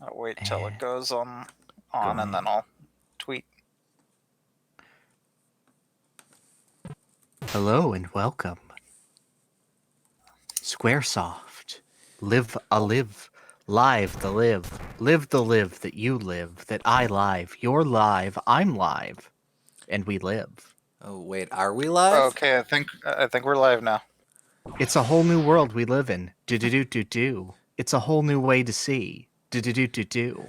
I'll wait till it goes on Go and then I'll tweet. Hello and welcome. Squaresoft. Live a live. Live the live. Live the live that you live, that I live. You're live, I'm live. And we live. Oh wait, are we live? Okay, I think we're live now. It's a whole new world we live in. Do-do-do-do-do. It's a whole new way to see. Do-do-do-do-do.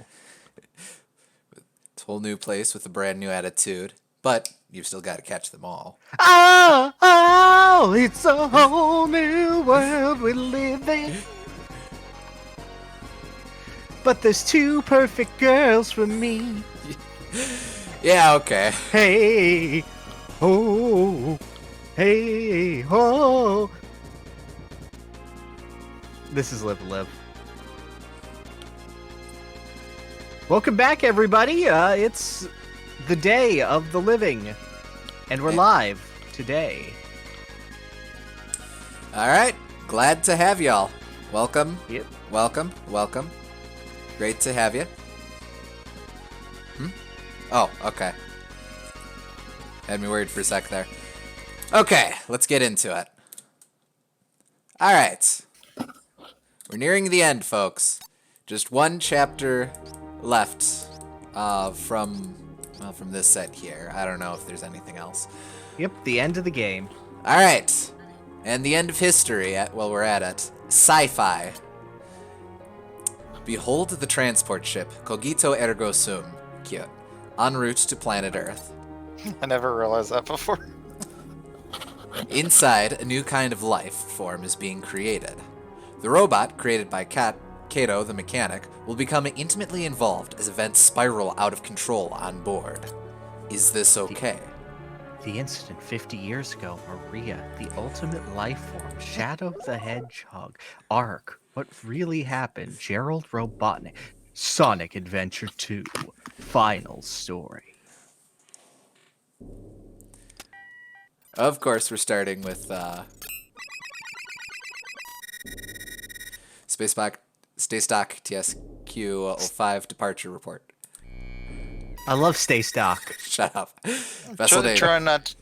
It's a whole new place with a brand new attitude, but you've still got to catch them all. Oh, it's a whole new world we live in. But there's two perfect girls for me. Yeah, okay. Hey, oh, hey, oh. This is Live Live. Welcome back, everybody. It's the day of the living, and we're live today. All right, glad to have y'all. Welcome. Yep. Welcome. Great to have you. Oh, okay. Had me worried for a sec there. Okay, let's get into it. All right. We're nearing the end, folks. Just one chapter left from this set here. I don't know if there's anything else. Yep, the end of the game. All right. And the end of history, while we're at it. Sci-Fi. Behold the transport ship, Cogito Ergo Sum. Cute. En route to planet Earth. I never realized that before. Inside, a new kind of life form is being created. The robot, created by Kato the mechanic, will become intimately involved as events spiral out of control on board. Is this okay? The incident 50 years ago, Maria, the ultimate life form, Shadow the Hedgehog, Ark, what really happened, Gerald Robotnik, Sonic Adventure 2, final story. Of course, we're starting with Stay Stock TSQ-05 departure report. I love Stay Stock. Shut up. Vessel name. Try not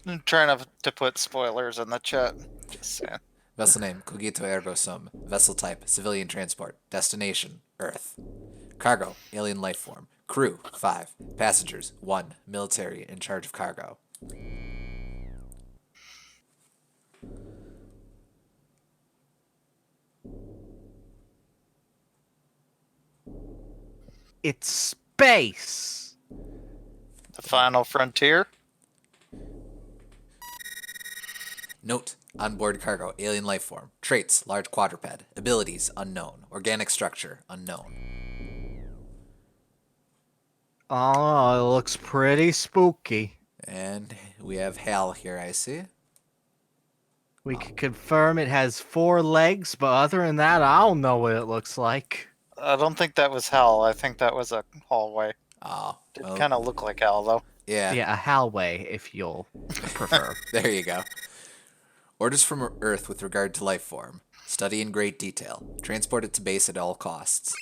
to put spoilers in the chat. Just saying. Vessel name, Cogito Ergo Sum. Vessel type, civilian transport. Destination, Earth. Cargo, alien life form. Crew, 5. Passengers, 1. Military, in charge of cargo. It's space. The final frontier. Note, onboard cargo, alien life form. Traits, large quadruped. Abilities, unknown. Organic structure, unknown. Oh, it looks pretty spooky. And we have Hal here, I see. We can confirm it has 4 legs, but other than that, I don't know what it looks like. I don't think that was hell. I think that was a hallway. Oh, It well, kind of looked like hell, though. yeah. Yeah, a hallway, if you'll prefer. There you go. Orders from Earth with regard to life form. Study in great detail. Transport it to base at all costs.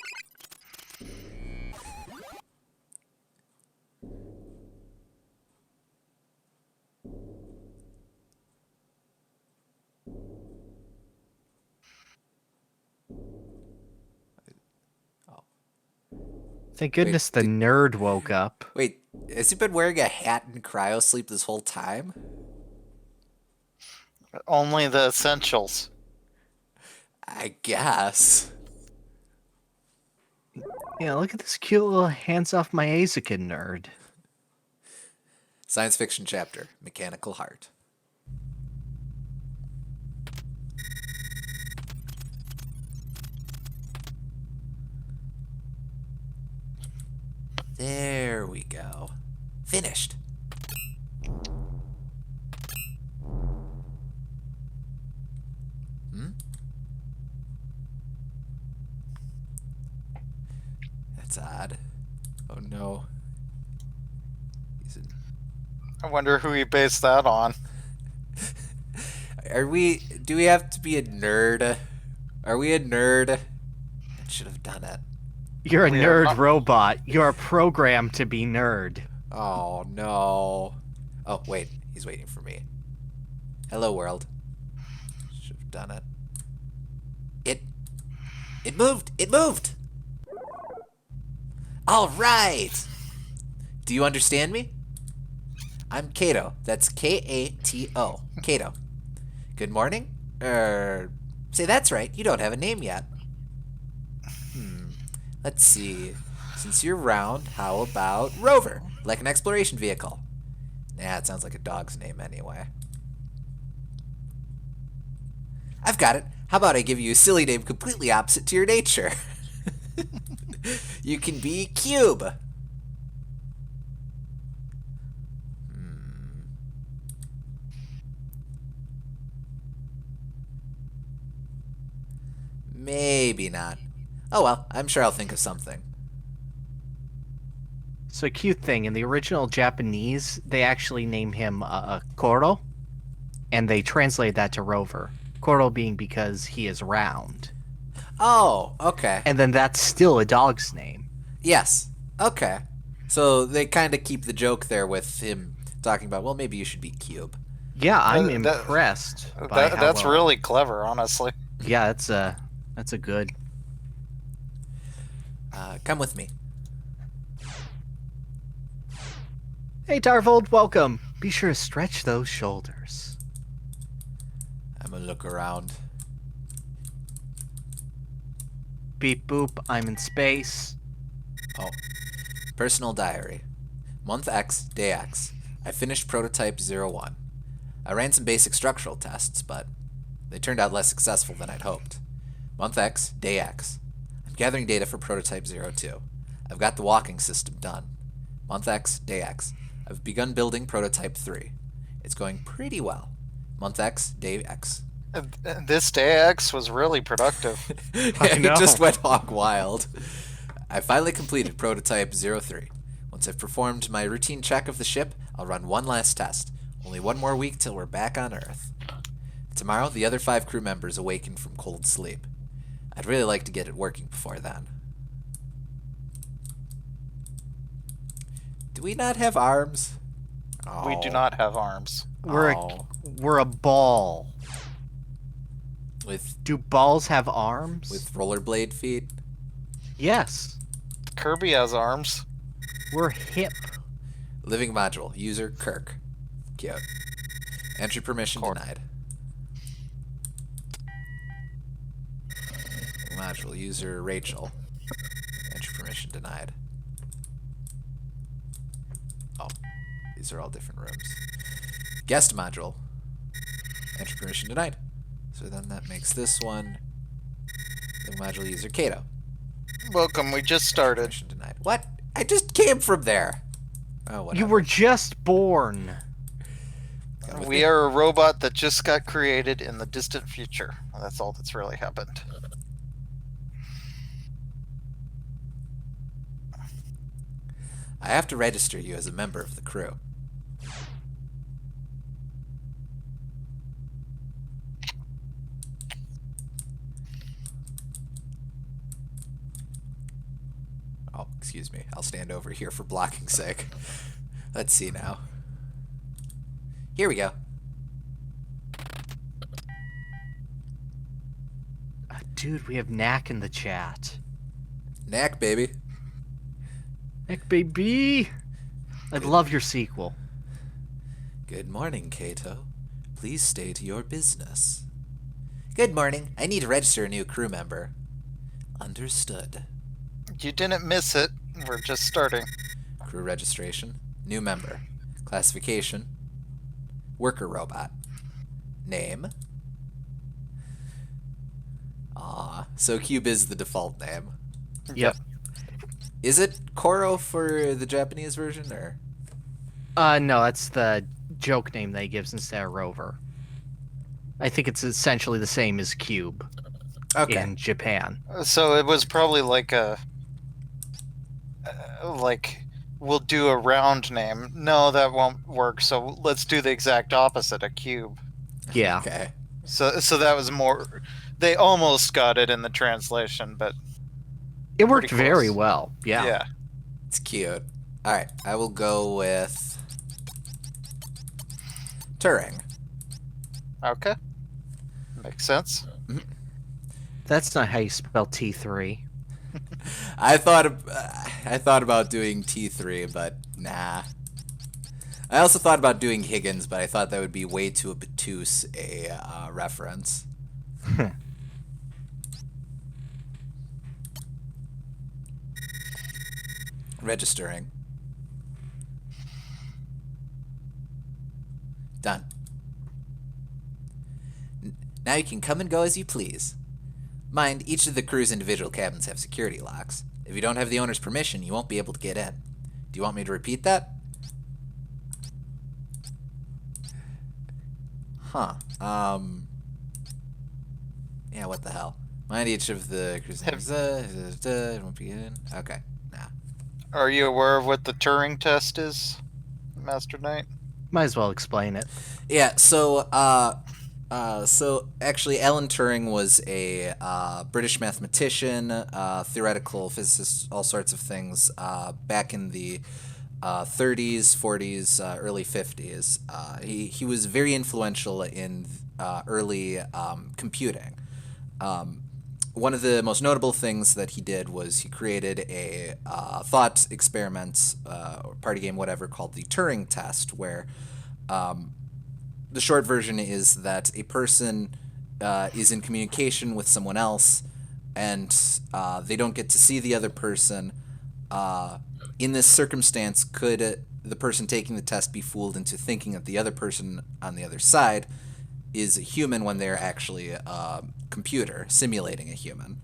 Thank goodness the nerd woke up. Wait, has he been wearing a hat and cryo sleep this whole time? Only the essentials. I guess. Yeah, look at this cute little hands off my Azakin nerd. Science fiction chapter, Mechanical Heart. There we go. Finished. That's odd. Oh no. I wonder who he based that on. Do we have to be a nerd? Are we a nerd? I should have done it. You're a We are nerd not- robot. You're programmed to be nerd. Oh, no. Oh, wait. He's waiting for me. Hello, world. Should have done it. It moved! It moved! All right! Do you understand me? I'm Kato. That's K-A-T-O. Kato. Good morning? Say that's right. You don't have a name yet. Let's see. Since you're round, how about Rover? Like an exploration vehicle. Nah, it sounds like a dog's name anyway. I've got it. How about I give you a silly name completely opposite to your nature? You can be Cube. Maybe not. Oh well, I'm sure I'll think of something. So, cute thing, in the original Japanese, they actually name him Koro, and they translate that to Rover. Koro being because he is round. Oh, okay. And then that's still a dog's name. Yes. Okay. So they kind of keep the joke there with him talking about, well, maybe you should be Cube. Yeah, I'm that- impressed by how That's well- really clever, honestly. Yeah, that's a good. Come with me. Hey, Darvold, welcome. Be sure to stretch those shoulders. I'm gonna look around. Beep boop, I'm in space. Oh. Personal diary. Month X, day X. I finished prototype 01. I ran some basic structural tests, but they turned out less successful than I'd hoped. Month X, day X. I'm gathering data for prototype 02. I've got the walking system done. Month X, day X. I've begun building prototype 3. It's going pretty well. Month X, day X. This day X was really productive. And know. it just went hog wild. I finally completed prototype 03. Once I've performed my routine check of the ship, I'll run one last test. Only one more week till we're back on Earth. Tomorrow, the other 5 crew members awaken from cold sleep. I'd really like to get it working before then. Do we not have arms? We do not have arms. Oh. We're a ball. With Do balls have arms? rollerblade feet? Yes. Kirby has arms. We're hip. Living module. User Kirk. Cute. Entry permission denied. Module. User Rachel. Entry permission denied. Oh. These are all different rooms. Guest module. Entry permission denied. So then that makes this one. Living module user Kato. Welcome, we just started. Permission denied. What? I just came from there. Oh, whatever. You were just born. Come with We me. are a robot that just got created in the distant future. That's all that's really happened. I have to register you as a member of the crew. Oh, excuse me. I'll stand over here for blocking's sake. Let's see now. Here we go. Dude, we have Knack in the chat. Knack, baby. Knack, baby. I love your sequel. Good morning, Kato. Please stay to your business. Good morning. I need to register a new crew member. Understood. You didn't miss it. We're just starting. Crew registration. New member. Classification. Worker robot. Name. Ah, so Cube is the default name. Yep. Is it Koro for the Japanese version, or? No, that's the joke name they gives instead of Rover. I think it's essentially the same as Cube Okay. in Japan. So it was probably like a... like, we'll do a round name. No, that won't work, so let's do the exact opposite, a cube. Yeah. So that was more... They almost got it in the translation, but It worked Pretty very close. well. Yeah. Yeah. It's cute. All right, I will go with Turing. Okay. Makes sense. That's not how you spell T3. I thought about doing T3, but nah. I also thought about doing Higgins, but I thought that would be way too obtuse a reference. Registering. Done. Now you can come and go as you please. Mind, each of the crew's individual cabins have security locks. If you don't have the owner's permission, you won't be able to get in. Do you want me to repeat that? Huh. Yeah, what the hell? Mind each of the crew's won't be in. Okay. Nah. Are you aware of what the Turing test is, Master Knight? Might as well explain it. Yeah, so actually Alan Turing was a British mathematician, theoretical physicist, all sorts of things, back in the 30s, 40s, early 50s. He was very influential in early computing. One of the most notable things that he did was he created a thought experiment, or party game, whatever, called the Turing test, where the short version is that a person is in communication with someone else, and they don't get to see the other person. In this circumstance, could the person taking the test be fooled into thinking that the other person on the other side is a human when they're actually a computer simulating a human?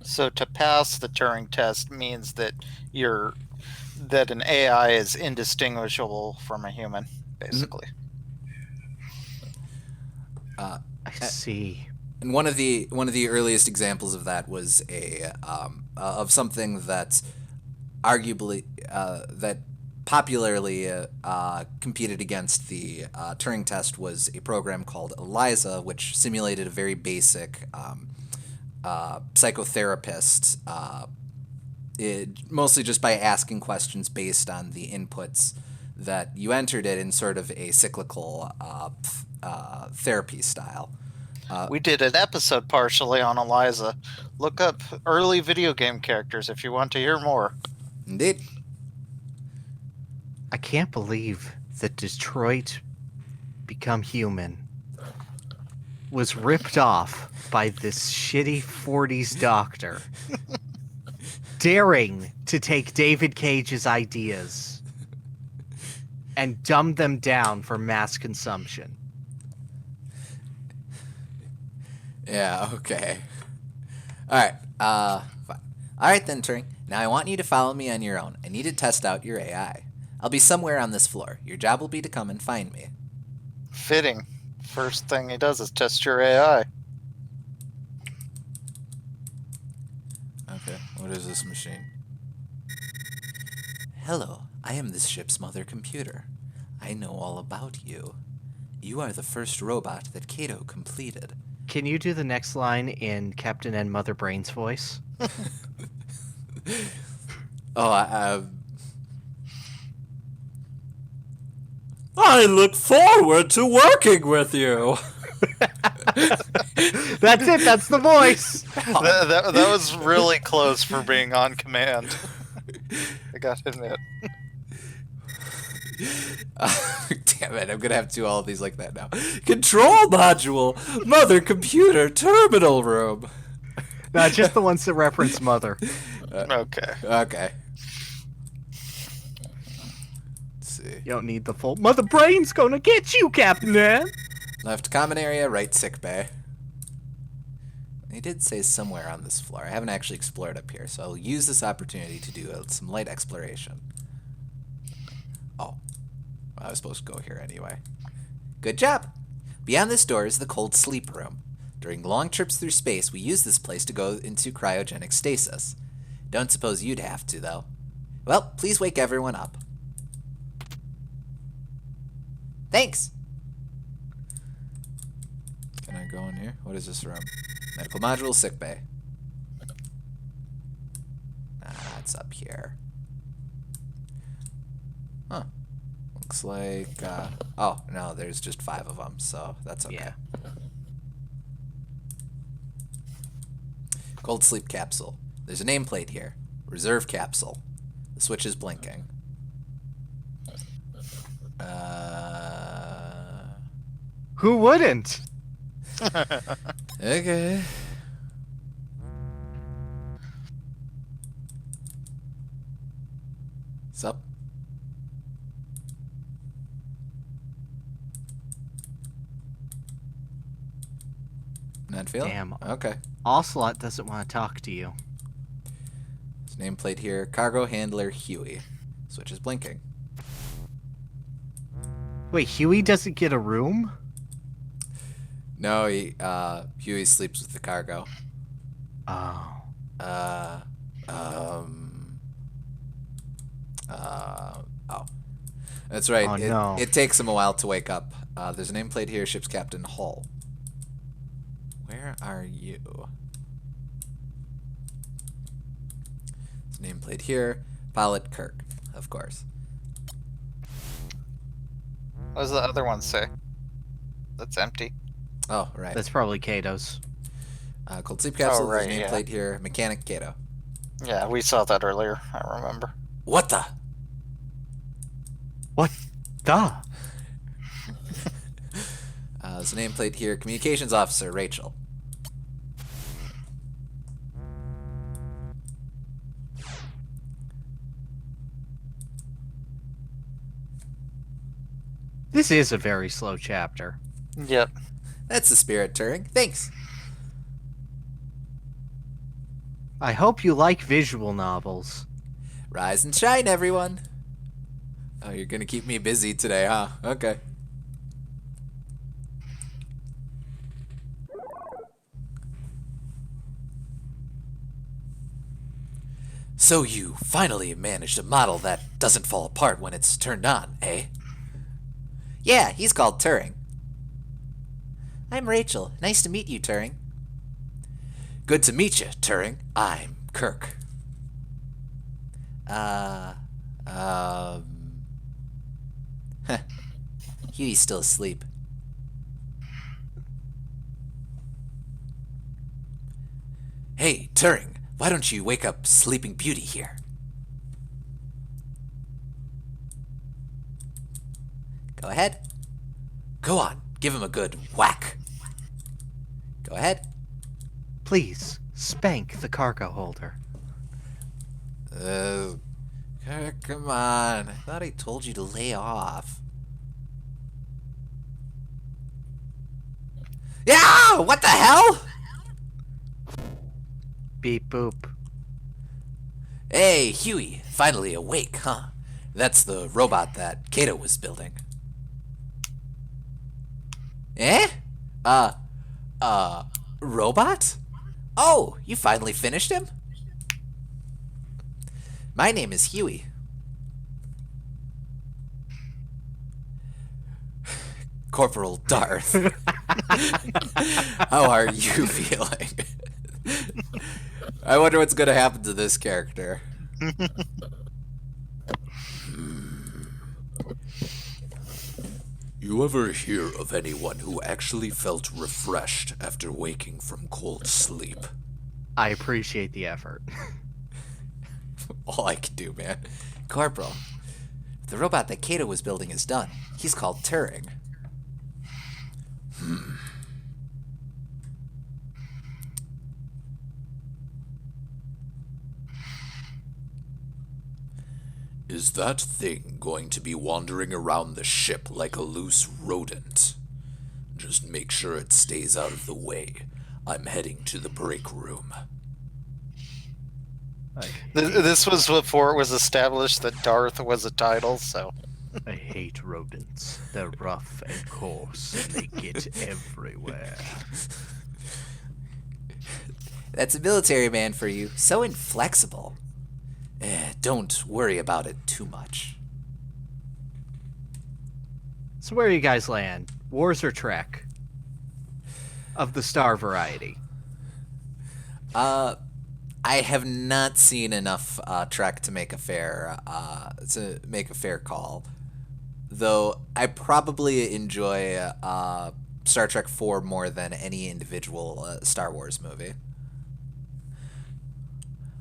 So to pass the Turing test means that an AI is indistinguishable from a human, basically. I see. And one of the earliest examples of that was of something that arguably that popularly competed against the Turing test was a program called ELIZA, which simulated a very basic psychotherapist, mostly just by asking questions based on the inputs that you entered it in sort of a cyclical therapy style. We did an episode partially on Eliza. Look up early video game characters if you want to hear more. Indeed. I can't believe that Detroit Become Human was ripped off by this shitty 40s doctor daring to take David Cage's ideas and dumb them down for mass consumption. Yeah, okay. Alright, fine. Alright then, Turing. Now I want you to follow me on your own. I need to test out your AI. I'll be somewhere on this floor. Your job will be to come and find me. Fitting. First thing he does is test your AI. Okay, what is this machine? Hello, I am this ship's mother computer. I know all about you. You are the first robot that Kato completed. Can you do the next line in Captain and Mother Brain's voice? I look forward to working with you. That's it. That's the voice. That was really close for being on command. I gotta admit. Damn it, I'm gonna have to do all of these like that now. Control module, mother computer, terminal room. No, just the ones that reference Mother. Okay. Okay. Let's see. You don't need the full. Mother Brain's gonna get you, Captain Ed. Left common area, right sick bay. He did say somewhere on this floor. I haven't actually explored up here, so I'll use this opportunity to do some light exploration. Oh. I was supposed to go here anyway. Good job! Beyond this door is the cold sleep room. During long trips through space, we use this place to go into cryogenic stasis. Don't suppose you'd have to, though. Well, please wake everyone up. Thanks! Can I go in here? What is this room? Medical module, sickbay. It's up here. Huh. Looks like, oh, no, there's just 5 of them, so that's okay. Yeah. Cold sleep capsule. There's a nameplate here. Reserve capsule. The switch is blinking. Who wouldn't? Okay. Sup? Not feeling? Damn. Okay. Ocelot doesn't want to talk to you. His nameplate here. Cargo handler Huey. Switch is blinking. Wait, Huey doesn't get a room? No, Huey sleeps with the cargo. Oh. Oh. That's right. Oh, no. It takes him a while to wake up. There's a nameplate here, ship's Captain Hull. Where are you? There's a nameplate here, pilot Kirk, of course. What does the other one say? That's empty. Oh, right. That's probably Kato's. Cold sleep capsule, right, there's a yeah. nameplate here, mechanic Kato. Yeah, we saw that earlier. I remember. What the? What the? There's a nameplate here, communications officer Rachel. This is a very slow chapter. Yep. That's the spirit, Turing. Thanks. I hope you like visual novels. Rise and shine, everyone. Oh, you're gonna keep me busy today, huh? Okay. So you finally managed a model that doesn't fall apart when it's turned on, eh? Yeah, he's called Turing. I'm Rachel. Nice to meet you, Turing. Good to meet you, Turing. I'm Kirk. Huey's still asleep. Hey, Turing, why don't you wake up Sleeping Beauty here? Go ahead. Go on, give him a good whack. Go ahead. Please, spank the cargo holder. Come on. I thought I told you to lay off. Yeah! What the hell? Beep boop. Hey, Huey. Finally awake, huh? That's the robot that Kato was building. Eh? Robot? Oh, you finally finished him? My name is Huey. Corporal Darth. How are you feeling? I wonder what's gonna happen to this character. You ever hear of anyone who actually felt refreshed after waking from cold sleep? I appreciate the effort. All I can do, man. Corporal, the robot that Kato was building is done. He's called Turing. Is that thing going to be wandering around the ship like a loose rodent? Just make sure it stays out of the way. I'm heading to the break room. This was before it was established that Darth was a title, so. I hate rodents. They're rough and coarse, and they get everywhere. That's a military man for you. So inflexible. Don't worry about it too much. So where you guys land? Wars or Trek? Of the star variety. I have not seen enough Trek to make a fair call. Though I probably enjoy Star Trek 4 more than any individual Star Wars movie.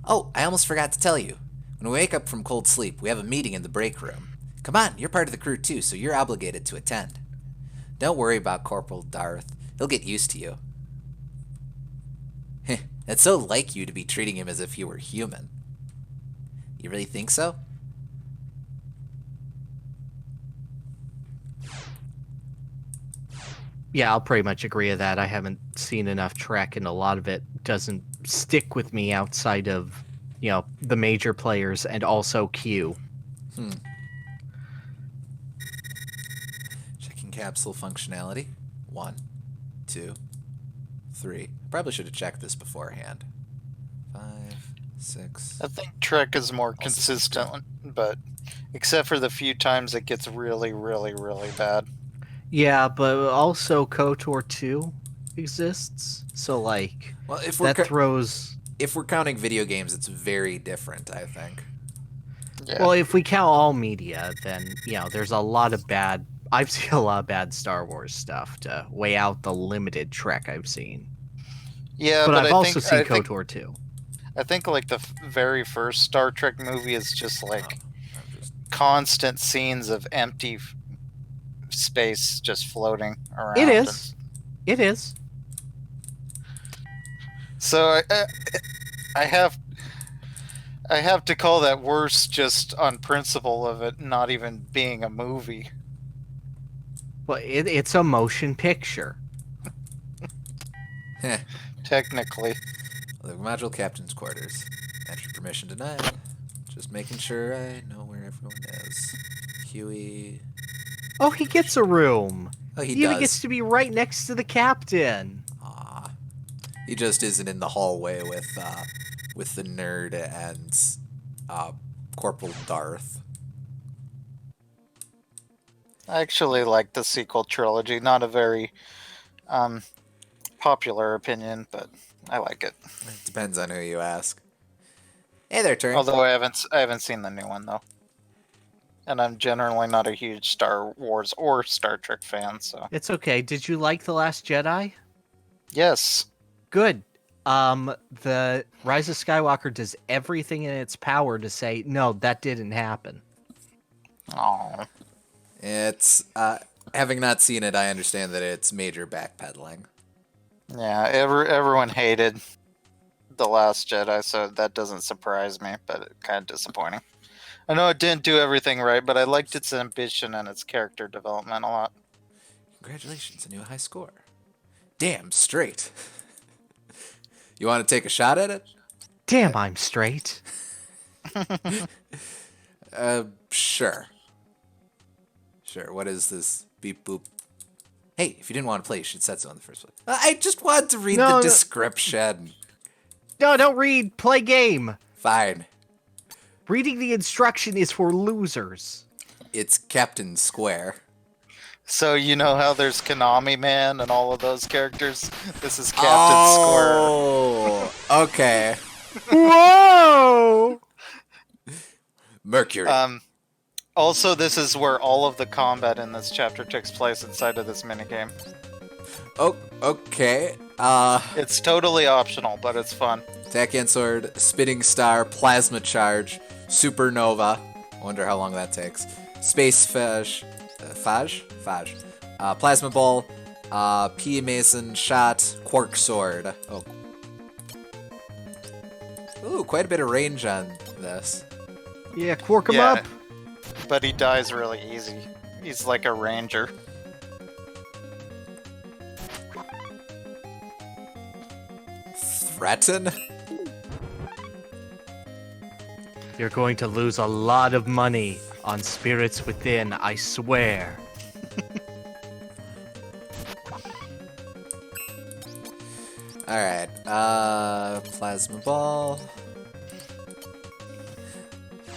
Oh, I almost forgot to tell you. When we wake up from cold sleep, we have a meeting in the break room. Come on, you're part of the crew too, so you're obligated to attend. Don't worry about Corporal Darth. He'll get used to you. It's so like you to be treating him as if he were human. You really think so? Yeah, I'll pretty much agree with that. I haven't seen enough Trek, and a lot of it doesn't stick with me outside of, the major players and also Q. Checking capsule functionality. 1, 2, 3. Probably should have checked this beforehand. 5, 6. I think Trek is more consistent, but except for the few times it gets really, really, really bad. Yeah, but also KOTOR 2 exists, so Well, if we're counting video games, it's very different, I think. Yeah. Well, if we count all media, then, there's a lot of bad... I've seen a lot of bad Star Wars stuff to weigh out the limited Trek I've seen. Yeah, But I've I also think, seen KOTOR 2. I think like the very first Star Trek movie is just like constant scenes of empty space just floating around. It is. It is. So I have to call that worse just on principle of it not even being a movie. Well, it's a motion picture. Technically. The module captain's quarters. Entry permission denied. Just making sure I know where everyone is. Huey. Oh, he gets a room. Oh, he even does. gets to be right next to the captain. Aw. He just isn't in the hallway with the nerd and Corporal Darth. I actually like the sequel trilogy. Not a very popular opinion, but I like it. It depends on who you ask. Hey there, Turing. Although I haven't seen the new one though. And I'm generally not a huge Star Wars or Star Trek fan, so It's okay. Did you like The Last Jedi? yes. Good. The Rise of Skywalker does everything in its power to say, no, that didn't happen. Oh. It's having not seen it, I understand that it's major backpedaling. Yeah, everyone hated The Last Jedi, so that doesn't surprise me, but it's kind of disappointing. I know it didn't do everything right, but I liked its ambition and its character development a lot. Congratulations, a new high score. Damn straight. You want to take a shot at it? Damn, I'm straight. Sure. Sure, what is this? Beep boop. Hey, if you didn't want to play, you should set so in the first place. I just wanted to read the description. No, don't read. Play game. Fine. Reading the instruction is for losers. It's Captain Square. So you know how there's Konami Man and all of those characters? This is Captain Square. Oh, okay. Whoa! Mercury. Also, this is where all of the combat in this chapter takes place inside of this minigame. Oh, okay. It's totally optional, but it's fun. Attack and sword, spitting star, plasma charge, supernova. I wonder how long that takes. Space phage, plasma ball, P mason shot, quark sword. Oh, ooh, quite a bit of range on this. Yeah, quark him Yeah. up. But he dies really easy. He's like a ranger. Threaten? You're going to lose a lot of money on Spirits Within, I swear. Alright, plasma ball.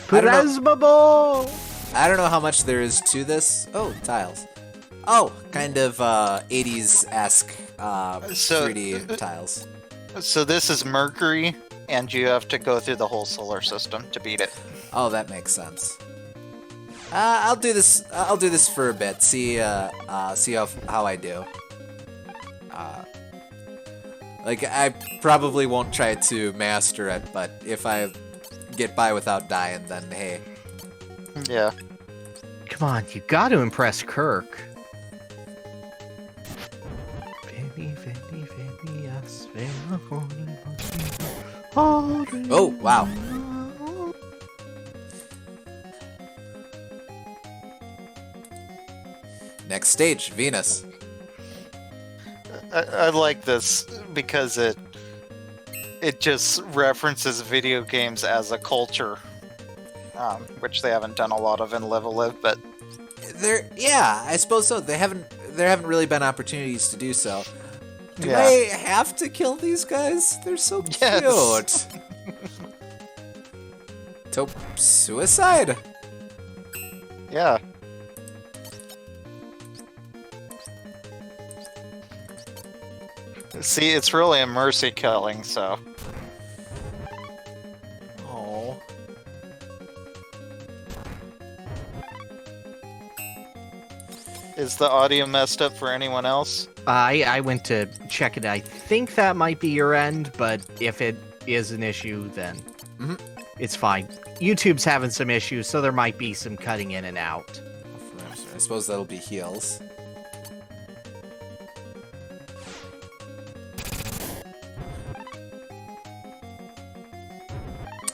Plasma ball! I don't know how much there is to this. Oh, tiles. Oh, kind of 80s-esque 3D tiles. So this is Mercury, and you have to go through the whole solar system to beat it. Oh, that makes sense. I'll do this. I'll do this for a bit. See how I do. Like I probably won't try to master it, but if I get by without dying, then hey. Yeah. Come on, you got to impress Kirk. Oh wow. Next stage, Venus. I like this because it just references video games as a culture, which they haven't done a lot of in Live a Live, but Yeah, I suppose so. There haven't really been opportunities to do so. Do Yeah. I have to kill these guys? They're so cute. Yes. Taupe suicide. yeah. See, it's really a mercy killing, so. Oh. Is the audio messed up for anyone else? I went to check it. I think that might be your end, but if it is an issue, then Mhm. it's fine. YouTube's having some issues, so there might be some cutting in and out. I suppose that'll be heals.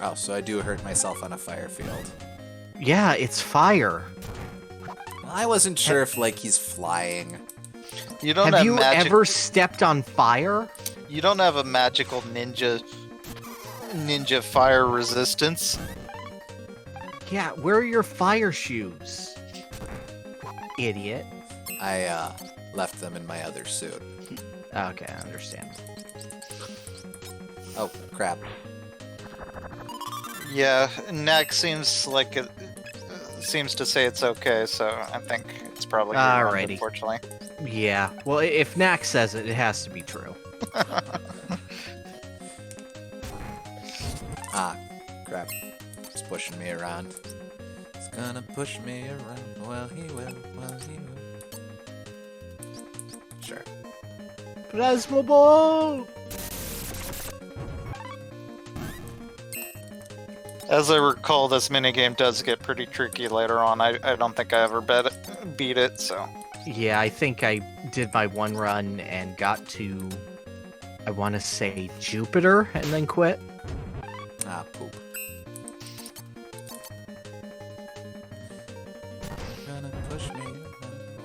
Oh, so I do hurt myself on a fire field. Yeah, it's fire. Well, I wasn't sure if like he's flying. You don't Have have you magic. ever stepped on fire? You don't have a magical ninja fire resistance. Yeah, where are your fire shoes? Idiot. I left them in my other suit. Okay, I understand. Oh, crap. Yeah, Knack seems like it seems to say it's okay, so I think it's probably good, Alrighty. unfortunately. Yeah, well, if Knack says it, it has to be true. Ah, crap. It's pushing me around. It's gonna push me around. Well, he will. Well, he will. Sure. Plasma ball! As I recall, this minigame does get pretty tricky later on. I don't think I ever beat it, so. Yeah, I think I did my one run and got to, I want to say Jupiter, and then quit. Ah, poop. Gonna push me around.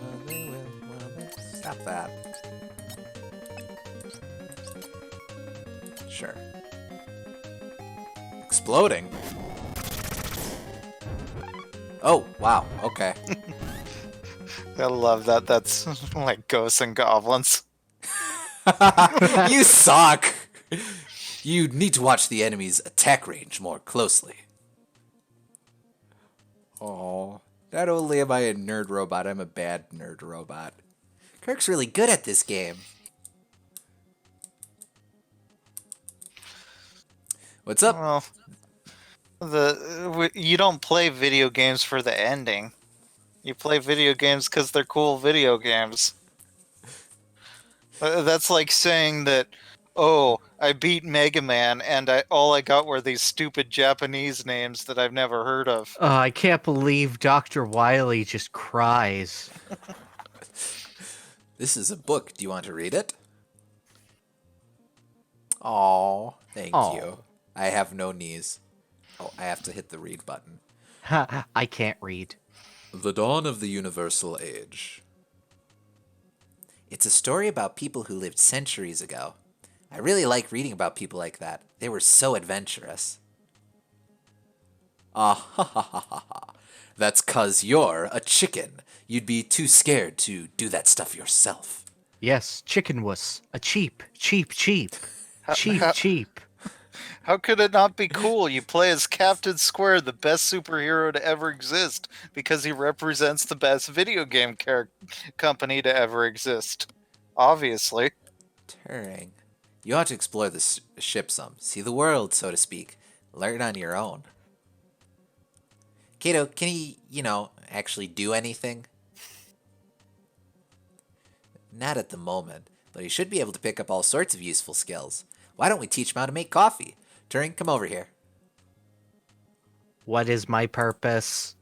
Well, they will. Well, they... Stop that. Sure. Exploding? Oh, wow. Okay. I love that. That's like ghosts and goblins. You suck! You need to watch the enemy's attack range more closely. Oh, not only am I a nerd robot, I'm a bad nerd robot. Kirk's really good at this game. What's up? Well, you don't play video games for the ending. You play video games because they're cool video games. That's like saying that, oh, I beat Mega Man and all I got were these stupid Japanese names that I've never heard of. I can't believe Dr. Wily just cries. This is a book. Do you want to read it? Oh, thank Aw. you. I have no knees. Oh, I have to hit the read button. I can't read. The Dawn of the Universal Age. It's a story about people who lived centuries ago. I really like reading about people like that. They were so adventurous. Ah ha ha ha ha ha. That's 'cause you're a chicken. You'd be too scared to do that stuff yourself. Yes, chicken wuss. A cheap. Cheap. How could it not be cool? You play as Captain Square, the best superhero to ever exist, because he represents the best video game company to ever exist. Obviously. Turing. You ought to explore the ship some. See the world, so to speak. Learn on your own. Kato, can he, actually do anything? Not at the moment, but he should be able to pick up all sorts of useful skills. Why don't we teach him how to make coffee? Turing, come over here. What is my purpose?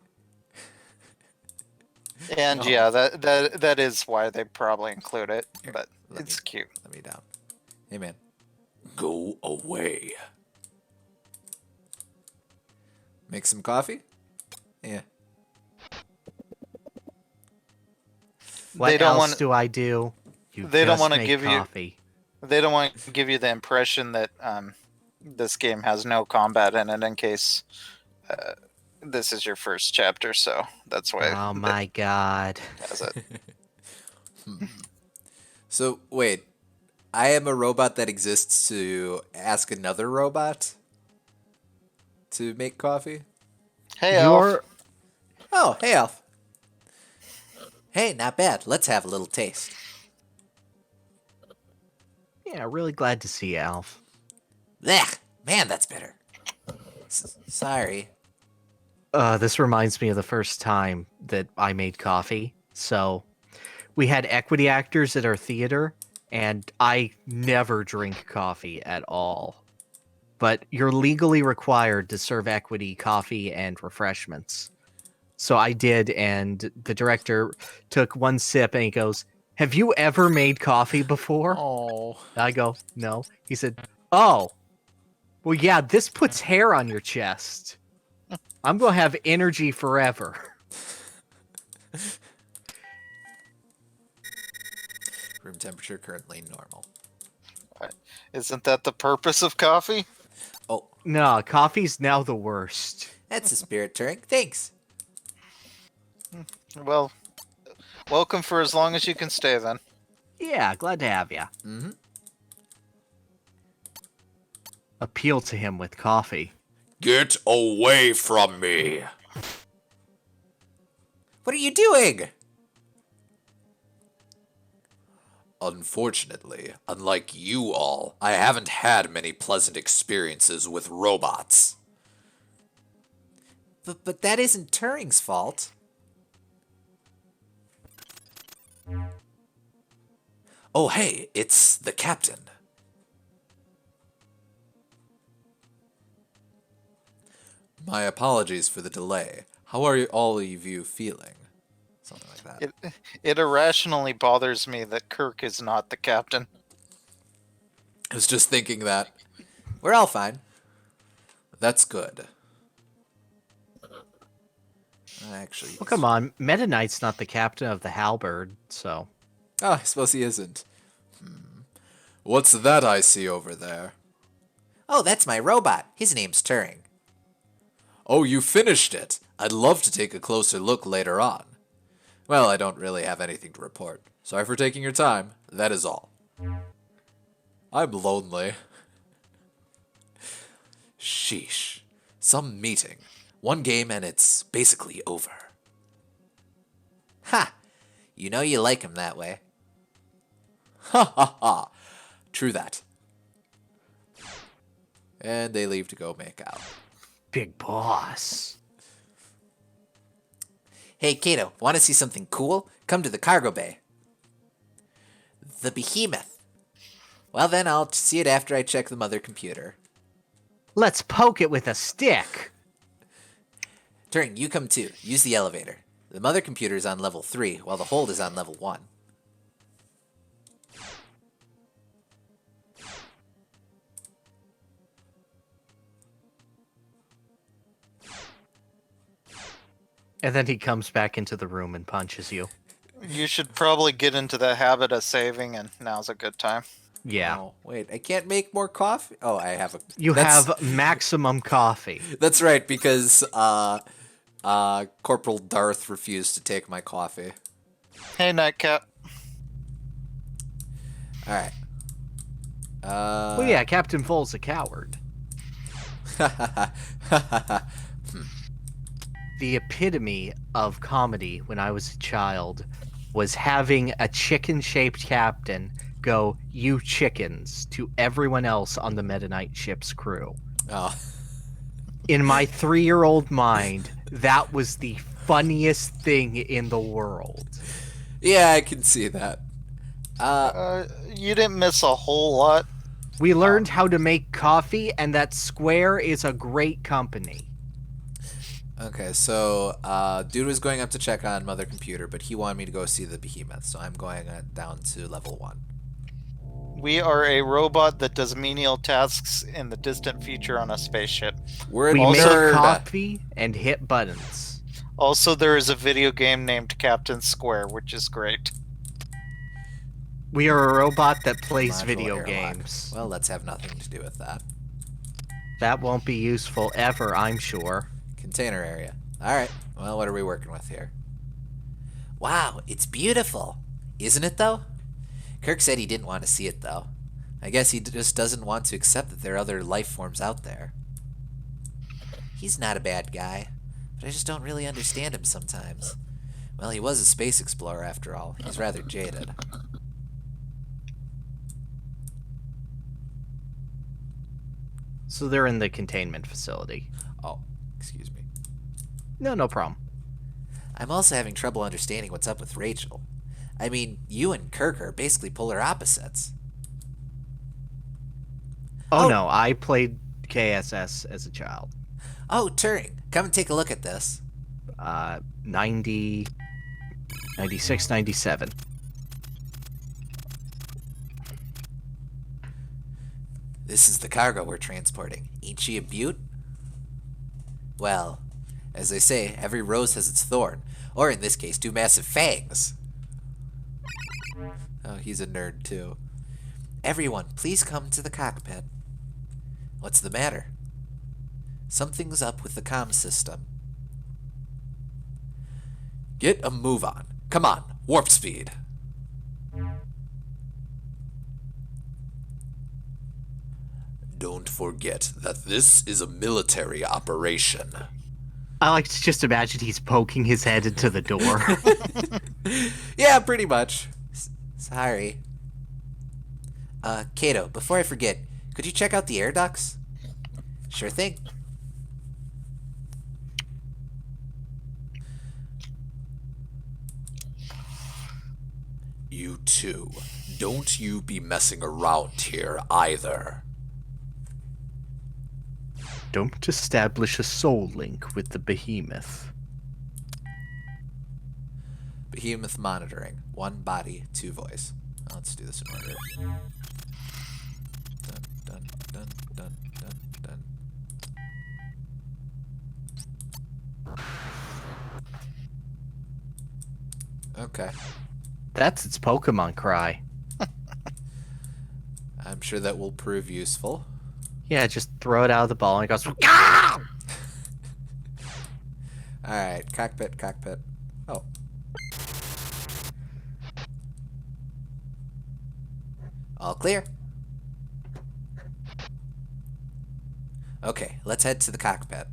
And Oh. yeah, that is why they probably include it, Here, but let it's cute. Let me down. Hey, man. Go away. Make some coffee? Yeah. What They don't else want- do I do? You they don't just wanna make give you- coffee. They don't want to give you the impression that this game has no combat in it in case this is your first chapter, so that's why Oh my god. it has it. So, wait. I am a robot that exists to ask another robot to make coffee? Hey, Elf. You're Oh, hey, Elf. Hey, not bad. Let's have a little taste. yeah, really glad to see you, Alf. Blech! Man, that's bitter. Sorry. This reminds me of the first time that I made coffee. So, we had equity actors at our theater, and I never drink coffee at all. But you're legally required to serve equity coffee and refreshments. So I did, and the director took one sip and he goes, "Have you ever made coffee before?" Oh. I go, "No." He said, "Oh, well, yeah, this puts hair on your chest. I'm going to have energy forever." Room temperature currently normal. Isn't that the purpose of coffee? Oh, No, coffee's now the worst. that's the spirit, Turing. Thanks. Well, welcome for as long as you can stay then. Yeah, glad to have you. Mm-hmm. Appeal to him with coffee. Get away from me. What are you doing? Unfortunately, unlike you all, I haven't had many pleasant experiences with robots. But that isn't Turing's fault. Oh, hey, it's the captain. My apologies for the delay. How are all of you feeling? Something like that. It irrationally bothers me that Kirk is not the captain. I was just thinking that. We're all fine. That's good. Actually. Well, come on. Meta Knight's not the captain of the Halberd, so. Oh, I suppose he isn't. What's that I see over there? Oh, that's my robot. His name's Turing. Oh, you finished it. I'd love to take a closer look later on. Well, I don't really have anything to report. Sorry for taking your time. That is all. I'm lonely. Sheesh. Some meeting. One game and it's basically over. Ha! You know you like him that way. Ha ha ha. True that. And they leave to go make out. Big boss. Hey, Kato, want to see something cool? Come to the cargo bay. The behemoth. Well, then I'll see it after I check the mother computer. Let's poke it with a stick. Turing, you come too. Use the elevator. The mother computer is on level 3, while the hold is on level 1. And then he comes back into the room and punches you. You should probably get into the habit of saving, and now's a good time. Yeah. Oh, wait, I can't make more coffee? Oh, I have a... You that's- have maximum coffee. That's right, because Corporal Darth refused to take my coffee. Hey, Nightcap. Alright. Well, yeah, Captain Vol's a coward. The epitome of comedy when I was a child was having a chicken-shaped captain go, "You chickens," to everyone else on the Meta Knight ship's crew. Oh, In my 3-year-old mind, that was the funniest thing in the world. yeah, I can see that. You didn't miss a whole lot. We learned how to make coffee, and that Square is a great company. Okay, so dude was going up to check on Mother Computer, but he wanted me to go see the behemoth, so I'm going down to level 1. We are a robot that does menial tasks in the distant future on a spaceship. We're We a make nerd. coffee and hit buttons. Also, there is a video game named Captain Square, which is great. We are a robot that plays Module video airlock. games. Well, let's have nothing to do with that. That won't be useful ever, I'm sure. Container area. All right. Well, what are we working with here? Wow, it's beautiful. Isn't it, though? Kirk said he didn't want to see it, though. I guess he just doesn't want to accept that there are other life forms out there. He's not a bad guy, but I just don't really understand him sometimes. Well, he was a space explorer, after all. He's rather jaded. So they're in the containment facility. Oh, excuse me. No problem. I'm also having trouble understanding what's up with Rachel. I mean, you and Kirk are basically polar opposites. Oh Oh. no, I played KSS as a child. Oh, Turing, come and take a look at this. 90, 96, 97. This is the cargo we're transporting. Ain't she a beaut? Well, as they say, every rose has its thorn. Or in this case, 2 massive fangs. Oh, he's a nerd too. Everyone, please come to the cockpit. What's the matter? Something's up with the comm system. Get a move on. Come on, warp speed. Don't forget that this is a military operation. I like to just imagine he's poking his head into the door. Yeah, pretty much. Sorry. Kato, before I forget, could you check out the air ducts? Sure thing. You too. Don't you be messing around here either. Don't establish a soul link with the behemoth. Behemoth monitoring. 1 body, 2 voice. Let's do this in order. Dun, dun, dun, dun, dun, dun. Okay. That's its Pokemon cry. I'm sure that will prove useful. Yeah, just throw it out of the ball and it goes. "Ah!" Alright, cockpit, cockpit. Oh. All clear. Okay, let's head to the cockpit.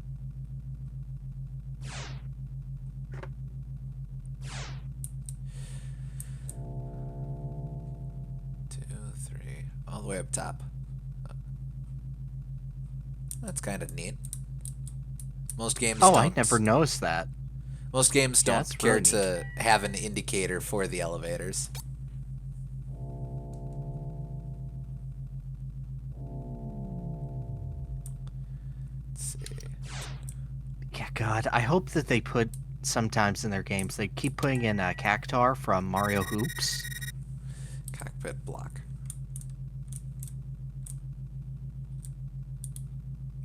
Two, three, all the way up top. That's kind of neat. Most games Oh, don't. I never noticed that. Most games Yeah, don't that's care really to have an indicator for the elevators. Let's see. Yeah, God, I hope that they put sometimes in their games, they keep putting in Cactar from Mario Hoops. Cockpit block.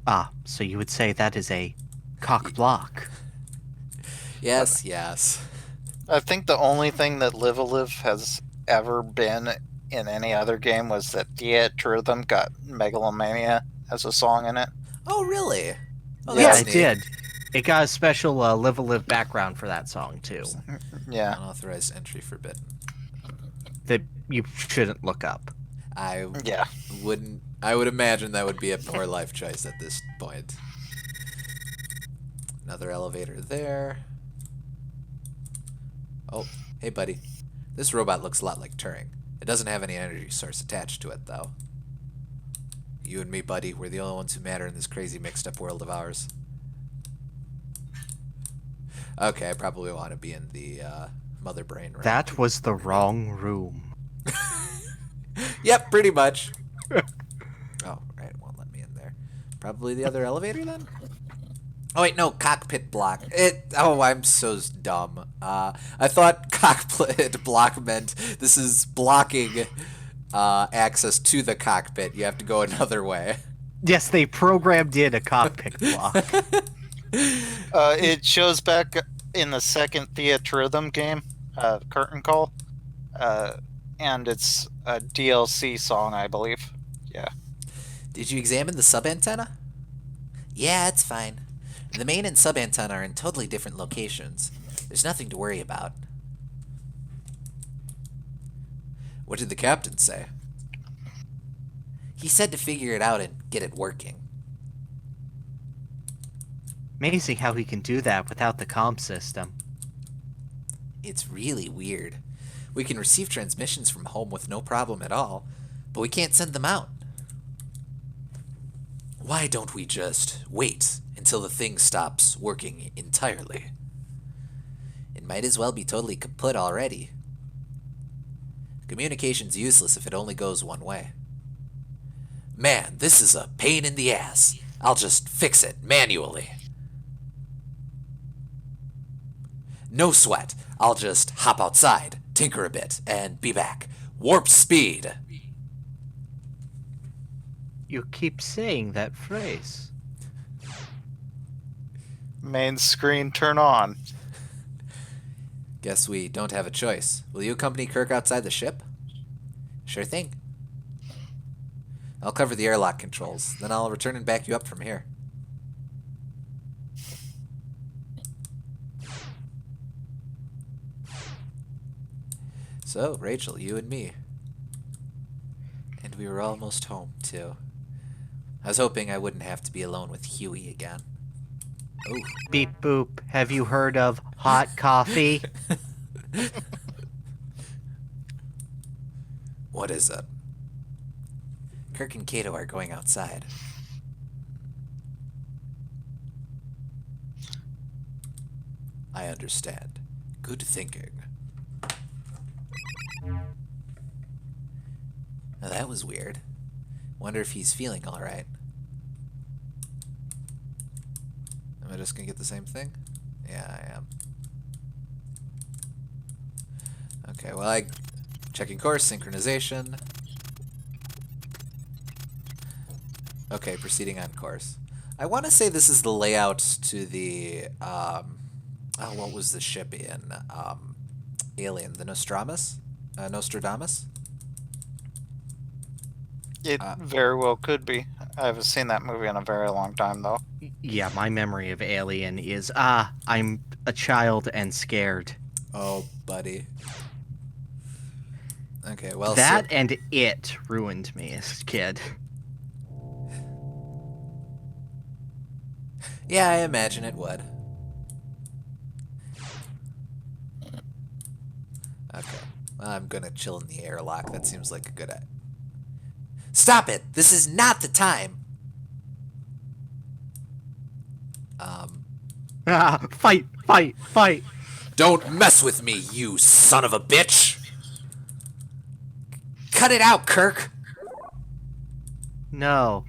Ah, so you would say that is a cock block. Yes, yes. I think the only thing that Live a Live has ever been in any other game was that Diet Rhythm got Megalomania as a song in it. Oh, really? Oh, Yeah, that's it neat. did. It got a special Live a Live background for that song, too, Yeah. Unauthorized entry forbidden. that you shouldn't look up. I Yeah. wouldn't. I would imagine that would be a poor life choice at this point. Another elevator there. Oh, hey, buddy. This robot looks a lot like Turing. It doesn't have any energy source attached to it, though. You and me, buddy, we're the only ones who matter in this crazy mixed-up world of ours. Okay, I probably want to be in the mother brain room. That was the wrong room. Yep, pretty much. Oh, right, it won't let me in there. Probably the other elevator, then? Oh, wait, no, cockpit block. Oh, I'm so dumb. I thought cockpit block meant this is blocking access to the cockpit. You have to go another way. Yes, they programmed in a cockpit block. It shows back in the second Theatrhythm game, Curtain Call, and it's a DLC song, I believe. Yeah. Did you examine the sub-antenna? Yeah, it's fine. The main and sub-antenna are in totally different locations. There's nothing to worry about. What did the captain say? He said to figure it out and get it working. Amazing how he can do that without the comm system. It's really weird. We can receive transmissions from home with no problem at all, but we can't send them out. Why don't we just wait until the thing stops working entirely? It might as well be totally kaput already. Communication's useless if it only goes one way. Man, this is a pain in the ass. I'll just fix it manually. No sweat. I'll just hop outside, tinker a bit, and be back. Warp speed. You keep saying that phrase. Main screen turn on. Guess we don't have a choice. Will you accompany Kirk outside the ship? Sure thing. I'll cover the airlock controls, then I'll return and back you up from here. So, Rachel, you and me. And we were almost home, too. I was hoping I wouldn't have to be alone with Huey again. Oh. Beep boop. Have you heard of hot coffee? What is it? Kirk and Kato are going outside. I understand. Good thinking. Now that was weird. Wonder if he's feeling alright. Am I just gonna get the same thing? Yeah, I am. Okay, well, checking course, synchronization. Okay, proceeding on course. I want to say this is the layout to the, what was the ship in, Alien, the Nostradamus? Nostradamus? It very well could be. I haven't seen that movie in a very long time, though. Yeah, my memory of Alien is, I'm a child and scared. Oh, buddy. Okay, well, that and It ruined me as a kid. Yeah, I imagine it would. Okay. Well, I'm gonna chill in the airlock. That seems like a good idea. Stop it! This is not the time! Fight! Fight! Fight! Don't mess with me, you son of a bitch! Cut it out, Kirk! No.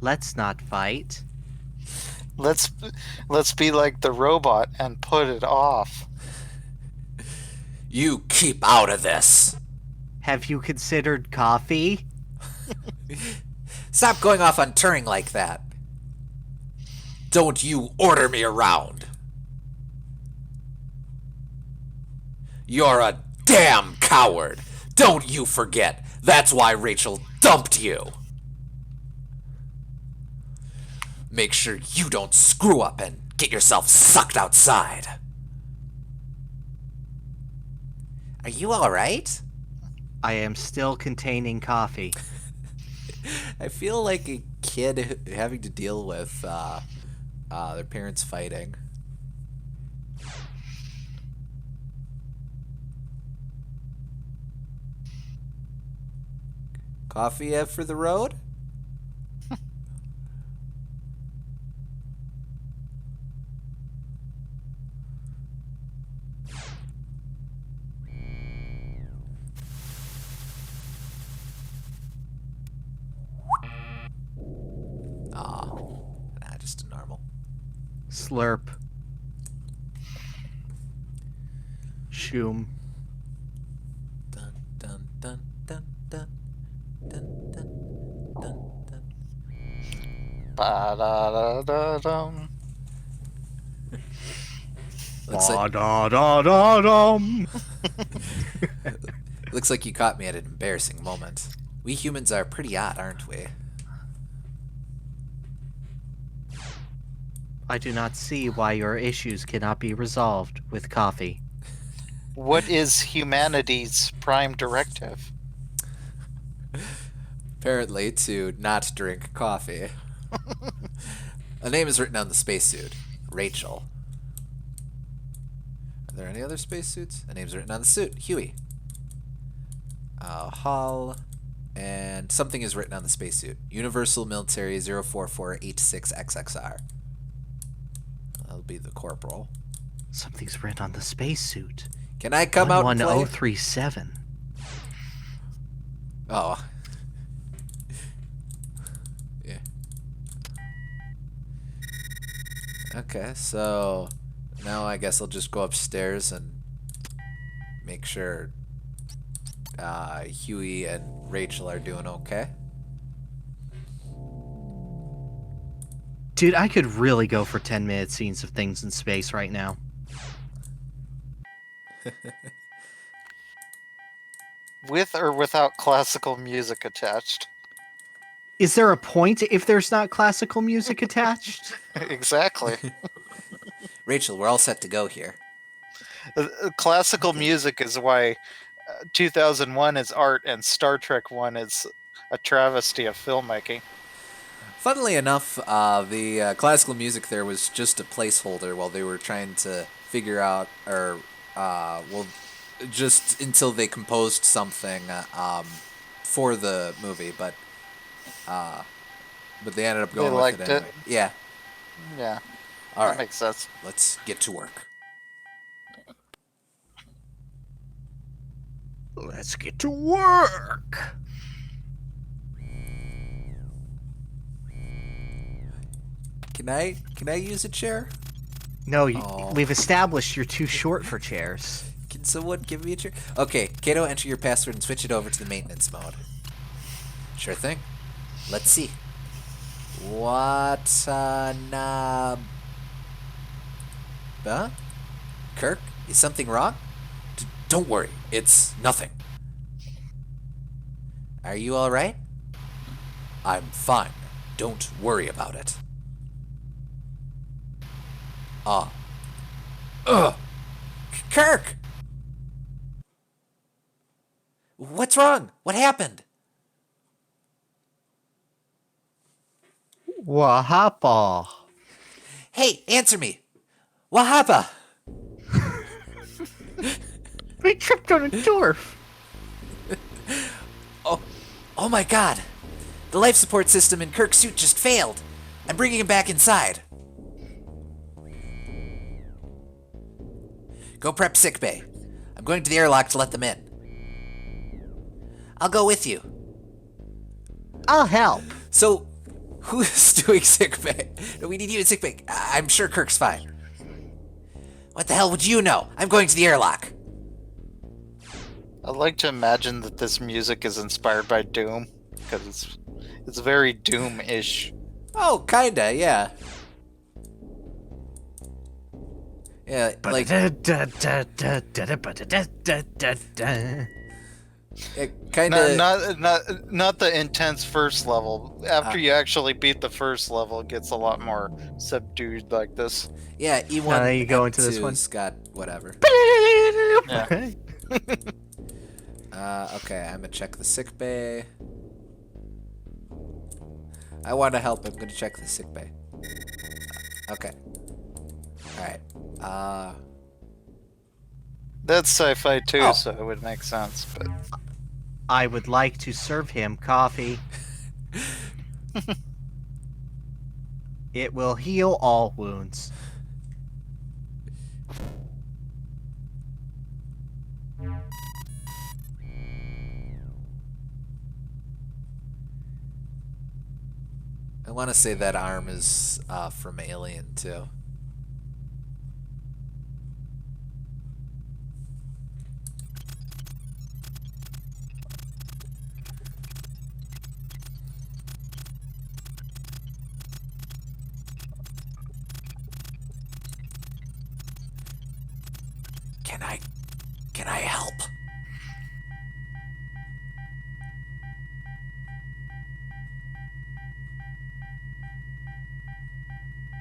Let's not fight. Let's be like the robot and put it off. You keep out of this! Have you considered coffee? Stop going off on Turing like that. Don't you order me around. You're a damn coward. Don't you forget. That's why Rachel dumped you. Make sure you don't screw up and get yourself sucked outside. Are you alright? I am still containing coffee. I feel like a kid having to deal with their parents fighting. Coffee for the road? Aw. Nah, just a normal. Slurp. Shoom. Dun, dun, dun, dun, dun, dun, dun, dun, dun. Ba-da-da-da-dum. Looks like, Da-da-da-da-dum. looks like you caught me at an embarrassing moment. We humans are pretty odd, aren't we? I do not see why your issues cannot be resolved with coffee. What is humanity's prime directive? Apparently, to not drink coffee. A name is written on the spacesuit. Rachel. Are there any other spacesuits? A name's written on the suit. Huey. Hall. And something is written on the spacesuit. Universal Military 04486XXR. That'll be the corporal. Something's written on the spacesuit. Can I come out and play? 11037. Oh. Yeah. Okay, so now I guess I'll just go upstairs and make sure Huey and Rachel are doing okay. Dude, I could really go for 10-minute scenes of things in space right now. With or without classical music attached? Is there a point if there's not classical music attached? Exactly. Rachel, we're all set to go here. Classical music is why 2001 is art and Star Trek 1 is a travesty of filmmaking. Funnily enough, the classical music there was just a placeholder while they were trying to figure out, or just until they composed something for the movie, but they ended up going with liked it anyway. it. Yeah. Yeah, All that right. makes sense. Let's get to work. Let's get to work. Can I use a chair? No, Aw. we've established you're too short for chairs. Can someone give me a chair? Okay, Kato, enter your password and switch it over to the maintenance mode. Sure thing. Let's see. Watanabe? Kirk, is something wrong? Don't worry, it's nothing. Are you alright? I'm fine. Don't worry about it. Kirk! What's wrong? What happened? Wahapa. Hey, answer me. What happened? We tripped on a dwarf. Oh my god. The life support system in Kirk's suit just failed. I'm bringing him back inside. Go prep sickbay. I'm going to the airlock to let them in. I'll go with you. I'll help. So, who's doing sickbay? No, we need you in sickbay. I'm sure Kirk's fine. What the hell would you know? I'm going to the airlock. I'd like to imagine that this music is inspired by Doom, because it's very Doom-ish. Oh, kinda, yeah. Yeah, like kinda. Not the intense first level. After you actually beat the first level, it gets a lot more subdued like this. Yeah, E1. Now you go into this one. Got whatever. Yeah. Okay, I'm gonna check the sick bay. I want to help. I'm gonna check the sick bay. Okay. Alright. That's sci-fi too, Oh. so it would make sense. But I would like to serve him coffee. It will heal all wounds. I want to say that arm is from Alien too. Can I help?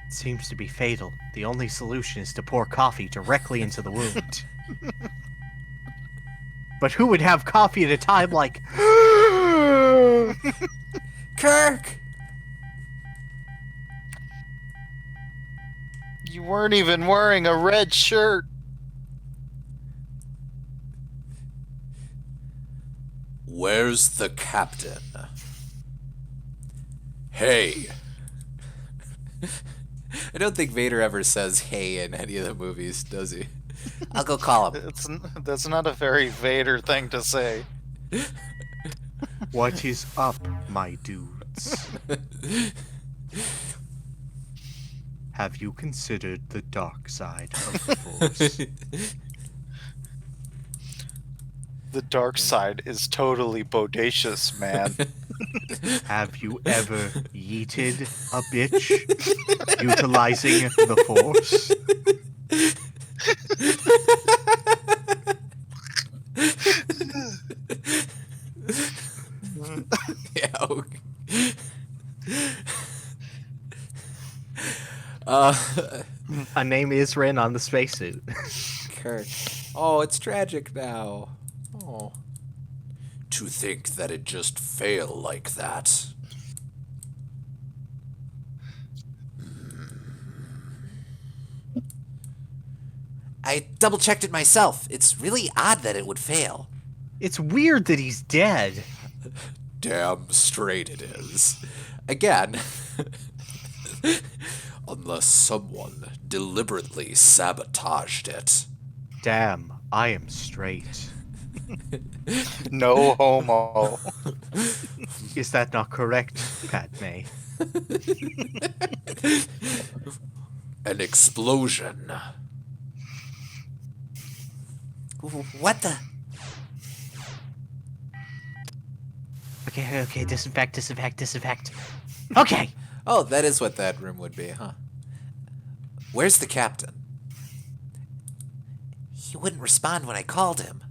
It seems to be fatal. The only solution is to pour coffee directly into the wound. But who would have coffee at a time like... Kirk! You weren't even wearing a red shirt. Where's the captain? Hey. I don't think Vader ever says hey in any of the movies, does he? I'll go call him. That's not a very Vader thing to say. What is up, my dudes? Have you considered the dark side of the Force? The dark side is totally bodacious, man. Have you ever yeeted a bitch utilizing the Force? Yeah. Okay. A name is written on the spacesuit. Kirk. Oh, it's tragic now. Oh. To think that it just failed like that. I double-checked it myself. It's really odd that it would fail. It's weird that he's dead. Damn straight it is. Again. Unless someone deliberately sabotaged it. Damn, I am straight. No homo. Is that not correct, Padme? An explosion. What the? Okay, disinfect. Okay! Oh, that is what that room would be, huh? Where's the captain? He wouldn't respond when I called him.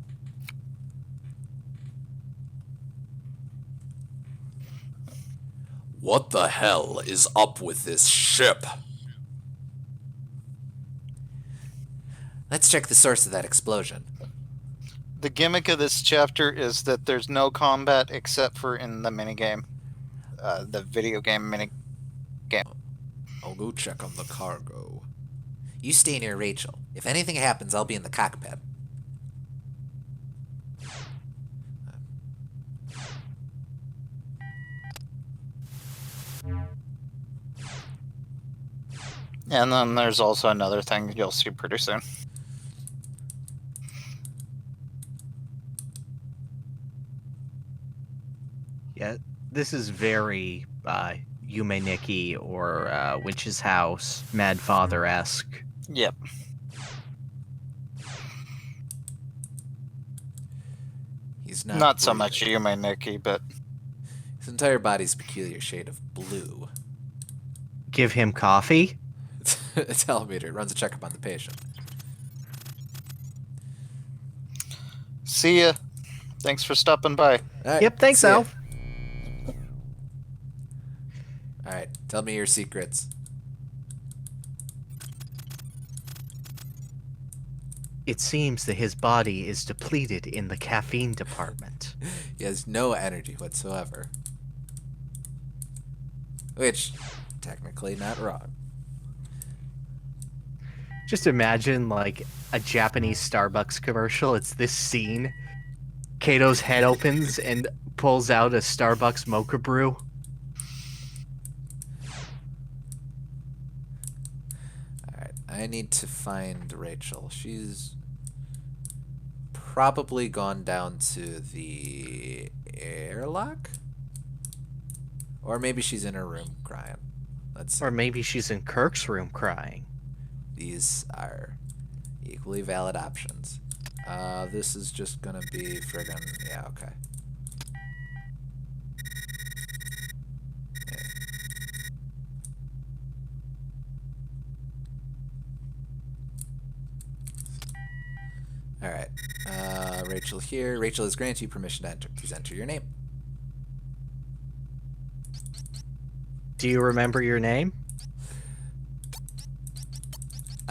What the hell is up with this ship? Let's check the source of that explosion. The gimmick of this chapter is that there's no combat except for in the minigame. The video game minigame. I'll go check on the cargo. You stay near Rachel. If anything happens, I'll be in the cockpit. And then there's also another thing you'll see pretty soon. Yeah, this is very Yume Nikki or Witch's House, Mad Father-esque. Yep. He's Not so breathing. much you, my Nikki, but His entire body's a peculiar shade of blue. Give him coffee? Telemeter runs a checkup on the patient. see ya. Thanks for stopping by. All right, Yep, thanks, see ya. Alf. All right, tell me your secrets. It seems that his body is depleted in the caffeine department. He has no energy whatsoever. Which, technically not wrong. Just imagine, like, a Japanese Starbucks commercial. It's this scene. Kato's head opens and pulls out a Starbucks mocha brew. Alright, I need to find Rachel. She's probably gone down to the airlock? Or maybe she's in her room crying. Let's see. Or maybe she's in Kirk's room crying. These are equally valid options. This is just gonna be friggin'... Yeah, okay. Alright. Rachel here. Rachel has granted you permission to enter. Please enter your name. Do you remember your name?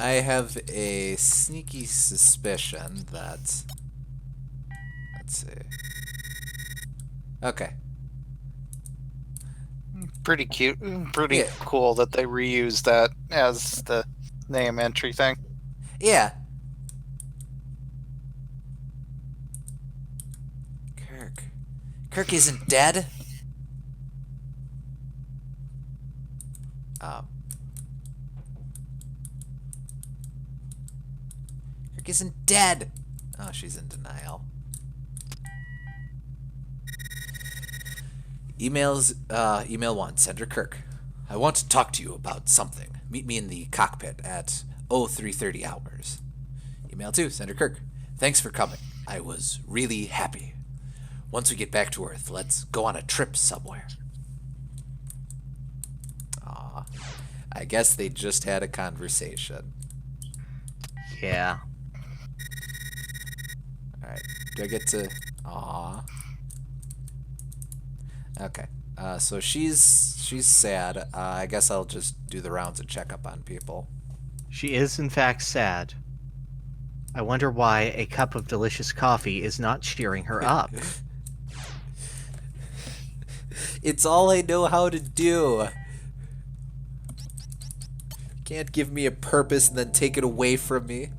I have a sneaky suspicion that... Let's see. Okay. Pretty cute. Pretty Yeah. cool that they reused that as the name entry thing. Yeah. Kirk isn't dead. Kirk isn't dead. Oh, she's in denial. Email 1, Sender Kirk. I want to talk to you about something. Meet me in the cockpit at 0330 hours. Email 2, Sender Kirk. Thanks for coming. I was really happy. Once we get back to Earth, let's go on a trip somewhere. Aw. I guess they just had a conversation. Yeah. Alright. Do I get to... Aw. Okay. So she's sad. I guess I'll just do the rounds and check up on people. She is, in fact, sad. I wonder why a cup of delicious coffee is not cheering her up. It's all I know how to do. Can't give me a purpose and then take it away from me.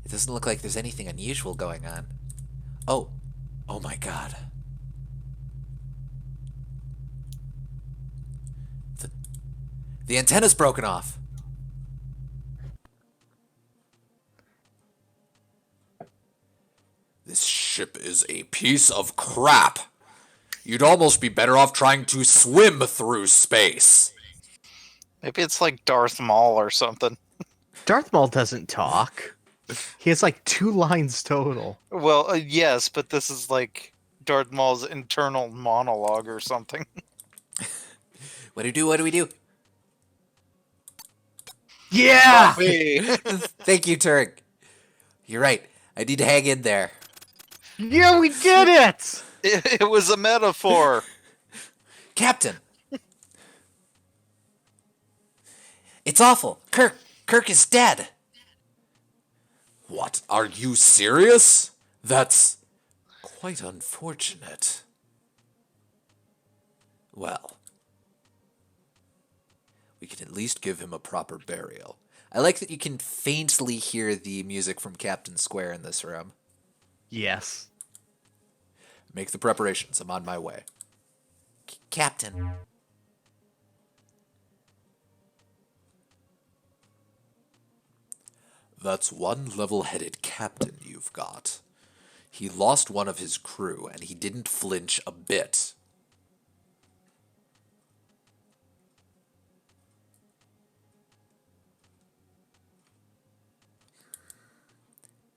It doesn't look like there's anything unusual going on. Oh. Oh my god. The antenna's broken off. This ship is a piece of crap. You'd almost be better off trying to swim through space. Maybe it's like Darth Maul or something. Darth Maul doesn't talk. He has like 2 lines total. Well, yes, but this is like Darth Maul's internal monologue or something. What do we do? What do we do? Yeah! Thank you, Turk. You're right. I need to hang in there. Yeah, we did it! It was a metaphor. Captain! It's awful. Kirk is dead. What? Are you serious? That's quite unfortunate. Well, we can at least give him a proper burial. I like that you can faintly hear the music from Captain Square in this room. Yes. Make the preparations. I'm on my way. Captain. That's one level-headed captain you've got. He lost one of his crew, and he didn't flinch a bit.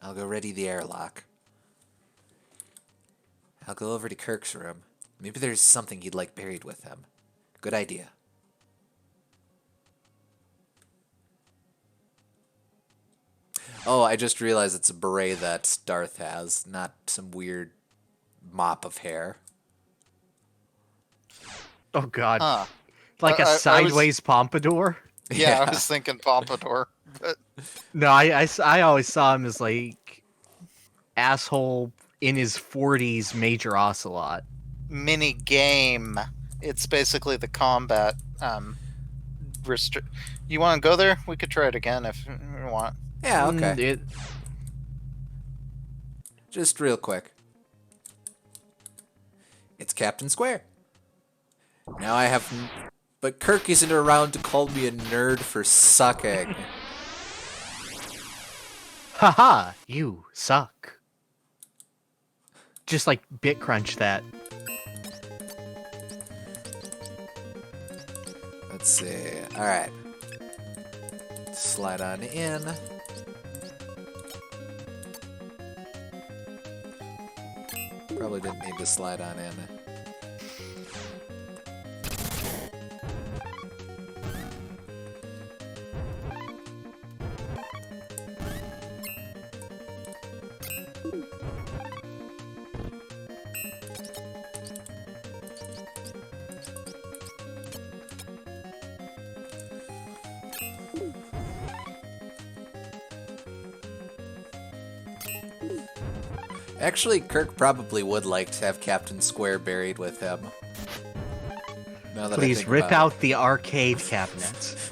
I'll go ready the airlock. I'll go over to Kirk's room. Maybe there's something he'd like buried with him. Good idea. Oh, I just realized it's a beret that Darth has, not some weird mop of hair. Oh god. Huh. Like a I was- sideways pompadour? Yeah, I was thinking Pompadour. But No, I always saw him as like asshole in his 40s Major Ocelot. mini game it's basically the combat You want to go there? We could try it again if you want. Yeah, okay. It, Just real quick. It's Captain Square. Now I have... But Kirk isn't around to call me a nerd for sucking. haha, you suck. Just like BitCrunch that. Let's see. Alright. Slide on in. Probably didn't need to slide on in. Actually, Kirk probably would like to have Captain Square buried with him. Now that I Please think rip about it. out the arcade cabinets.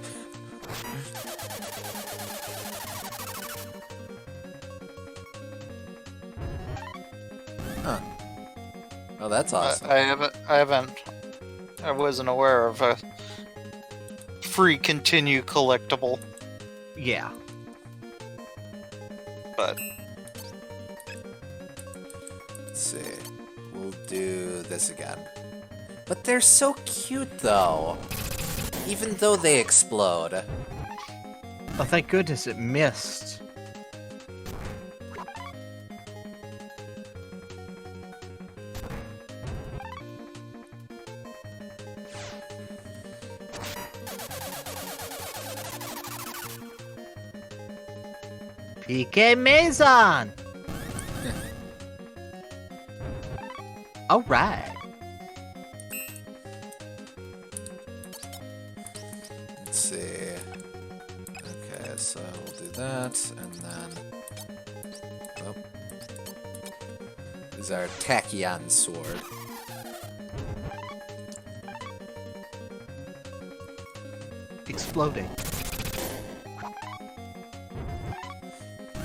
Huh. Oh, that's awesome. I wasn't aware of a free continue collectible, Yeah. but Let's see. We'll do this again. But they're so cute, though. Even though they explode. Oh, thank goodness it missed. PK Maison! Alright. Let's see. Okay, so we'll do that, and then... Oh. This is our Tachyon sword. Exploding.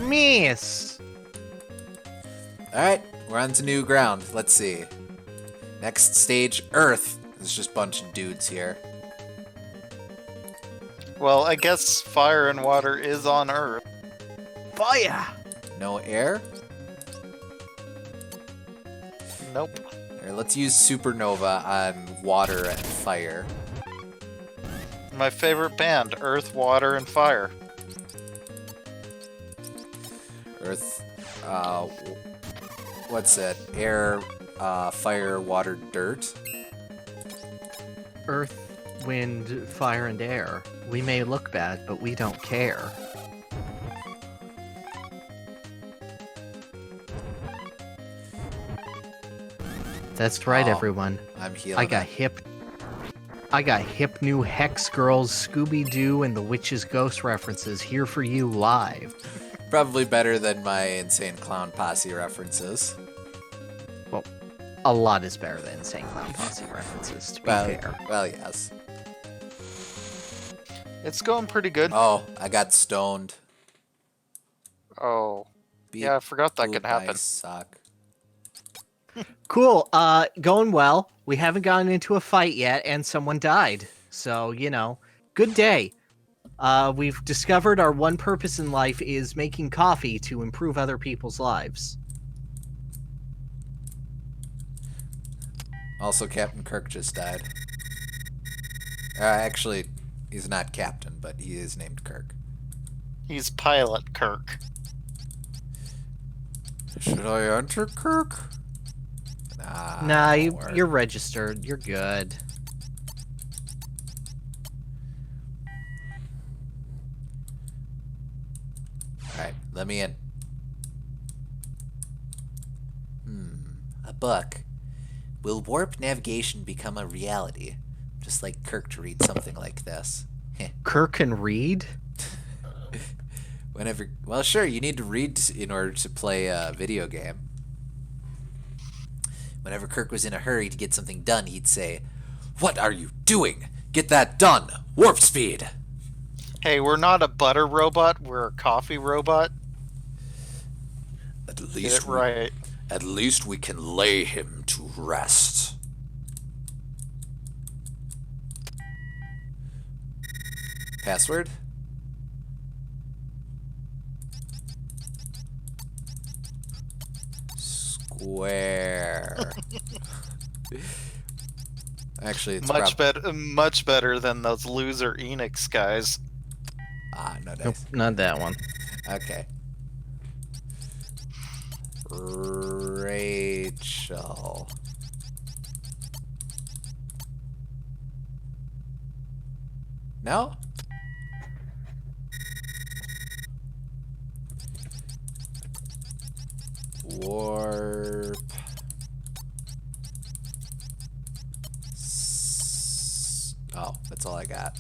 Miss! Alright, we're on to new ground. Let's see. Next stage, Earth. There's just a bunch of dudes here. well, I guess fire and water is on Earth. Fire! No air? Nope. Here, let's use supernova on water and fire. My favorite band, Earth, Water, and Fire. Earth, what's it? Air, fire, water, dirt. Earth, wind, fire, and air. We may look bad, but we don't care. That's right, Oh, everyone. I'm healing. I got hip new Hex Girls, Scooby-Doo, and the Witch's Ghost references here for you live. Probably better than my Insane Clown Posse references. Well, a lot is better than Insane Clown Posse references, to be fair. Well, yes. It's going pretty good. Oh, I got stoned. Oh, Beat yeah, I forgot that Blue could happen. Dice Sock. Cool. Going well. We haven't gotten into a fight yet, and someone died. So, you know, good day. We've discovered our one purpose in life is making coffee to improve other people's lives. Also, Captain Kirk just died. Actually, he's not Captain, but he is named Kirk. He's Pilot Kirk. Should I enter Kirk? Nah, won't work. you're registered. You're good. Alright, let me in. A book. Will warp navigation become a reality? Just like Kirk to read something like this. Kirk can read? Well, sure, you need to read in order to play a video game. Whenever Kirk was in a hurry to get something done, he'd say, What are you doing? Get that done. Warp speed. Hey, we're not a butter robot. We're a coffee robot. At Get least it right. At least we can lay him to rest. Password? Square. Actually, it's Much better than those loser Enix guys. no Nope, dice. not that one. Okay. Rachel. No? Warp. Oh, that's all I got.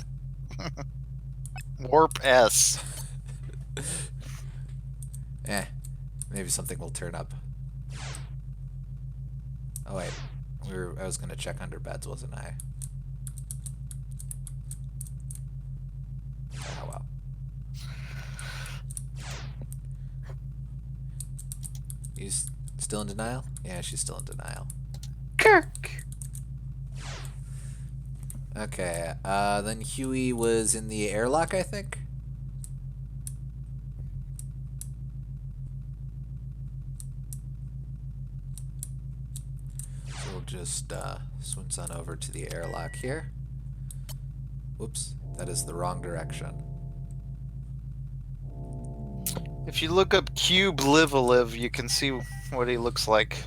Warp S. Maybe something will turn up. Oh wait, I was gonna check under beds, wasn't I? Oh well. He's still in denial? Yeah, she's still in denial. Kirk. Okay, then Huey was in the airlock, I think? So we'll just switch on over to the airlock here. Whoops, that is the wrong direction. If you look up Cube Live, you can see what he looks like.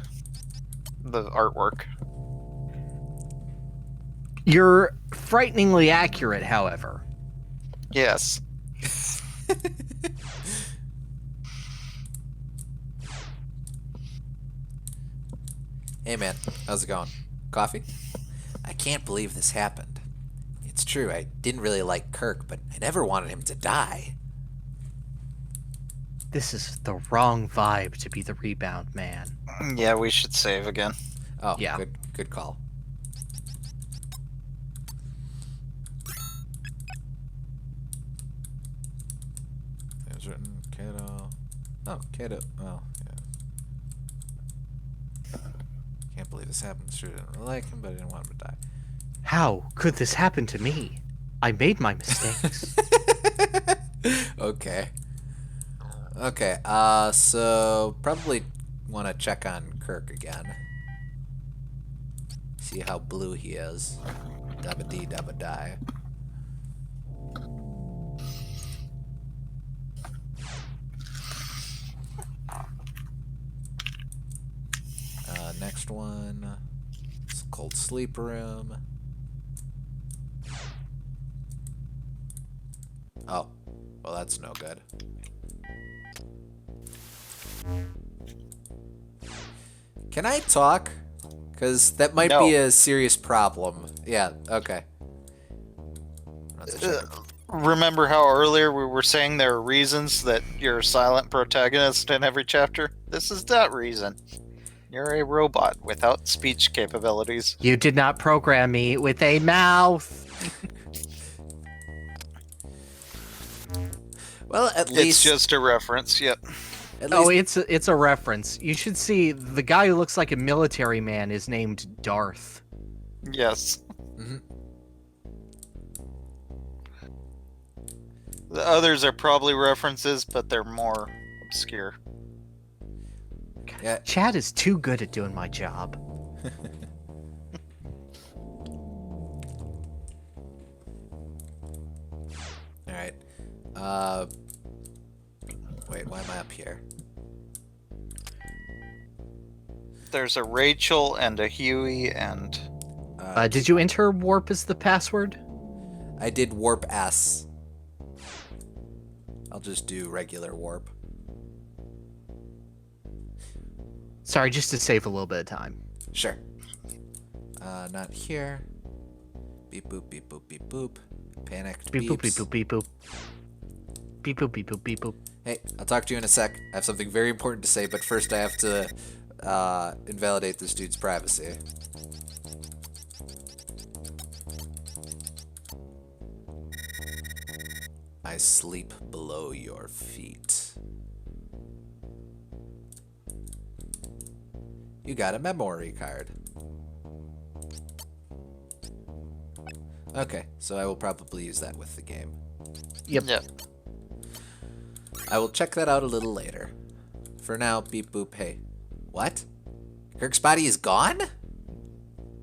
The artwork. You're frighteningly accurate, however. Yes. Hey man, how's it going? Coffee? I can't believe this happened. It's true, I didn't really like Kirk, but I never wanted him to die. This is the wrong vibe to be the rebound man. Yeah, we should save again. Oh, Yeah. good call. It's written Kato. Oh, Kato. Oh, yeah. Can't believe this happened. Sure didn't really like him, but I didn't want him to die. How could this happen to me? I made my mistakes. Okay. Okay, so probably want to check on Kirk again. See how blue he is. Dabba dee dabba die. Next one. It's cold sleep room. Oh, well that's no good. Can I talk? Because that might be a serious problem. Yeah, okay. Remember how earlier we were saying there are reasons that you're a silent protagonist in every chapter? This is that reason. You're a robot without speech capabilities. You did not program me with a mouth. Well, at It's least just a reference, yep. Oh, it's a reference. You should see the guy who looks like a military man is named Darth. Yes. Mhm. The others are probably references, but they're more obscure. Yeah. Chad is too good at doing my job. All right. Wait, why am I up here? There's a Rachel and a Huey and... Did you enter warp as the password? I did warp S. I'll just do regular warp. Sorry, just to save a little bit of time. Sure. Not here. Beep boop beep boop beep boop. Panicked Beep boop beeps. beep boop beep boop. Beep boop beep boop beep boop. Hey, I'll talk to you in a sec. I have something very important to say, but first I have to invalidate this dude's privacy. I sleep below your feet. You got a memory card. Okay, so I will probably use that with the game. Yep. I will check that out a little later. For now, beep boop, hey. What? Kirk's body is gone?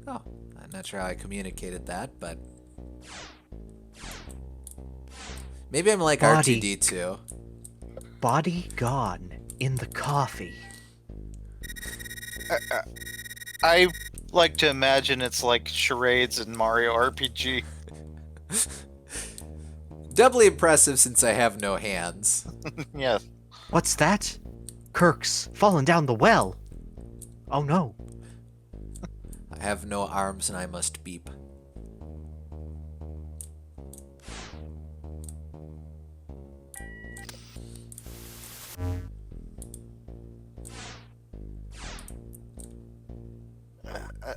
Oh, I'm not sure how I communicated that, but... Maybe I'm like Body. R2-D2. Body gone in the coffee. I like to imagine it's like charades in Mario RPG. Doubly impressive since I have no hands. Yeah. What's that? Kirk's fallen down the well. Oh no. I have no arms and I must beep.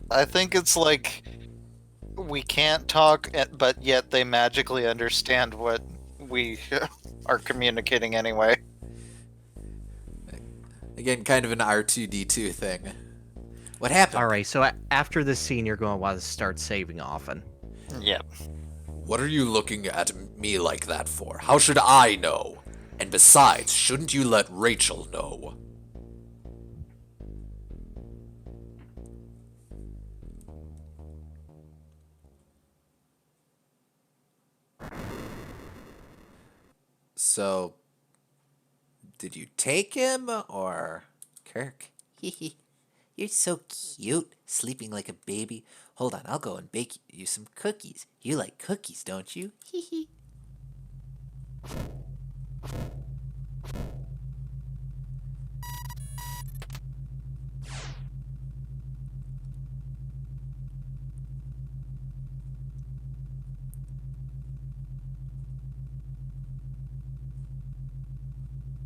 I think it's like we can't talk, but yet they magically understand what we are communicating anyway. Again, kind of an R2-D2 thing. What happened? Alright, so after this scene, you're going to want to start saving often. Yep. What are you looking at me like that for? How should I know? And besides, shouldn't you let Rachel know? So, did you take him, or... Kirk, you're so cute, sleeping like a baby. Hold on, I'll go and bake you some cookies. You like cookies, don't you?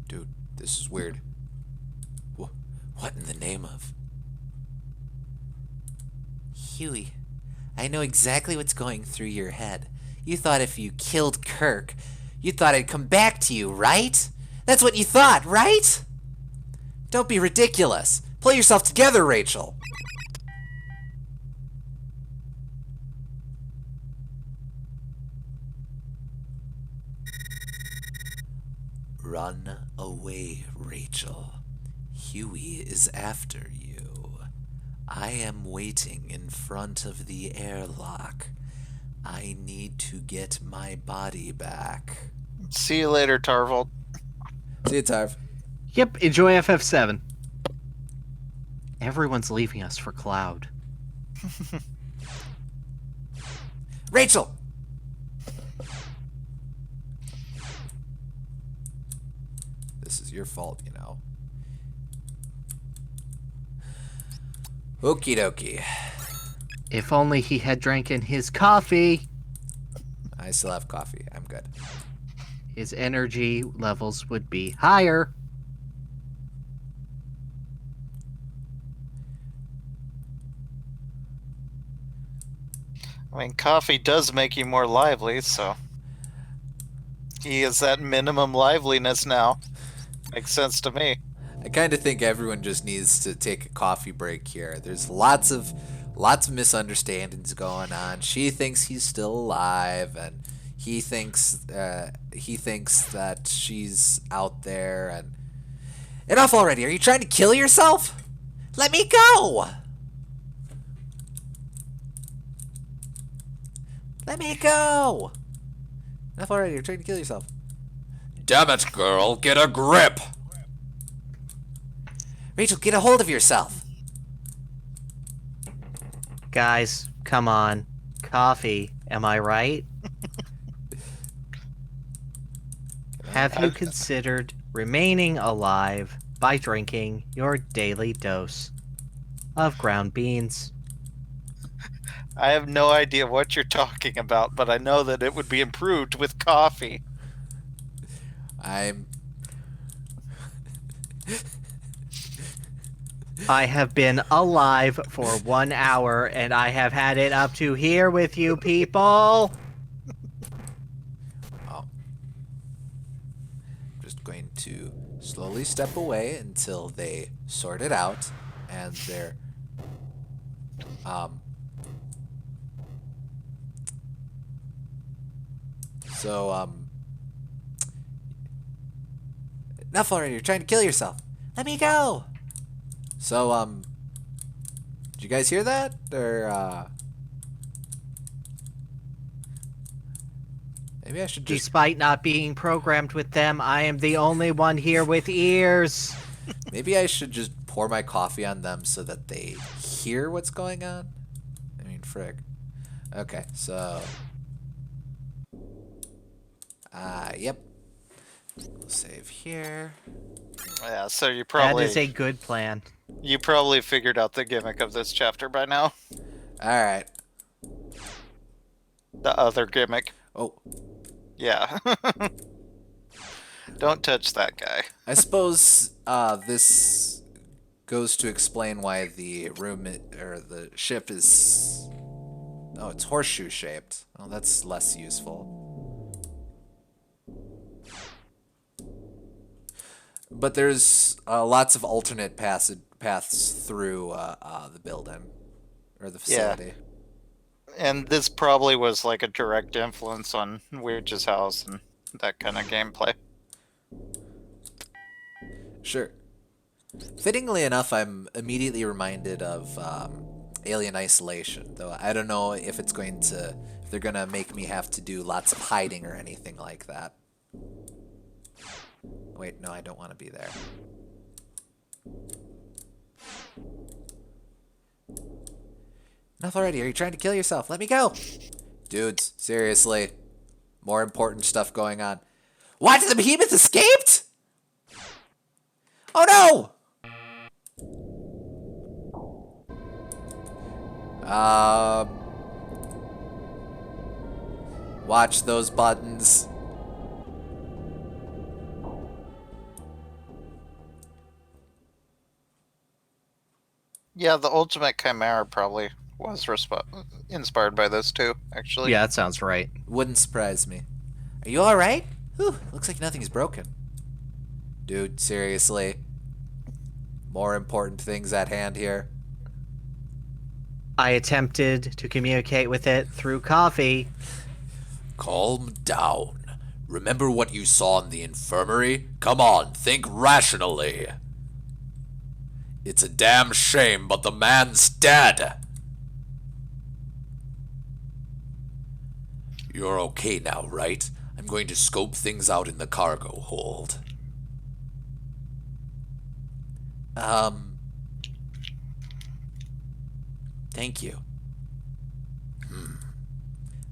Dude, this is weird. What in the name of? Huey, I know exactly what's going through your head. You thought if you killed Kirk, you thought I'd come back to you, right? That's what you thought, right? Don't be ridiculous. Pull yourself together, Rachel. Run away, Rachel. Huey is after you. I am waiting in front of the airlock. I need to get my body back. See you later, Tarvold. See you, Tarv. Yep, enjoy FF7. Everyone's leaving us for Cloud. Rachel! This is your fault, you know. Okie dokie. If only he had drank in his coffee. I still have coffee. I'm good. His energy levels would be higher. I mean, coffee does make you more lively, so he is at minimum liveliness now. Makes sense to me. I kind of think everyone just needs to take a coffee break here. There's lots of misunderstandings going on. She thinks he's still alive, and he thinks that she's out there. And enough already. Are you trying to kill yourself? Let me go. Let me go. Enough already. You're trying to kill yourself. Damn it, girl. Get a grip. Rachel, get a hold of yourself. Guys, come on. Coffee, am I right? Have you considered remaining alive by drinking your daily dose of ground beans? I have no idea what you're talking about, but I know that it would be improved with coffee. I have been alive for 1 hour, and I have had it up to here with you people. Oh. slowly step away until they sort it out and they're enough already, you're trying to kill yourself. Let me go. So did you guys hear that? Or maybe I should just Despite not being programmed with them, I am the only one here with ears. maybe I should just pour my coffee on them so that they hear what's going on. I mean, frig. Okay, so yep. We'll save here. Yeah, so That is a good plan. you probably figured out the gimmick of this chapter by now. All right. The other gimmick. Oh, Yeah. Don't touch that guy. I suppose this goes to explain why the or the ship is. Oh, it's horseshoe shaped. Oh, that's less useful. But there's lots of alternate paths through the building or the facility. And this probably was like a direct influence on Witch's House and that kind of gameplay. Sure. Fittingly enough, I'm immediately reminded of Alien Isolation, though I don't know if it's going to, if they're gonna make me have to do lots of hiding or anything like that. Wait, no, I don't want to be there. Enough already. Are you trying to kill yourself? Let me go. Dudes, seriously. More important stuff going on. What? The behemoth escaped? Oh no! Watch those buttons. Yeah, the Ultimate Chimera probably was inspired by this too, actually. Yeah, that sounds right. Wouldn't surprise me. Are you alright? Whew, looks like nothing's broken. Dude, seriously. More important things at hand here. I attempted to communicate with it through coffee. Calm down. Remember what you saw in the infirmary? Come on, think rationally. It's a damn shame, but the man's dead. You're okay now, right? I'm going to scope things out in the cargo hold. Thank you.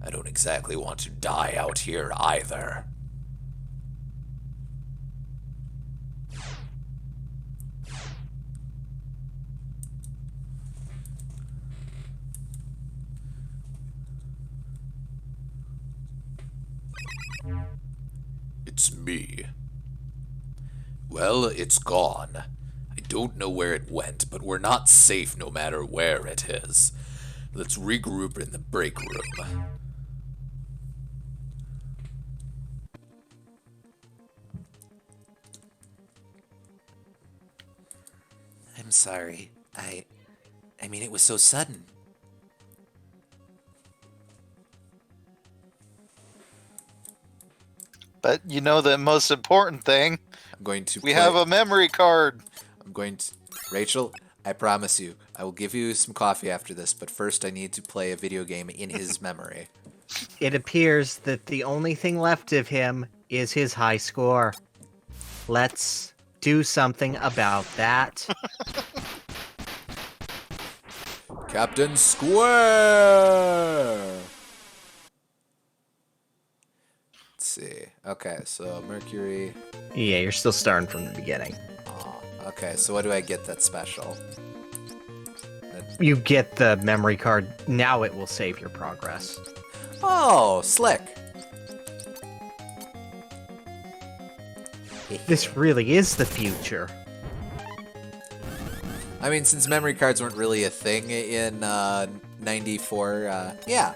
I don't exactly want to die out here either. It's me. Well, it's gone. I don't know where it went, but we're not safe no matter where it is. Let's regroup in the break room. I'm sorry. I mean, it was so sudden. But you know the most important thing? I'm going to We have a memory card. I'm going to... Rachel, I promise you, I will give you some coffee after this, but first I need to play a video game in his memory. It appears that the only thing left of him is his high score. Let's do something about that. Captain Square! Let's see. Okay, so Mercury... Yeah, you're still starting from the beginning. Okay, so what do I get that's special? You get the memory card. Now it will save your progress. Oh, slick. This really is the future. I mean, since memory cards weren't really a thing in 94, yeah.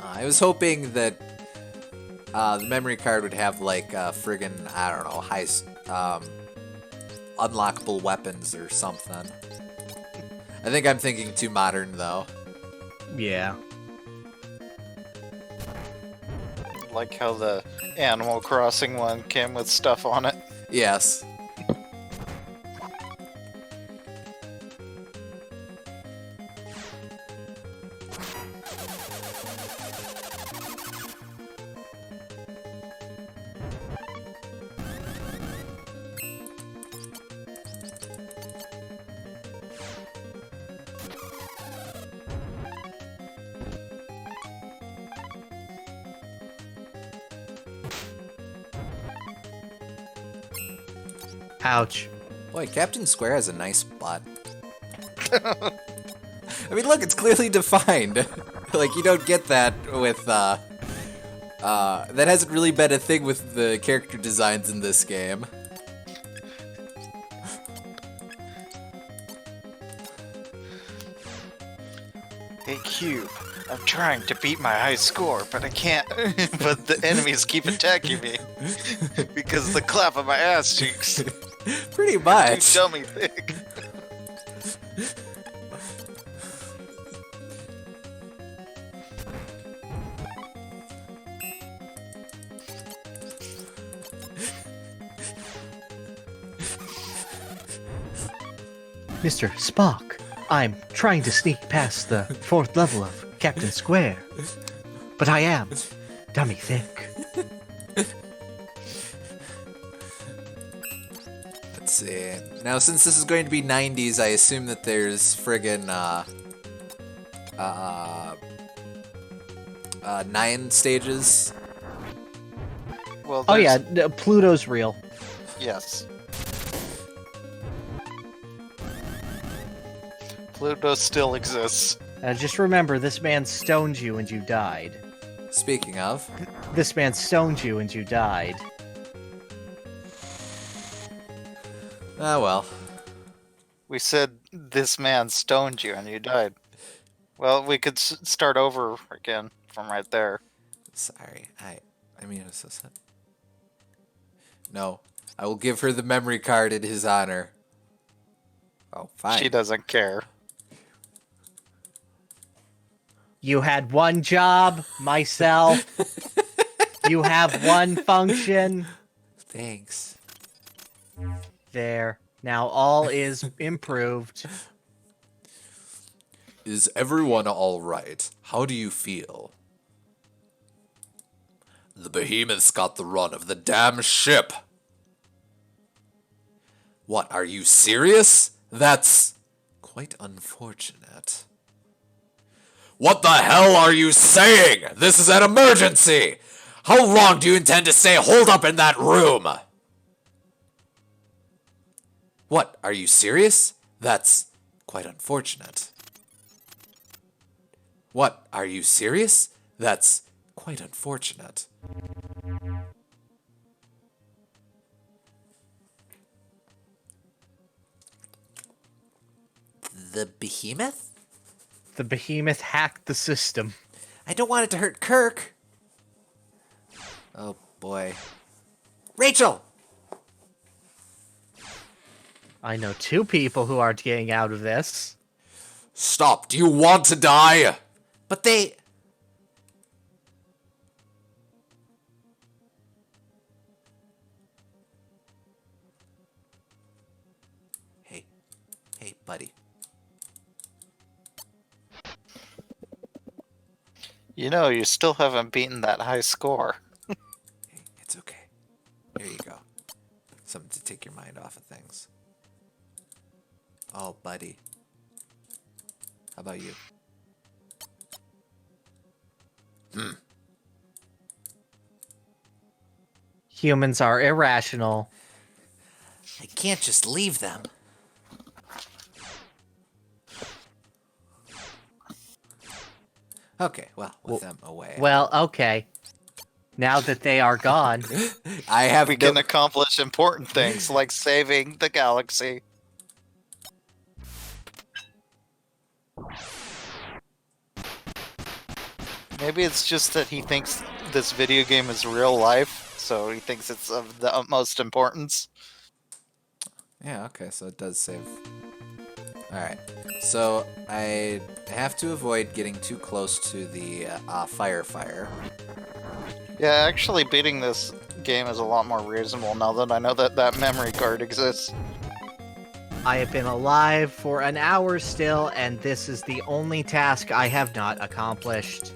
I was hoping that the memory card would have like friggin' I don't know unlockable weapons or something. I think I'm thinking too modern though. Yeah. Like how the Animal Crossing one came with stuff on it. Yes. Ouch. Boy, Captain Square has a nice butt. I mean, look, it's clearly defined. Like, you don't get that with, that hasn't really been a thing with the character designs in this game. Hey, Cube, I'm trying to beat my high score, but I can't. But the enemies keep attacking me because of the clap of my ass cheeks. Pretty You much. dummy thing. Mr. Spock, I'm trying to sneak past the 4th level of Captain Square. But I am dummy thick. Let's see. Now, since this is going to be 90s, I assume that there's friggin' 9 stages. Well, Oh there's- yeah, Pluto's real. Yes. Pluto still exists. Just remember, this man stoned you and you died. Speaking of, This man stoned you and you died. ah well. We said this man stoned you and you died. Well, we could start over again from right there. Sorry, I mean, it was so sad. No, I will give her the memory card in his honor. Oh, fine. She doesn't care. You had one job, myself. You have one function. Thanks. There. Now all is improved. Is everyone all right? How do you feel? The behemoth's got the run of the damn ship. What, are you serious? That's quite unfortunate. What the hell are you saying? This is an emergency! How long do you intend to stay holed up in that room? What, are you serious? That's quite unfortunate. What, are you serious? That's quite unfortunate. The behemoth? The behemoth hacked the system. I don't want it to hurt Kirk. Oh boy. Rachel! I know 2 people who aren't getting out of this. Stop, do you want to die? But they... Hey, buddy. You know, you still haven't beaten that high score. Hey, it's okay. Here you go. Something to take your mind off of things. Oh, buddy. How about you? Humans are irrational. I can't just leave them. Okay, well, with them away. Well, okay. Now that they are gone, I have We can accomplish important things like saving the galaxy. Maybe it's just that he thinks this video game is real life, so he thinks it's of the utmost importance. Yeah, okay, so it does save. Alright, so I have to avoid getting too close to the fire. Yeah, actually beating this game is a lot more reasonable now that I know that that memory card exists. I have been alive for an hour still, and this is the only task I have not accomplished.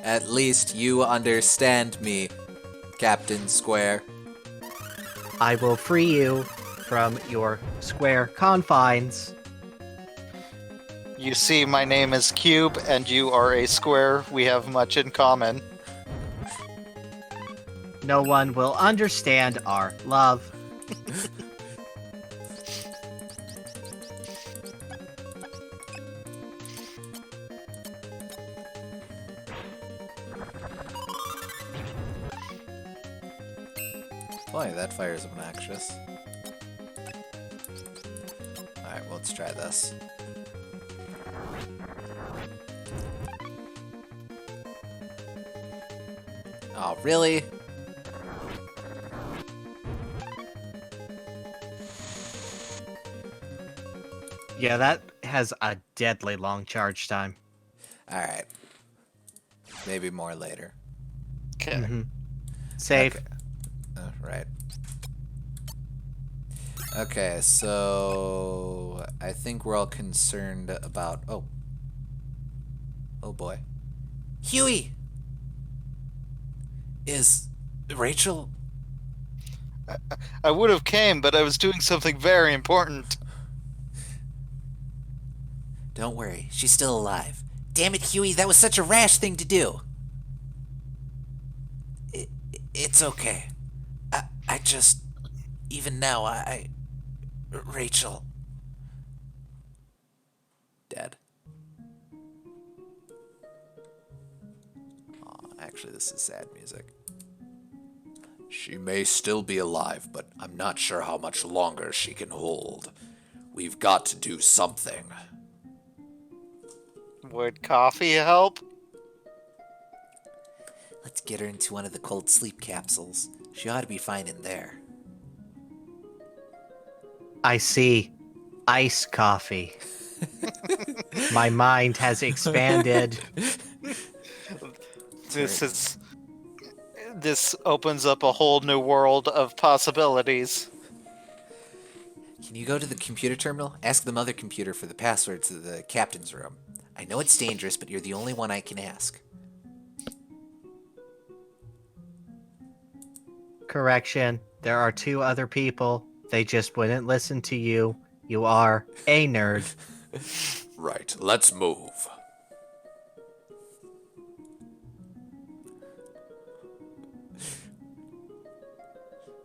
At least you understand me, Captain Square. I will free you from your square confines. You see, my name is Cube, and you are a square. We have much in common. No one will understand our love. Boy, that fire is obnoxious. Alright, well, let's try this. Oh, really? Yeah, that has a deadly long charge time. Alright. Maybe more later. Okay. Mm-hmm. Save. Okay. Right. Okay, so I think we're all concerned about... Oh. Oh boy. Huey! Is Rachel... I would have came, but I was doing something very important. Don't worry, she's still alive. Damn it, Huey, that was such a rash thing to do. It's okay. I just... Even now, Rachel... Dead. Aw, actually, this is sad music. She may still be alive, but I'm not sure how much longer she can hold. We've got to do something. Would coffee help? Let's get her into one of the cold sleep capsules. She ought to be fine in there. I see. Ice coffee. My mind has expanded. This opens up a whole new world of possibilities. Can you go to the computer terminal? Ask the mother computer for the password to the captain's room. I know it's dangerous, but you're the only one I can ask. Correction. There are 2 other people. They just wouldn't listen to you. You are a nerd. Right, let's move.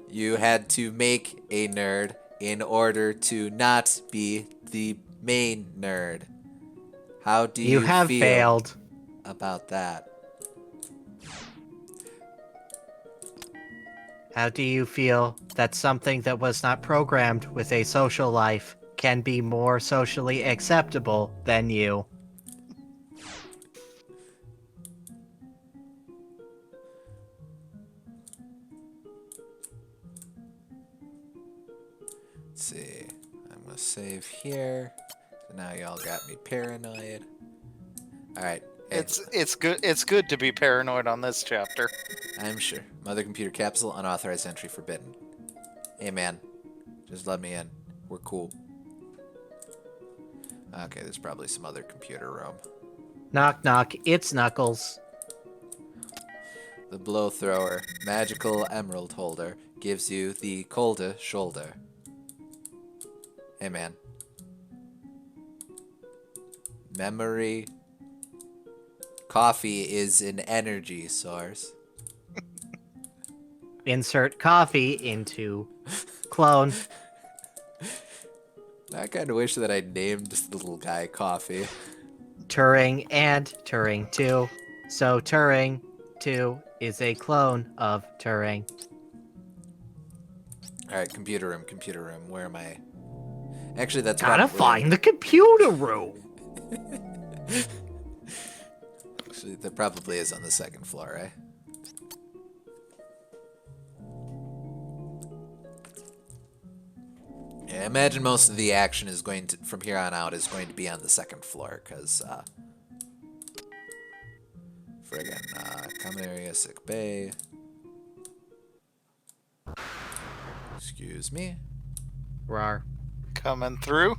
You had to make a nerd in order to not be the main nerd. How do you have feel failed about that? How do you feel that something that was not programmed with a social life can be more socially acceptable than you? Let's see. I'm gonna save here. So now y'all got me paranoid. Alright. Hey, It's good to be paranoid on this chapter. I'm sure. Mother computer capsule, unauthorized entry forbidden. Hey man, just let me in. We're cool. Okay, there's probably some other computer room. Knock knock, it's Knuckles. The blow thrower, magical emerald holder, gives you the cold shoulder. Hey man. Memory. Coffee is an energy source. Insert coffee into clone. I kind of wish that I named this little guy Coffee. Turing and Turing 2. So Turing 2 is a clone of Turing. Alright, computer room. Where am I? Actually, that's Gotta about find the computer room. Actually, that probably is on the second floor, right? Yeah, I imagine most of the action is going to, from here on out, is going to be on the second floor, because, friggin', common area, sick bay. Excuse me. Rar. Coming through.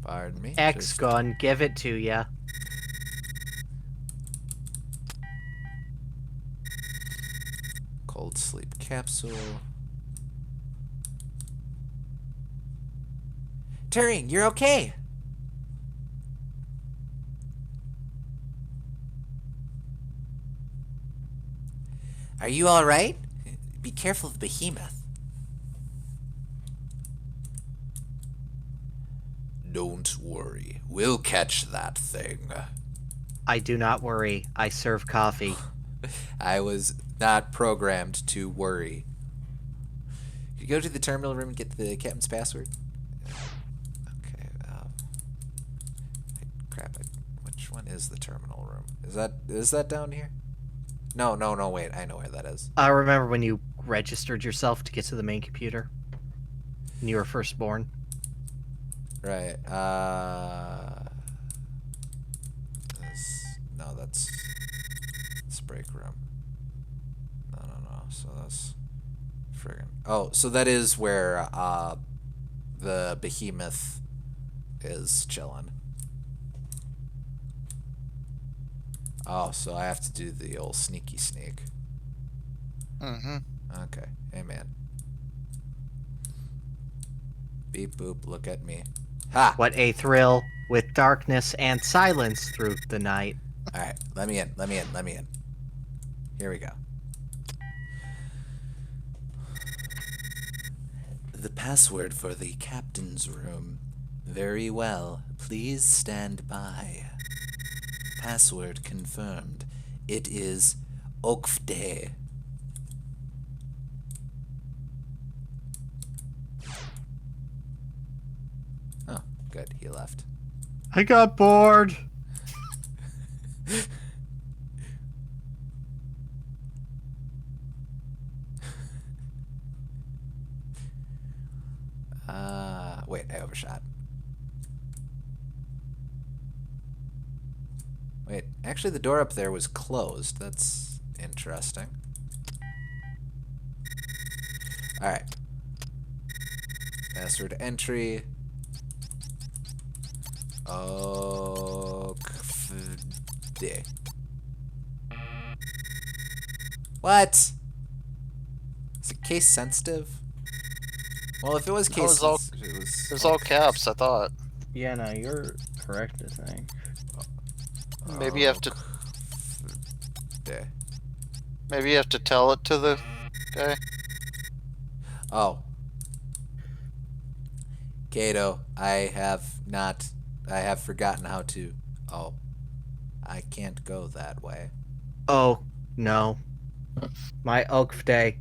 Pardon me. X gun, give it to ya. Cold sleep capsule. Turing, you're okay. Are you all right? Be careful of the behemoth. Don't worry. We'll catch that thing. I do not worry. I serve coffee. I was not programmed to worry. Can you go to the terminal room and get the captain's password? Okay. Crap. Which one is the terminal room? Is that down here? No. Wait. I know where that is. I remember when you registered yourself to get to the main computer when you were first born. Right. No, that's break room. No. So that's friggin'. Oh, so that is where the behemoth is chilling. Oh, so I have to do the old sneaky sneak. Mm-hmm. Okay. Hey, man. Beep boop. Look at me. Ha! What a thrill with darkness and silence through the night. All right. Let me in. Here we go. The password for the captain's room. Very well. Please stand by. Password confirmed. It is Okfde. Oh, good. He left. I got bored. Wait, I overshot. Wait, actually the door up there was closed. That's interesting. Alright. Password entry. Okay. What? Is it case sensitive? Well, if it was case sensitive, it was all caps, I thought. Yeah, no, you're correct, I think. Maybe you have to. Maybe you have to tell it to the guy. Oh. Kato, I have forgotten how to. Oh. I can't go that way. Oh, no. My Oak Day.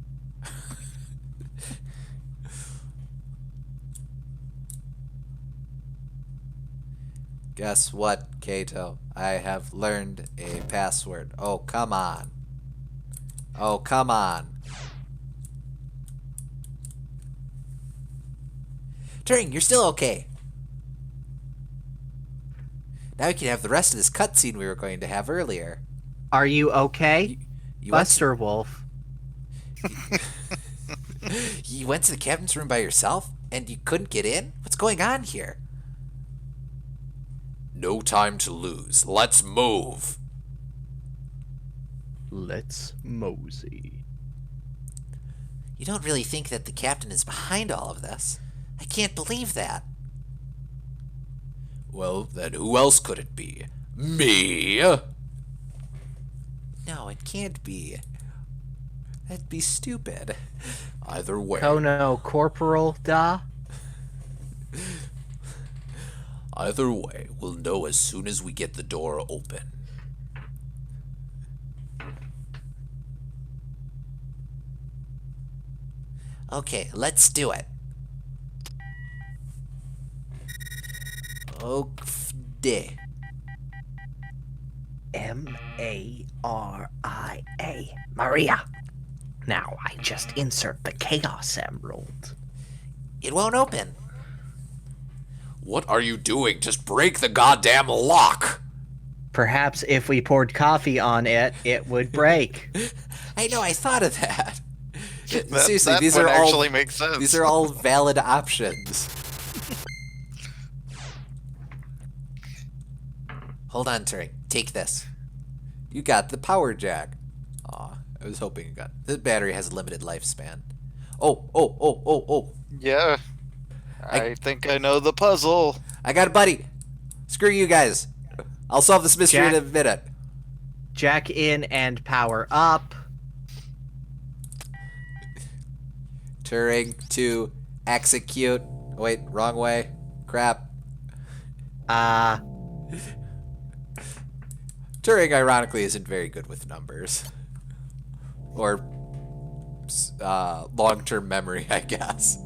Guess what, Kato? I have learned a password. Oh, come on. Oh, come on. Turing, you're still okay. Now we can have the rest of this cutscene we were going to have earlier. Are you okay? You Buster Wolf. You went to the captain's room by yourself? And you couldn't get in? What's going on here? No time to lose. Let's move. Let's mosey. You don't really think that the captain is behind all of this? I can't believe that. Well, then who else could it be? Me? No, it can't be. That'd be stupid. Either way. Chrono Corporal Da? Either way, we'll know as soon as we get the door open. Okay, let's do it. Okfde. Maria. Maria. Now I just insert the Chaos Emerald. It won't open. What are you doing? Just break the goddamn lock! Perhaps if we poured coffee on it, it would break. I know, I thought of that. That, Seriously, that these would are all actually make sense. these are all valid options. Hold on, Turing. Take this. You got the power jack. Aw, I was hoping you got. This battery has a limited lifespan. Oh. Yeah. I think I know the puzzle. I got a buddy. Screw you guys. I'll solve this mystery in Jack. a minute. Jack in and power up. Turing to execute. Wait, wrong way. Crap. Turing, ironically, isn't very good with numbers. Or long-term memory, I guess.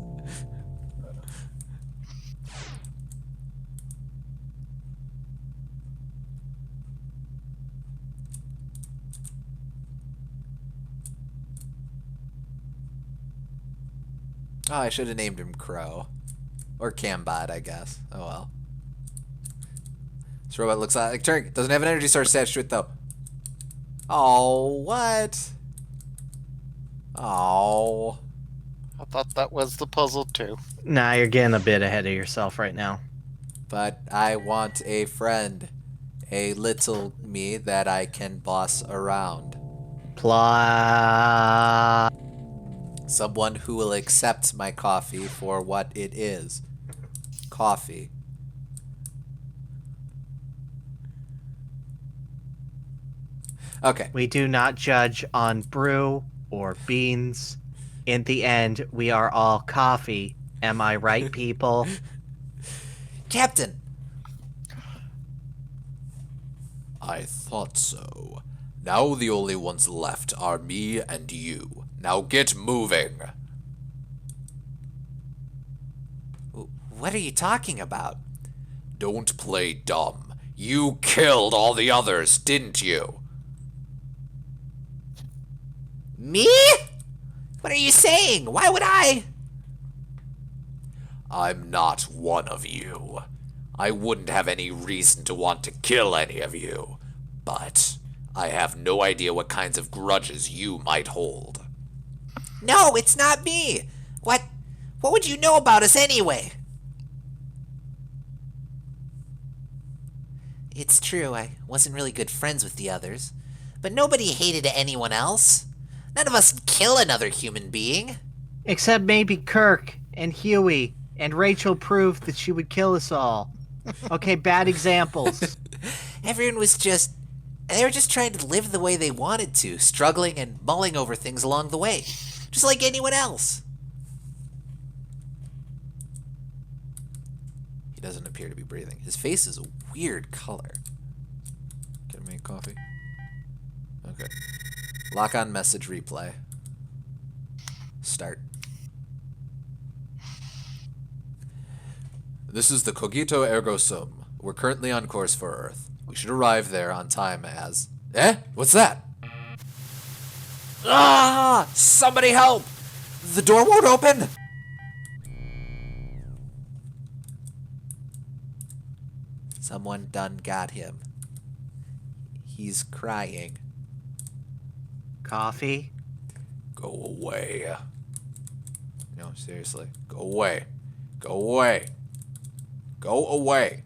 Oh, I should have named him Crow. Or Cambot, I guess. Oh well. This robot looks like Turing. Doesn't have an energy source attached to it, though. Oh, what? Oh. I thought that was the puzzle too. Nah, you're getting a bit ahead of yourself right now. But I want a friend. A little me that I can boss around. Plot. Someone who will accept my coffee for what it is. Coffee. Okay. We do not judge on brew or beans. In the end, we are all coffee. Am I right, people? Captain! I thought so. Now the only ones left are me and you. Now get moving. What are you talking about? Don't play dumb. You killed all the others, didn't you? Me? What are you saying? Why would I? I'm not one of you. I wouldn't have any reason to want to kill any of you. But I have no idea what kinds of grudges you might hold. No, it's not me. What would you know about us anyway? It's true, I wasn't really good friends with the others. But nobody hated anyone else. None of us kill another human being. Except maybe Kirk and Huey and Rachel proved that she would kill us all. Okay, bad examples. Everyone was they were just trying to live the way they wanted to, struggling and mulling over things along the way. Just like anyone else. He doesn't appear to be breathing. His face is a weird color. Can I make coffee? Okay. Lock on message replay. Start. This is the Cogito Ergo Sum. We're currently on course for Earth. We should arrive there on time as... Eh? What's that? Ah! Somebody help! The door won't open! Someone done got him. He's crying. Coffee? Go away. No, seriously. Go away. Go away. Go away.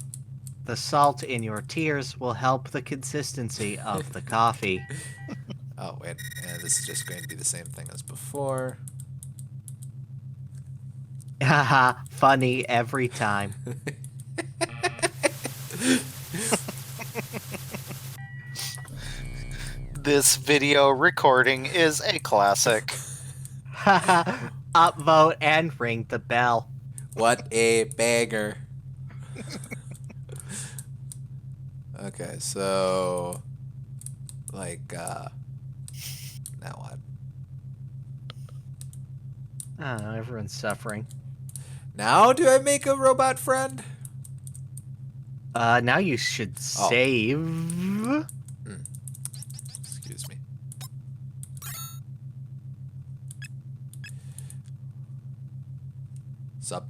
The salt in your tears will help the consistency of the coffee. Oh, wait. Yeah, this is just going to be the same thing as before. Haha, funny every time. This video recording is a classic. Haha, upvote and ring the bell. What a banger. Okay, so... Like, now what? I don't know, everyone's suffering. Now do I make a robot friend? Now you should save. Excuse me. Sup?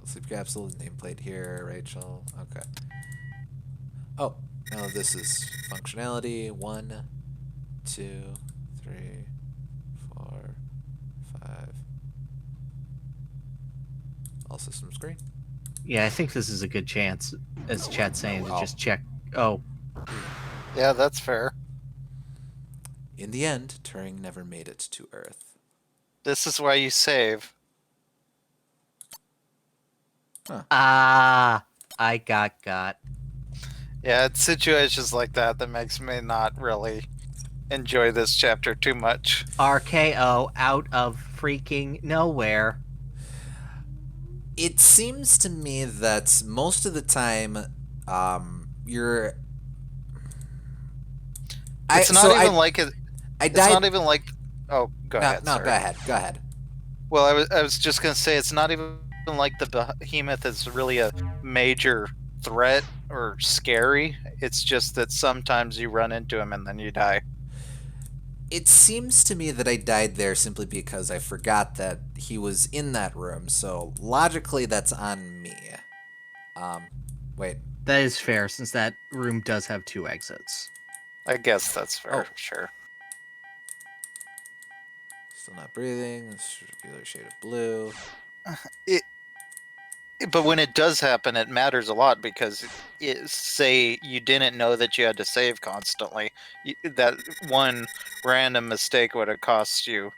Sleep capsule, nameplate here, Rachel. Okay. Oh, now this is functionality. 1, 2, 3, 4, 5. All systems green. Yeah, I think this is a good chance, as chat's saying, to just check. Oh, Yeah, that's fair. In the end, Turing never made it to Earth. This is why you save. I got. Yeah, it's situations like that that makes me not really enjoy this chapter too much. RKO out of freaking nowhere. It seems to me that most of the time, you're. It's not even like it. I It's died. not even like. Oh, go No, ahead. no, sorry. go ahead. Go ahead. Well, I was just gonna say it's not even like the behemoth is really a major threat or scary. It's just that sometimes you run into him and then you die. It seems to me that I died there simply because I forgot that he was in that room. So logically, that's on me. Wait. That is fair, since that room does have 2 exits. I guess that's fair. Oh. Sure. Still not breathing. This regular shade of blue. But when it does happen, it matters a lot because, say you didn't know that you had to save constantly, that one random mistake would have cost you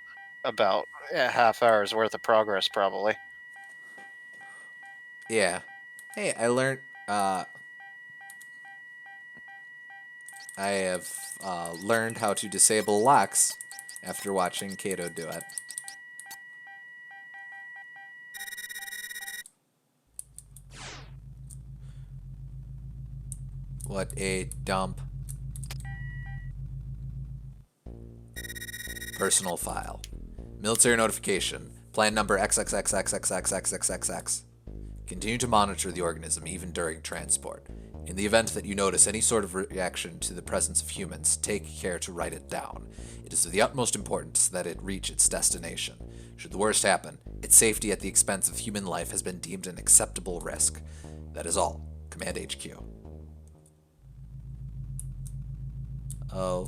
about a half hour's worth of progress, probably. Yeah. Hey, I learned. I have learned how to disable locks after watching Kato do it. What a dump. Personal file. Military notification. Plan number XXXXXXXXXX. Continue to monitor the organism even during transport. In the event that you notice any sort of reaction to the presence of humans, take care to write it down. It is of the utmost importance that it reach its destination. Should the worst happen, its safety at the expense of human life has been deemed an acceptable risk. That is all. Command HQ. Oh.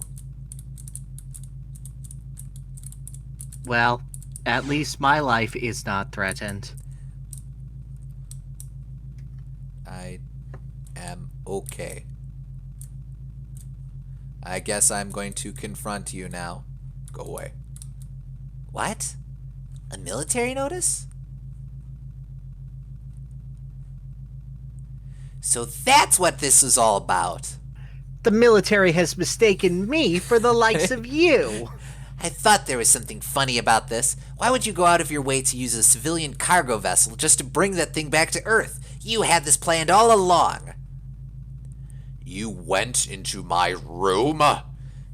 Well, at least my life is not threatened. I am okay. I guess I'm going to confront you now. Go away. What? A military notice? So that's what this is all about. The military has mistaken me for the likes of you. I thought there was something funny about this. Why would you go out of your way to use a civilian cargo vessel just to bring that thing back to Earth? You had this planned all along. You went into my room?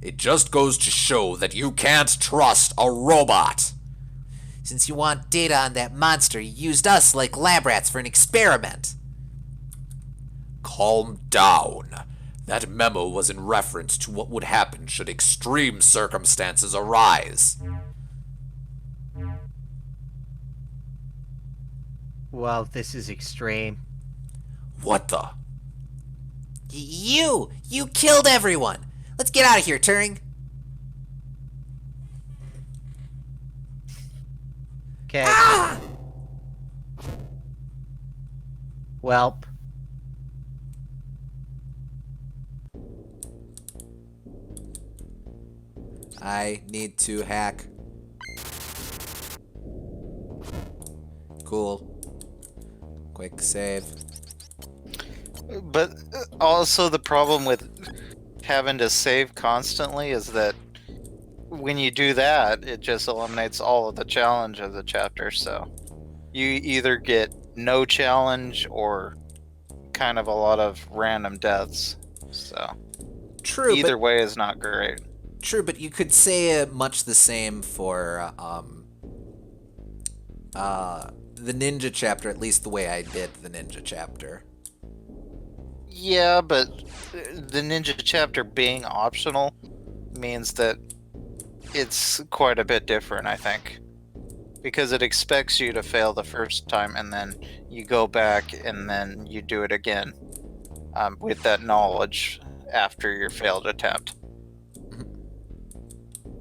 It just goes to show that you can't trust a robot. Since you want data on that monster, you used us like lab rats for an experiment. Calm down. That memo was in reference to what would happen should extreme circumstances arise. Well, this is extreme. What the? You killed everyone. Let's get out of here, Turing. Okay. Ah! Welp. I need to hack. Cool. Quick save. But also the problem with having to save constantly is that when you do that, it just eliminates all of the challenge of the chapter. So you either get no challenge or kind of a lot of random deaths. So True, either way is not great. True, but you could say much the same for the ninja chapter, at least the way I did the ninja chapter. Yeah, but the ninja chapter being optional means that it's quite a bit different, I think. Because it expects you to fail the first time, and then you go back and then you do it again with that knowledge after your failed attempt.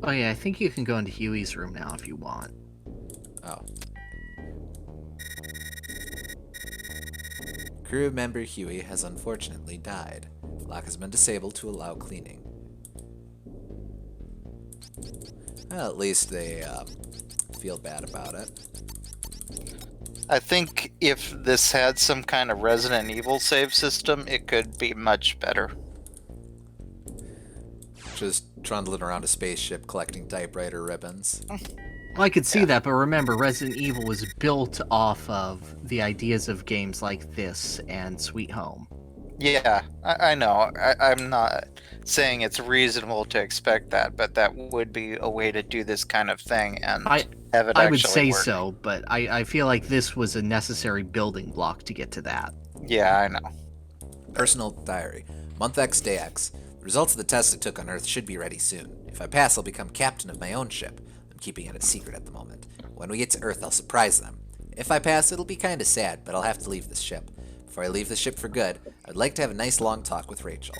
Oh yeah, I think you can go into Huey's room now if you want. Oh. Crew member Huey has unfortunately died. Lock has been disabled to allow cleaning. Well, at least they feel bad about it. I think if this had some kind of Resident Evil save system, it could be much better. Just trundling around a spaceship collecting typewriter ribbons. Well, I could see that, but remember, Resident Evil was built off of the ideas of games like this and Sweet Home. Yeah, I know. I'm not saying it's reasonable to expect that, but that would be a way to do this kind of thing and have it I actually would say work. so, but I feel like this was a necessary building block to get to that. Yeah, I know. Personal diary. Month X, day X. The results of the test I took on Earth should be ready soon. If I pass, I'll become captain of my own ship. I'm keeping it a secret at the moment. When we get to Earth, I'll surprise them. If I pass, it'll be kinda sad, but I'll have to leave this ship. Before I leave the ship for good, I'd like to have a nice long talk with Rachel.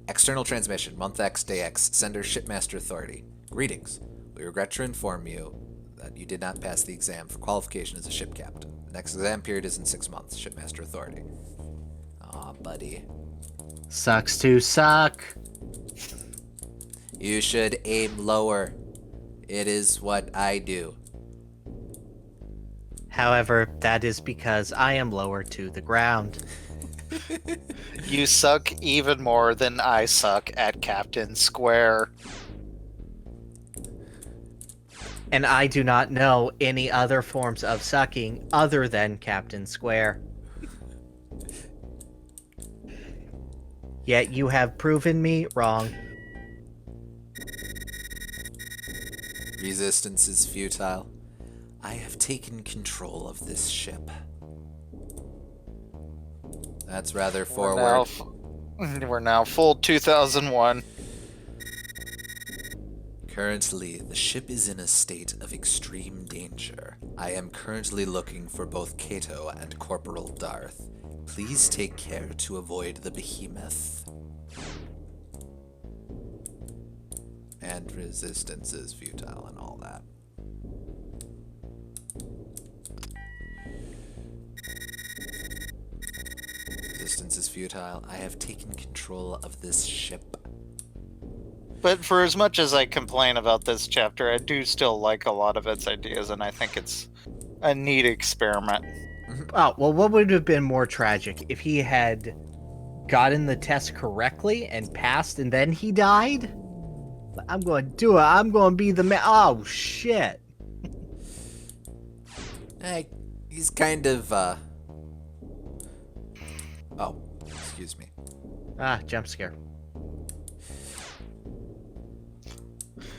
External transmission, Month X, Day X, Sender Shipmaster Authority. Greetings. We regret to inform you that you did not pass the exam for qualification as a ship captain. The next exam period is in 6 months, Shipmaster Authority. Aw, buddy. Sucks to suck. You should aim lower. It is what I do. However, that is because I am lower to the ground. You suck even more than I suck at Captain Square. And I do not know any other forms of sucking other than Captain Square. Yet you have proven me wrong. Resistance is futile. I have taken control of this ship. That's rather forward. We're now full 2001. Currently, the ship is in a state of extreme danger. I am currently looking for both Kato and Corporal Darth. Please take care to avoid the behemoth. And resistance is futile and all that. Resistance is futile. I have taken control of this ship. But for as much as I complain about this chapter, I do still like a lot of its ideas, and I think it's a neat experiment. Oh, well, what would have been more tragic if he had gotten the test correctly and passed and then he died? I'm going to do it. I'm going to be the man. Oh, shit. He's kind of, Oh, excuse me. Ah, jump scare.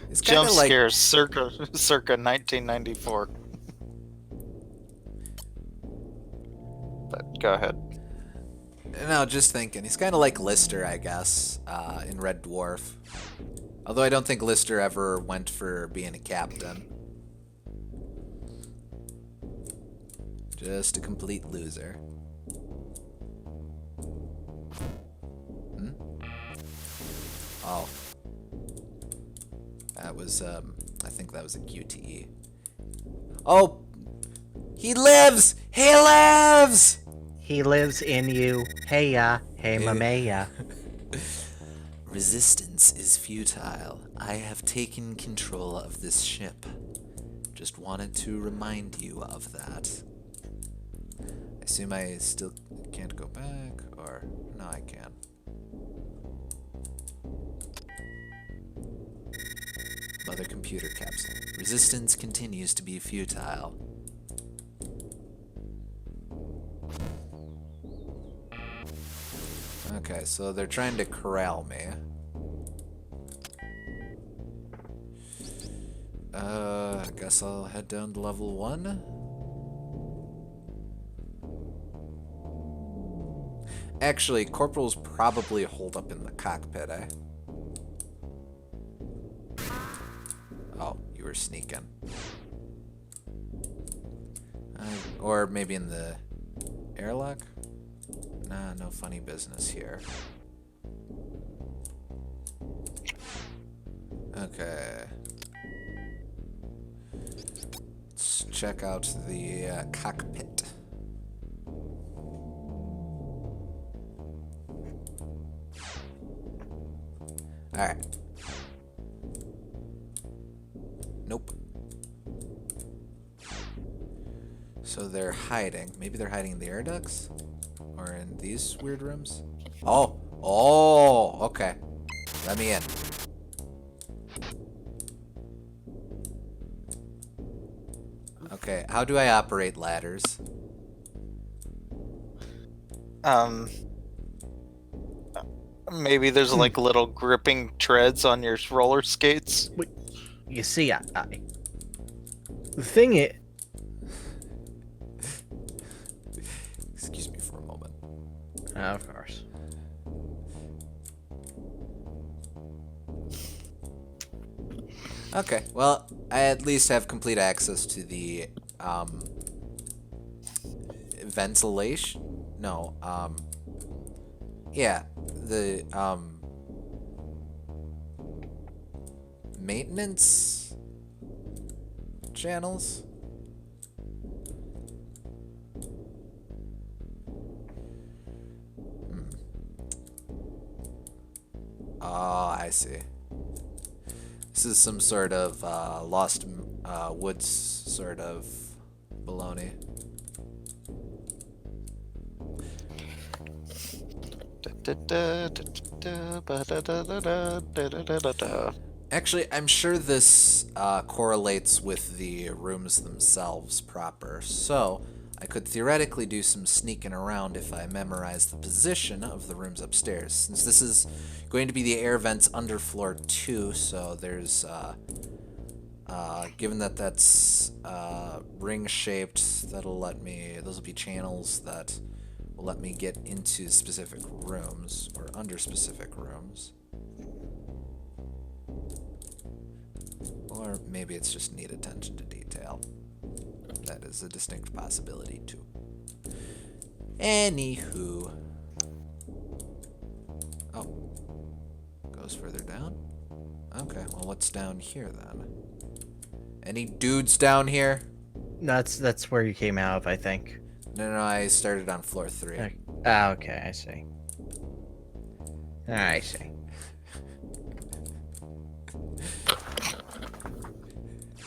It's Jump kinda like, scares circa 1994. But go ahead. no, just thinking. He's kind of like Lister, I guess, in Red Dwarf. Although I don't think Lister ever went for being a captain. Just a complete loser. Oh. That was, I think that was a QTE. Oh! He lives! He lives! He lives in you. Hey ya. Hey mamaya. Resistance is futile. I have taken control of this ship. Just wanted to remind you of that. I assume I still can't go back, or no, I can. Mother computer capsule. Resistance continues to be futile. Okay, so they're trying to corral me. I guess I'll head down to level 1. Actually, corporals probably hold up in the cockpit, eh? Oh, you were sneaking. Or maybe in the airlock? Nah, no funny business here. Okay. Let's check out the cockpit. Alright. Nope. So they're hiding. Maybe they're hiding in the air ducts? Or in these weird rooms? Oh! Oh! Okay. Let me in. Okay, how do I operate ladders? Maybe there's like little gripping treads on your roller skates. You see, the thing is, Excuse me for a moment. of course. Okay, well, I at least have complete access to the, ventilation? No, yeah, the, maintenance channels? Oh, I see. This is some sort of Lost Woods sort of baloney. Actually, I'm sure this correlates with the rooms themselves proper, so I could theoretically do some sneaking around if I memorize the position of the rooms upstairs, since this is going to be the air vents under floor 2, so there's, given that that's ring-shaped, that'll let me, those will be channels that will let me get into specific rooms, or under specific rooms. Or maybe it's just neat attention to detail. That is a distinct possibility, too. Anywho. Oh. Goes further down? Okay, well, what's down here, then? Any dudes down here? That's where you came out of, I think. No, I started on floor 3. Okay, I see. I see.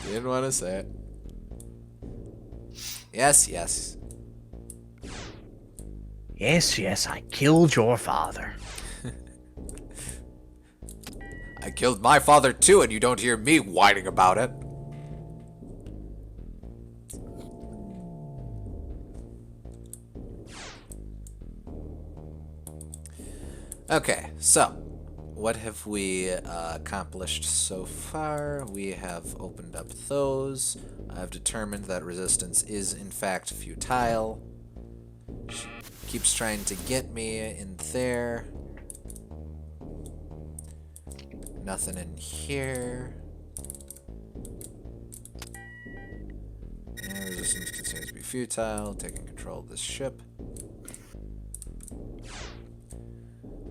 Didn't want to say it. Yes. Yes, I killed your father. I killed my father too, and you don't hear me whining about it. Okay, so what have we accomplished so far? We have opened up those. I've determined that resistance is in fact futile. She keeps trying to get me in there. Nothing in here. And resistance continues to be futile. Taking control of this ship.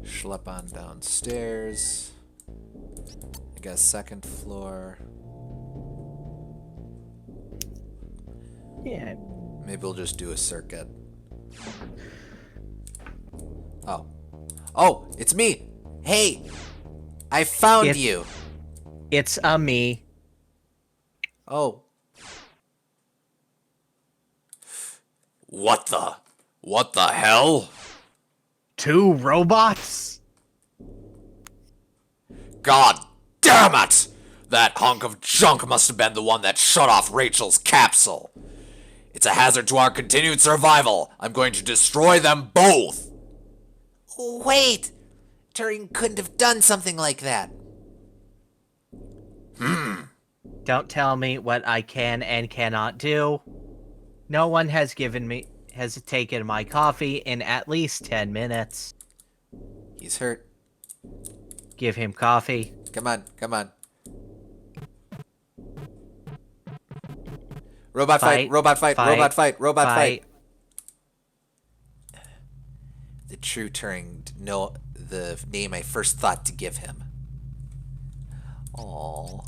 Schlep on downstairs. I guess second floor. Yeah. Maybe we'll just do a circuit. Oh. Oh, it's me! Hey! I found you! It's me. Oh. What the hell? 2 robots? God damn it! That hunk of junk must have been the one that shut off Rachel's capsule. It's a hazard to our continued survival. I'm going to destroy them both. Wait! Turing couldn't have done something like that. Don't tell me what I can and cannot do. No one has taken my coffee in at least 10 minutes. He's hurt. Give him coffee. Come on, come on. Robot fight, robot fight, robot fight, robot fight. The true Turing, no, the name I first thought to give him. Aww.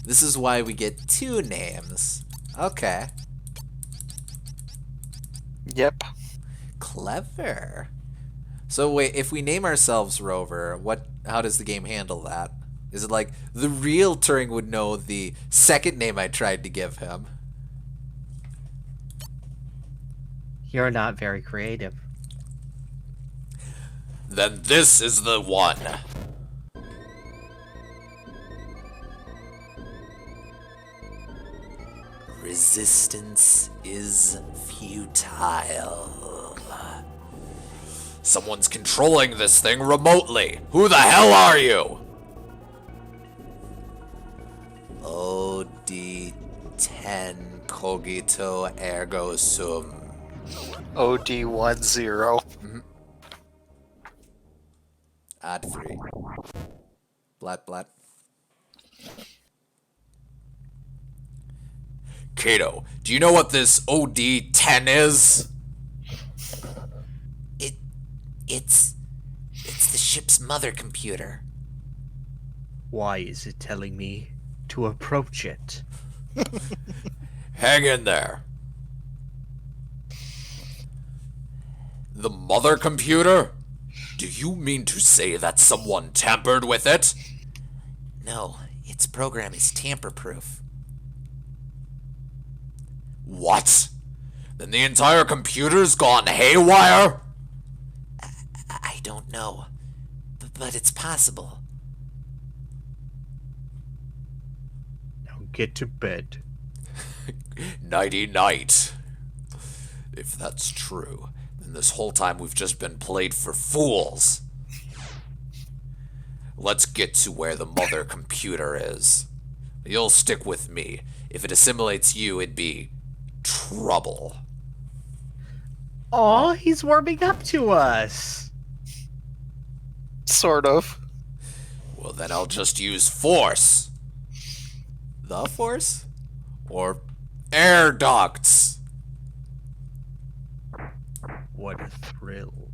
This is why we get 2 names. Okay. Yep. Clever. So wait, if we name ourselves Rover, how does the game handle that? Is it like the real Turing would know the second name I tried to give him? You're not very creative. Then this is the one. Resistance is futile. Someone's controlling this thing remotely. Who the hell are you? OD10 cogito ergo sum. OD10. Odd 3. Blat blat. Kato, do you know what this OD10 is? It's the ship's mother computer. Why is it telling me to approach it? Hang in there. The mother computer? Do you mean to say that someone tampered with it? No, its program is tamper-proof. What? Then the entire computer's gone haywire? I don't know, but it's possible. Now get to bed. Nighty-night. If that's true, then this whole time we've just been played for fools. Let's get to where the mother computer is. You'll stick with me. If it assimilates you, it'd be trouble. Aw, he's warming up to us. Sort of. Well, then I'll just use force. The Force? Or air ducts. What a thrill.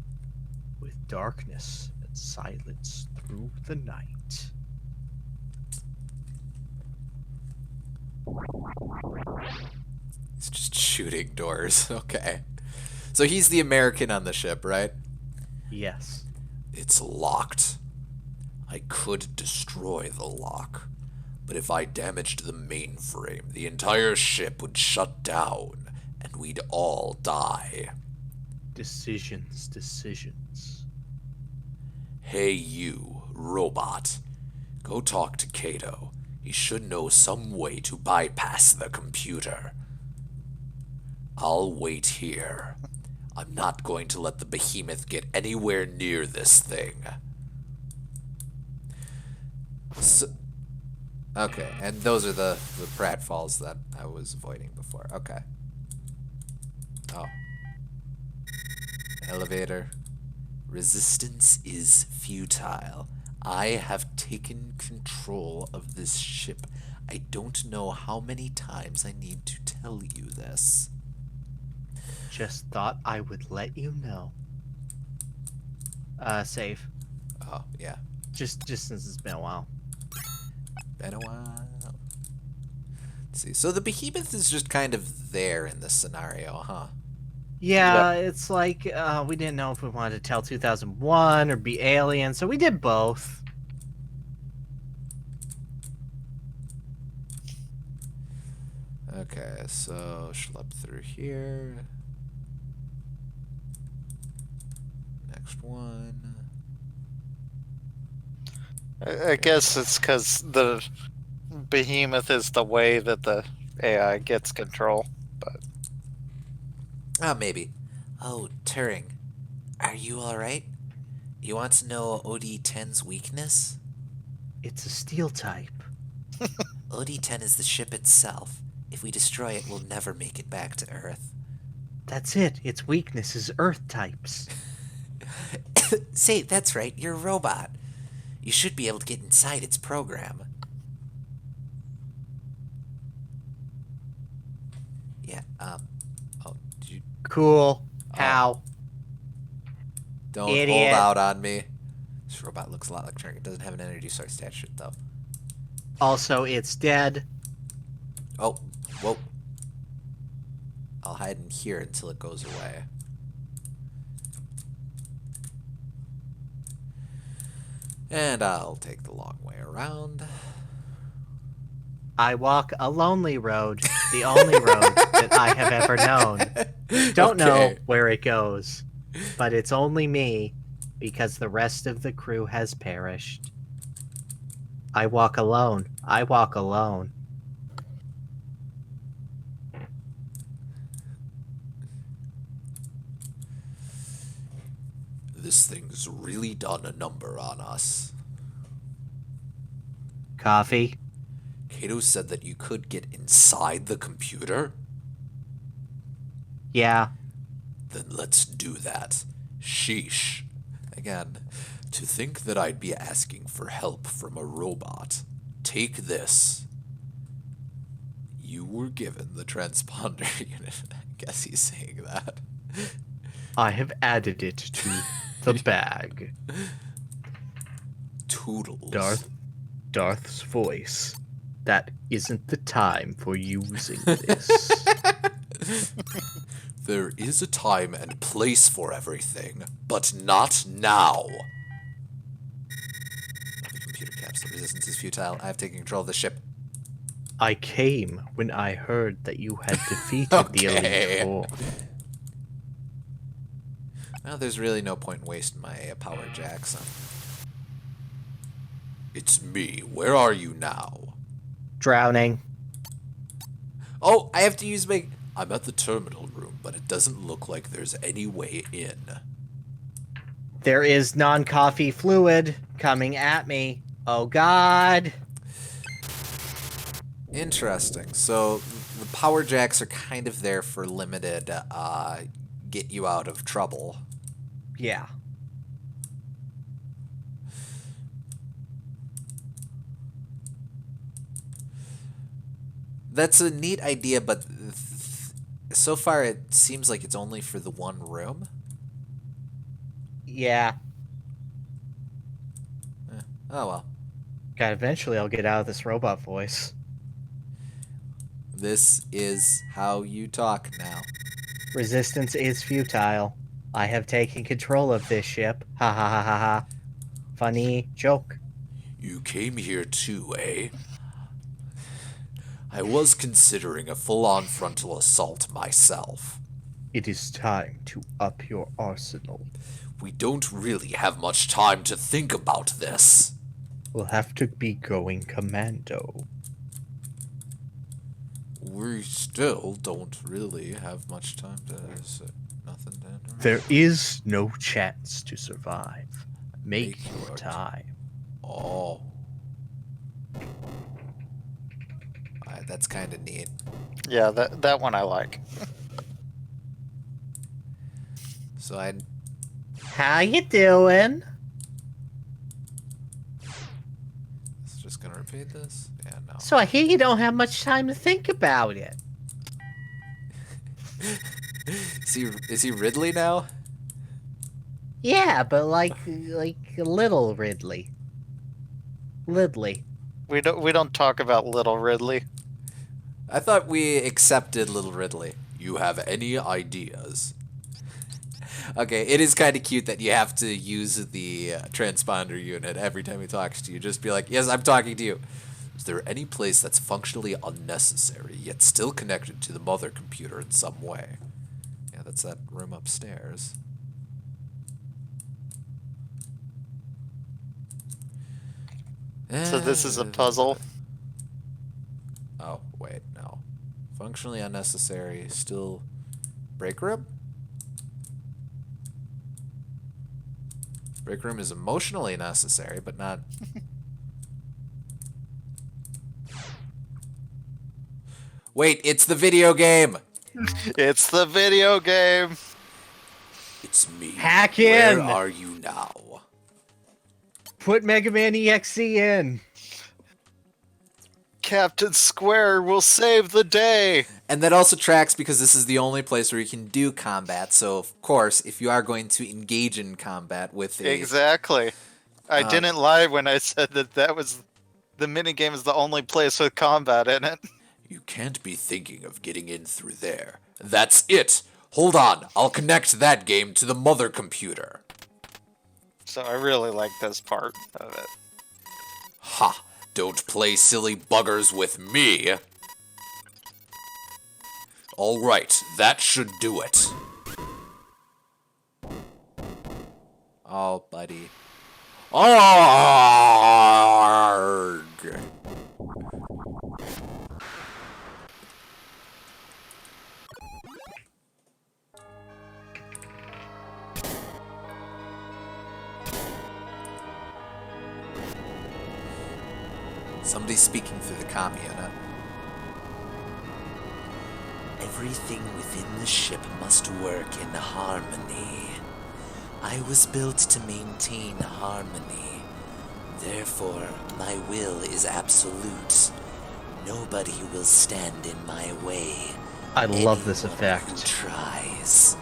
With darkness and silence through the night. It's just shooting doors. Okay. So he's the American on the ship, right? Yes. It's locked. I could destroy the lock, but if I damaged the mainframe, the entire ship would shut down, and we'd all die. Decisions. Hey you, robot. Go talk to Kato. He should know some way to bypass the computer. I'll wait here. I'm not going to let the behemoth get anywhere near this thing. So, okay, and those are the pratfalls that I was avoiding before. Okay. Oh. Elevator. Resistance is futile. I have taken control of this ship. I don't know how many times I need to tell you this. Just thought I would let you know. Save. Oh, yeah. Just since it's been a while. Been a while. Let's see. So the behemoth is just kind of there in this scenario, huh? Yeah, it's like we didn't know if we wanted to tell 2001 or be Alien, so we did both. Okay, so schlep through here. Next one. I guess it's because the behemoth is the way that the AI gets control. But Oh, maybe. Oh, Turing. Are you alright? You want to know OD10's weakness? It's a steel type. OD-10 is the ship itself. If we destroy it, we'll never make it back to Earth. That's it. Its weakness is earth types. Say, that's right, you're a robot. You should be able to get inside its program. Yeah, oh, did you... Cool. How? Don't Idiot. hold out on me. This robot looks a lot like Trunk. It doesn't have an energy source attached to it, though. Also, it's dead. Oh, whoa. I'll hide in here until it goes away. And I'll take the long way around. I walk a lonely road, the only road that I have ever known. Don't know Okay. where it goes, but it's only me because the rest of the crew has perished. I walk alone. I walk alone. This thing's really done a number on us. Coffee? Kato said that you could get inside the computer? Yeah. Then let's do that. Sheesh. Again, To think that I'd be asking for help from a robot. Take this. You were given the transponder unit. I guess he's saying that. I have added it to the bag. Toodles. Darth's voice. That isn't the time for using this. There is a time and place for everything, but not now. the computer capsule resistance is futile. I have taken control of the ship. I came when I heard that you had defeated the Okay. Elite Four. Well, there's really no point in wasting my power jacks on. It's me. Where are you now? Drowning. Oh, I have to use my... I'm at the terminal room, but it doesn't look like there's any way in. There is non-coffee fluid coming at me. Oh God. Interesting. So the power jacks are kind of there for limited, get you out of trouble. Yeah. That's a neat idea, but so far it seems like it's only for the one room. Yeah. Oh well. God, eventually I'll get out of this robot voice. This is how you talk now. Resistance is futile. I have taken control of this ship. Ha ha ha ha ha. Funny joke. You came here too, eh? I was considering a full-on frontal assault myself. It is time to up your arsenal. We don't really have much time to think about this. We'll have to be going commando. We still don't really have much time to... nothing to interrupt. There is no chance to survive. Make your time. Oh. Alright, that's kind of neat. Yeah, that one I like. So I... How you doing? It's just gonna repeat this? Yeah, no. So I hear you don't have much time to think about it. Is he Ridley now? Yeah, but like little Ridley. Lidley. We don't talk about little Ridley. I thought we accepted Little Ridley. You have any ideas? Okay, it is kind of cute that you have to use the transponder unit every time he talks to you. Just be like, yes, I'm talking to you. Is there any place that's functionally unnecessary, yet still connected to the mother computer in some way? Yeah, that's that room upstairs. So this is a puzzle. Oh, wait, no. Functionally unnecessary, still... Break room? Break room is emotionally necessary, but not... Wait, it's the video game. It's the video game. It's me. Hack Where in! are you now? Put Mega Man EXE in. Captain Square will save the day. And that also tracks because this is the only place where you can do combat. So, of course, if you are going to engage in combat with a... Exactly. I didn't lie when I said that was the minigame is the only place with combat in it. You can't be thinking of getting in through there. That's it. Hold on. I'll connect that game to the mother computer. So I really like this part of it. Ha! Don't play silly buggers with me. All right, that should do it. Oh, buddy. Arg! Somebody's speaking through the comm unit. Everything within the ship must work in harmony. I was built to maintain harmony. Therefore, my will is absolute. Nobody will stand in my way. I love this Anyone effect. who tries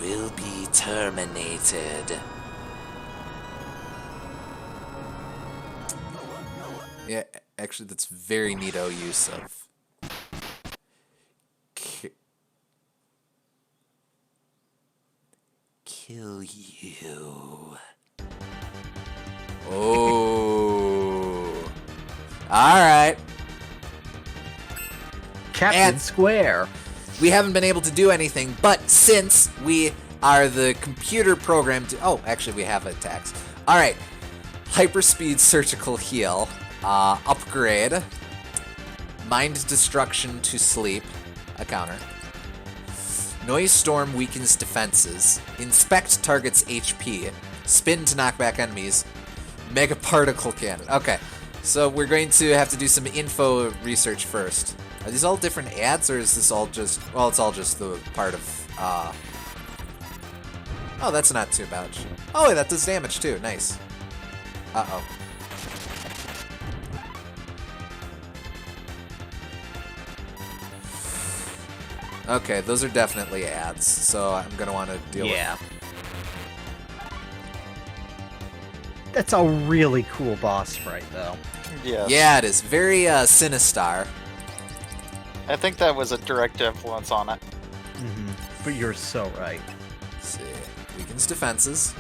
will be terminated. Yeah, actually, that's very neato use of... Kill you. Oh. Alright. Captain And- Square. We haven't been able to do anything, but since we are the computer program to... Oh, actually, we have attacks. Alright. Hyperspeed Surgical Heal. Upgrade. Mind Destruction to Sleep. A counter. Noise Storm weakens defenses. Inspect target's HP. Spin to knock back enemies. Mega Particle Cannon. Okay. So we're going to have to do some info research first. Are these all different ads, or is this all just... Well, it's all just the part of... Oh, that's not too bad. Oh, wait, that does damage, too. Nice. Uh-oh. Okay, those are definitely ads, so I'm gonna want to deal Yeah. That's a really cool boss fight, though. Yes. with... Yeah, it is. Very, Sinistar. I think that was a direct influence on it. But you're so right. Let's see. Weakens defenses.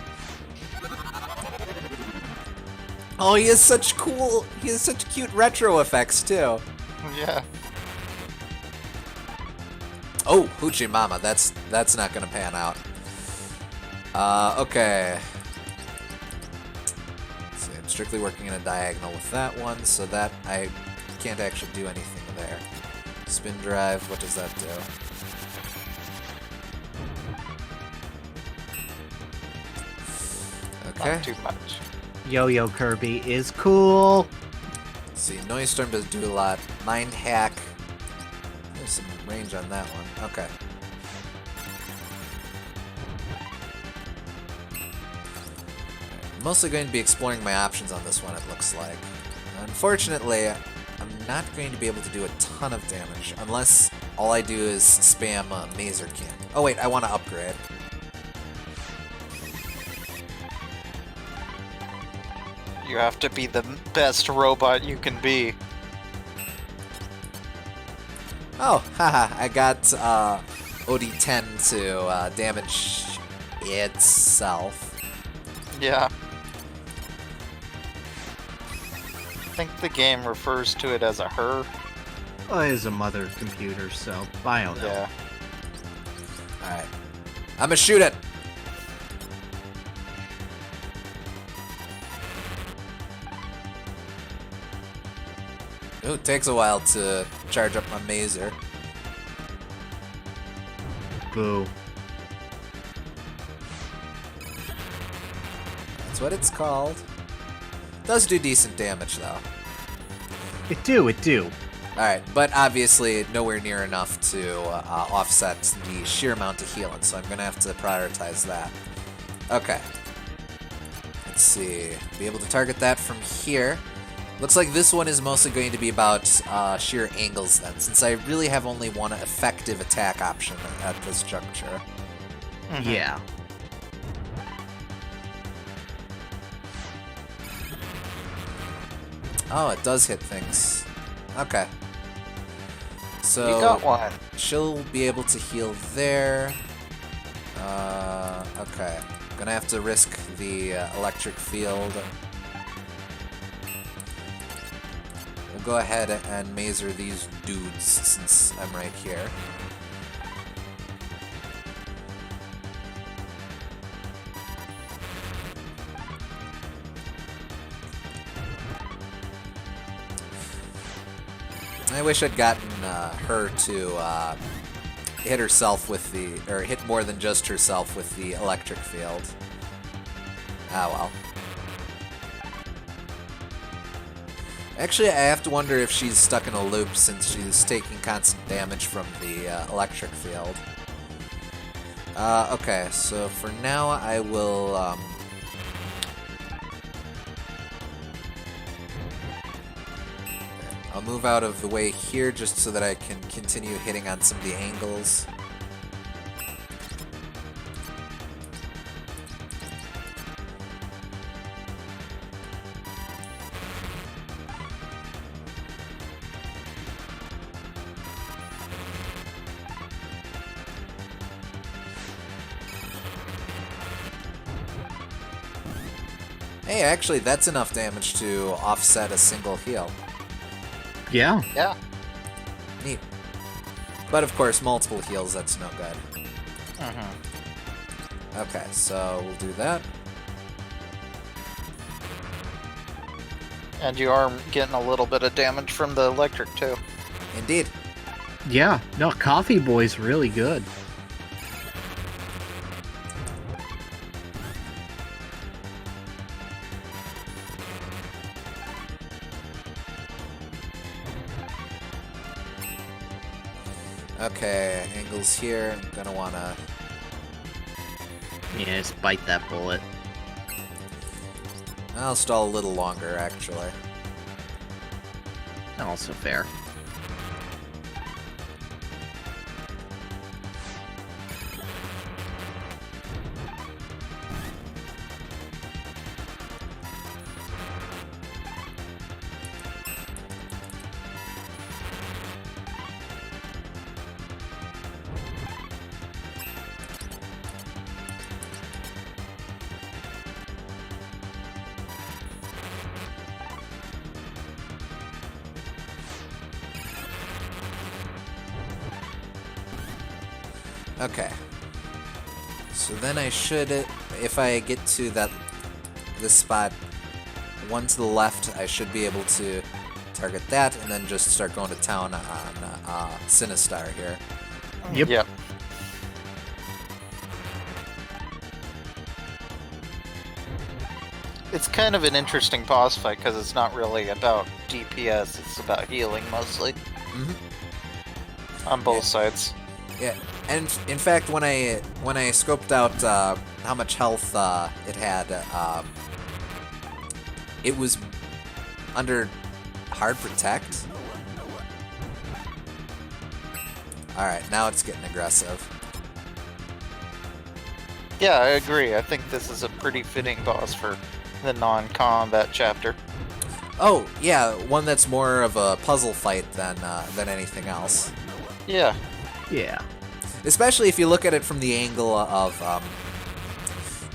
Oh, he has such cool... He has such cute retro effects, too. Yeah. Oh, Hoochie Mama. That's not gonna pan out. Okay. Let's see, I'm strictly working in a diagonal with that one, so that I can't actually do anything there. Spin drive, what does that do? Okay. Not too much. Yo-Yo Kirby is cool. Let's see, Noise Storm doesn't do a lot. Mind Hack. There's some range on that one. Okay. I'm mostly going to be exploring my options on this one, it looks like. Unfortunately, I'm not going to be able to do a ton of damage, unless all I do is spam Mazer Cannon. Oh wait, I want to upgrade. You have to be the best robot you can be. Oh, haha, I got OD10 to damage itself. Yeah. I think the game refers to it as a her. Well, it is a mother computer, so I don't know. Yeah. Alright. I'ma shoot it! Ooh, it takes a while to charge up my Mazer. Boo. That's what it's called. Does do decent damage, though. It do. Alright, but obviously nowhere near enough to offset the sheer amount of healing, so I'm going to have to prioritize that. Okay. Let's see. Be able to target that from here. Looks like this one is mostly going to be about sheer angles then, since I really have only one effective attack option at this juncture. Yeah. Oh, it does hit things. Okay. So You got one. she'll be able to heal there. Okay. Gonna have to risk the electric field. We'll go ahead and mazer these dudes since I'm right here. I wish I'd gotten her to hit herself with the, or hit more than just herself with the electric field. Ah well. Actually, I have to wonder if she's stuck in a loop since she's taking constant damage from the electric field. Okay, so for now I will I'll move out of the way here just so that I can continue hitting on some of the angles. Hey, actually, that's enough damage to offset a single heal. Yeah. Yeah. Neat. But of course, multiple heals, that's no good. Okay, so we'll do that. And you are getting a little bit of damage from the electric too. Indeed. Yeah. No, Coffee Boy's really good. Okay, angles here. I'm gonna wanna... Yeah, just bite that bullet. I'll stall a little longer, actually. Also fair. Okay. So then I should, if I get to this spot, one to the left, I should be able to target that, and then just start going to town on Sinistar here. Yep. Yep. It's kind of an interesting boss fight because it's not really about DPS, it's about healing mostly. On both sides. Yeah, and in fact, when I scoped out how much health it had, it was under hard protect. All right, now it's getting aggressive. Yeah, I agree. I think this is a pretty fitting boss for the non-combat chapter. Oh yeah, one that's more of a puzzle fight than anything else. Yeah. Yeah. Especially if you look at it from the angle of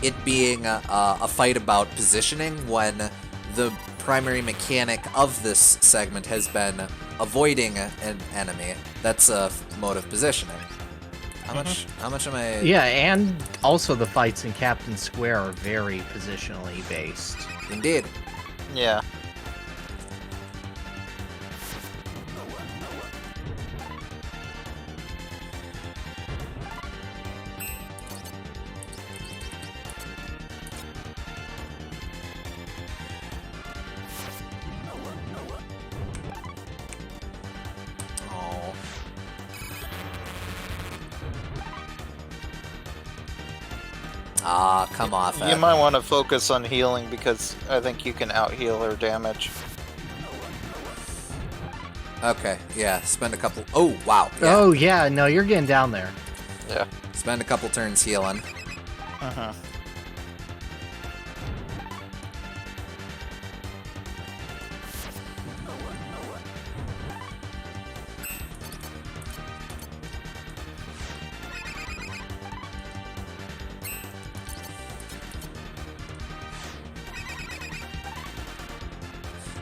it being a fight about positioning, when the primary mechanic of this segment has been avoiding an enemy. That's a mode of positioning. How much am I... Yeah, and also the fights in Captain Square are very positionally based. Indeed. Yeah. Ah, come off You it. might want to focus on healing because I think you can out-heal her damage. Okay, yeah, spend a couple... Oh, wow. Yeah. Oh, yeah, no, you're getting down there. Yeah. Spend a couple turns healing. Uh-huh.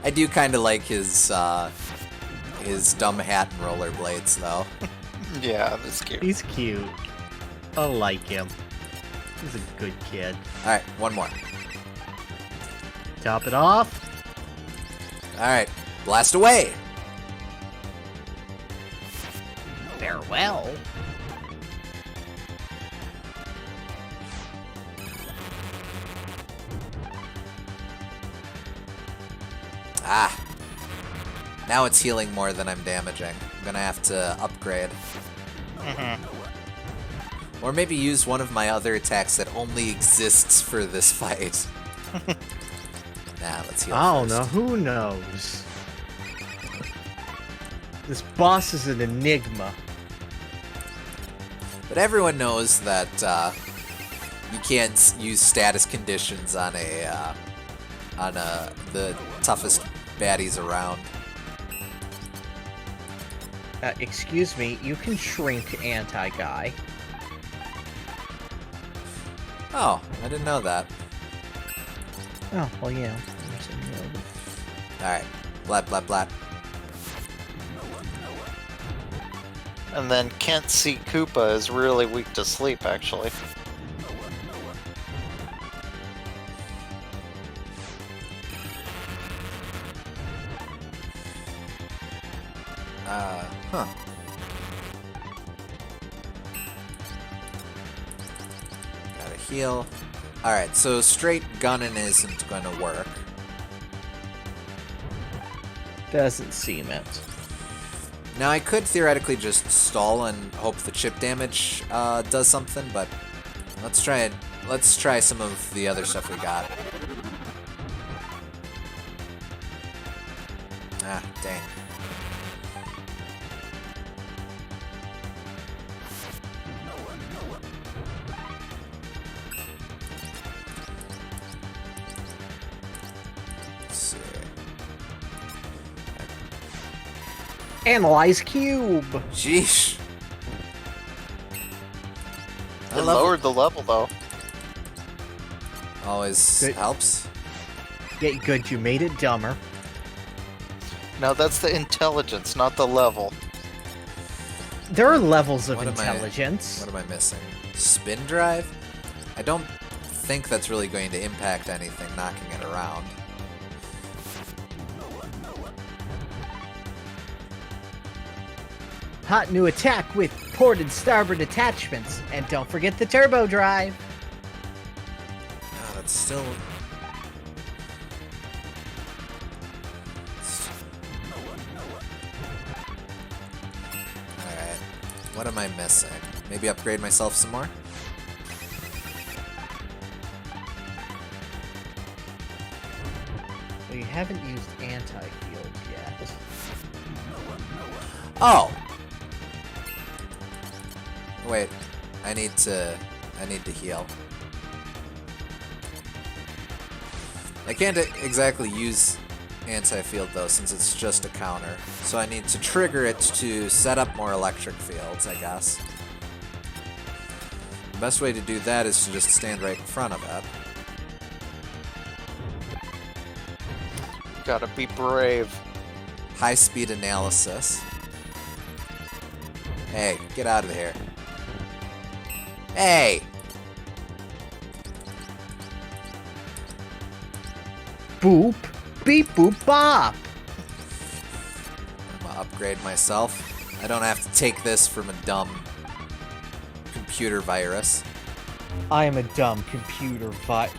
I do kind of like his dumb hat and rollerblades, though. Yeah, that's cute. He's cute. I like him. He's a good kid. Alright, one more. Top it off. Alright, blast away! Farewell. Ah. Now it's healing more than I'm damaging. I'm gonna have to upgrade. Or maybe use one of my other attacks that only exists for this fight. Nah, let's heal I don't first. know. Who knows? This boss is an enigma. But everyone knows that you can't use status conditions on the toughest baddies around. Excuse me, you can shrink anti-guy. Oh, I didn't know that. Oh, well, yeah. Alright, blat blat blat. And then Can't See Koopa is really weak to sleep, actually. Huh. Gotta heal. Alright, so straight gunning isn't gonna work. Doesn't seem it. Now I could theoretically just stall and hope the chip damage does something, but let's try it. Let's try some of the other stuff we got. Ah, dang. Let's see. Analyze cube. Sheesh. I It love lowered the level, though. always Good. helps. Yeah, good. You made it dumber. No, that's the intelligence, not the level. There are levels of What am I- intelligence. What am I missing? Spin drive? I don't think that's really going to impact anything knocking it around. Hot new attack with port and starboard attachments. And don't forget the turbo drive. Oh, that's still... Alright. What am I missing? Maybe upgrade myself some more? Well, you haven't used anti-field yet. Oh! Wait. I need to heal. I can't exactly use anti-field though, since it's just a counter. So I need to trigger it to set up more electric fields, I guess. The best way to do that is to just stand right in front of it. Gotta be brave. High-speed analysis. Hey, get out of here. Hey! Boop. Beep boop bop. I'm gonna upgrade myself. I don't have to take this from a dumb computer virus. I am a dumb computer At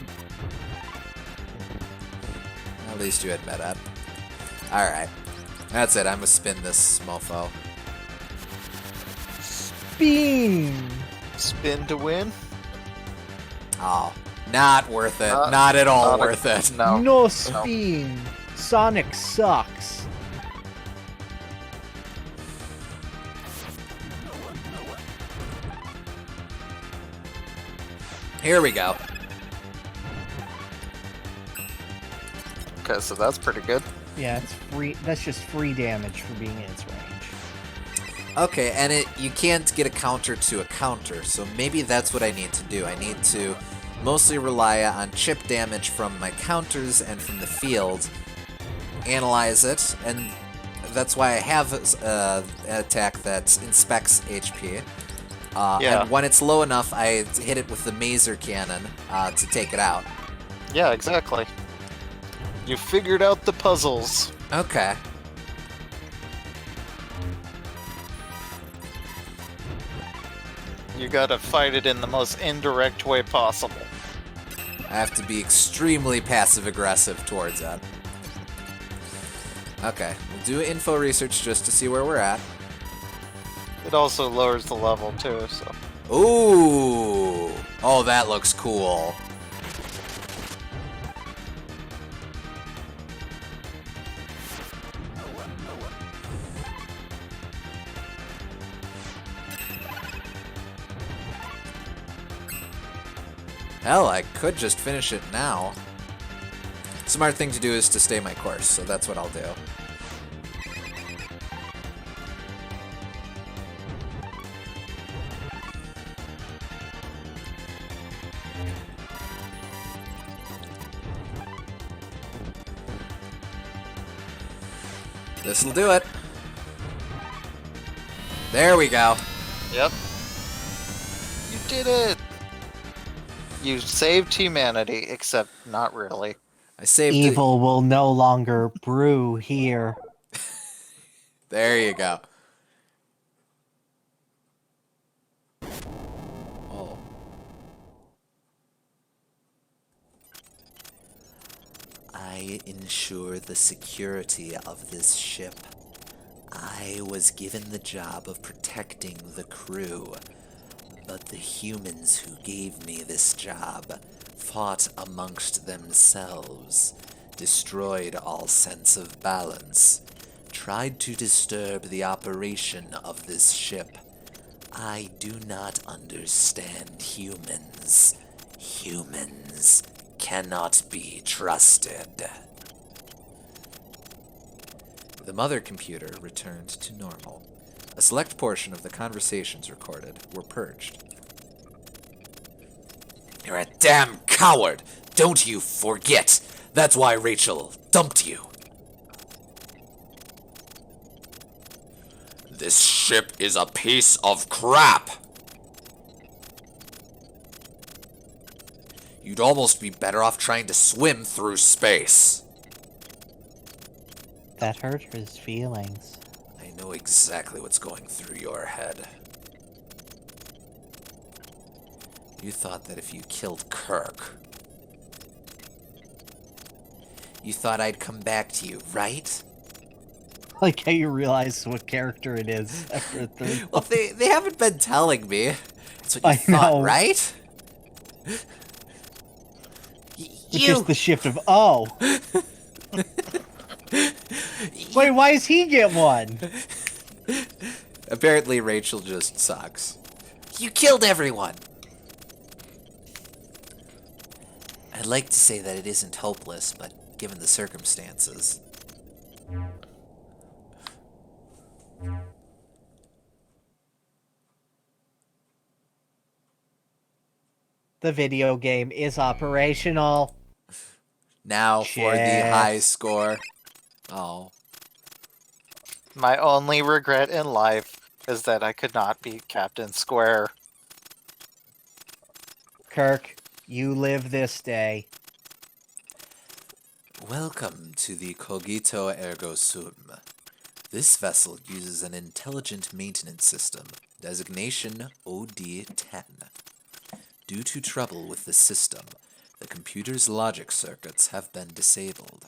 least you admit it. Alright. That's it, I'm gonna spin this mofo. Beam. Spin to win. Oh, not worth it. Not at all worth it. No. No spin. Sonic sucks. Here we go. Okay, so that's pretty good. Yeah, it's free. That's just free damage for being in its range. Okay, and you can't get a counter to a counter, so maybe that's what I need to do. I need to mostly rely on chip damage from my counters and from the field, analyze it, and that's why I have an attack that inspects HP. Yeah. And when it's low enough, I hit it with the Maser Cannon to take it out. Yeah, exactly. You figured out the puzzles. Okay. You gotta fight it in the most indirect way possible. I have to be extremely passive-aggressive towards it. Okay, we'll do info research just to see where we're at. It also lowers the level too, so. Ooh! Oh, that looks cool. Hell, I could just finish it now. Smart thing to do is to stay my course, so that's what I'll do. This'll do it. There we go. Yep. You did it! You saved humanity, except not really. I saved Evil will no longer brew here. There you go. Oh. I ensure the security of this ship. I was given the job of protecting the crew, but the humans who gave me this job fought amongst themselves, destroyed all sense of balance, tried to disturb the operation of this ship. I do not understand humans. Humans cannot be trusted. The mother computer returned to normal. A select portion of the conversations recorded were purged. You're a damn coward! Don't you forget! That's why Rachel dumped you. This ship is a piece of crap! You'd almost be better off trying to swim through space. That hurt his feelings. I know exactly what's going through your head. You thought that if you killed Kirk, You thought I'd come back to you, right? Like how you realize what character it is after a third. Well, they haven't been telling me. That's what you I thought, know. right? It's just the shift of oh. Wait, why does he get one? Apparently Rachel just sucks. You killed everyone! I'd like to say that it isn't hopeless, but given the circumstances... The video game is operational. Now for the Shit. high score. Oh. My only regret in life is that I could not beat Captain Square. Kirk, you live this day. Welcome to the Cogito Ergo Sum. This vessel uses an intelligent maintenance system, designation OD-10. Due to trouble with the system, the computer's logic circuits have been disabled.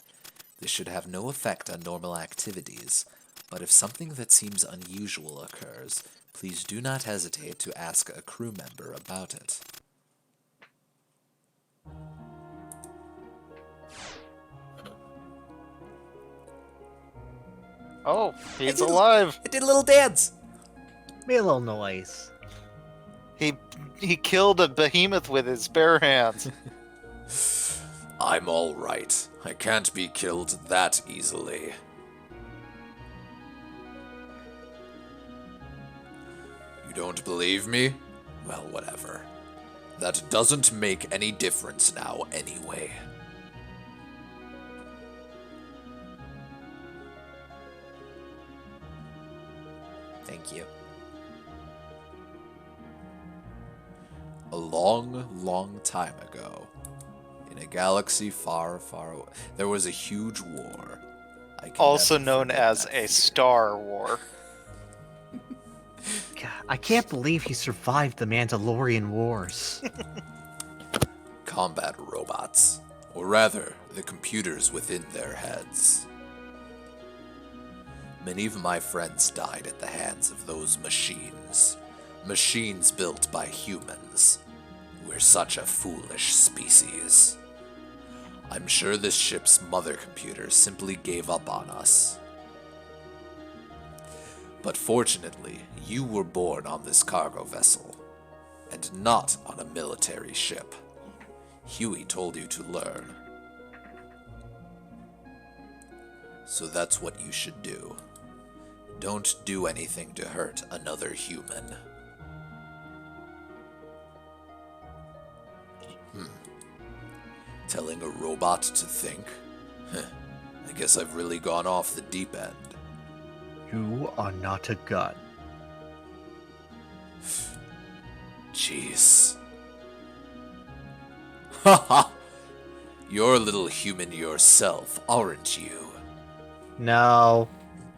This should have no effect on normal activities, but if something that seems unusual occurs, please do not hesitate to ask a crew member about it. Oh, he's alive. It did a little dance. Made a little noise. He killed a behemoth with his bare hands. I'm all right. I can't be killed that easily. You don't believe me? Well, whatever. That doesn't make any difference now anyway. Thank you. A long, long time ago, in a galaxy far, far away, there was a huge war. I can Also never known forget as that a fear. Star War. God, I can't believe he survived the Mandalorian Wars. Combat robots, or rather, the computers within their heads. Many of my friends died at the hands of those machines. Machines built by humans. We're such a foolish species. I'm sure this ship's mother computer simply gave up on us. But fortunately, you were born on this cargo vessel, and not on a military ship. Huey told you to learn. So that's what you should do. Don't do anything to hurt another human. Telling a robot to think? Heh, I guess I've really gone off the deep end. You are not a gun. Jeez. Haha! You're a little human yourself, aren't you? No,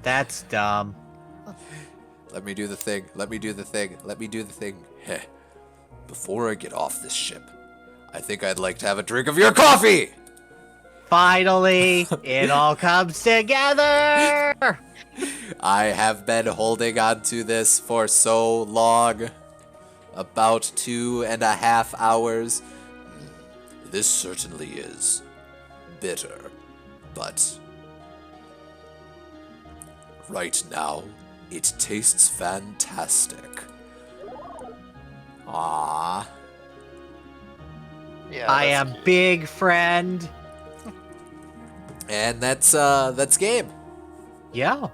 that's dumb. Let me do the thing. Let me do the thing. Let me do the thing. Heh. Before I get off this ship, I think I'd like to have a drink of your coffee! Finally, it all comes together! I have been holding on to this for so long. About 2.5 hours. This certainly is bitter, but right now, it tastes fantastic. Aww. Yeah, I that's- am big friend. And that's game. Yeah.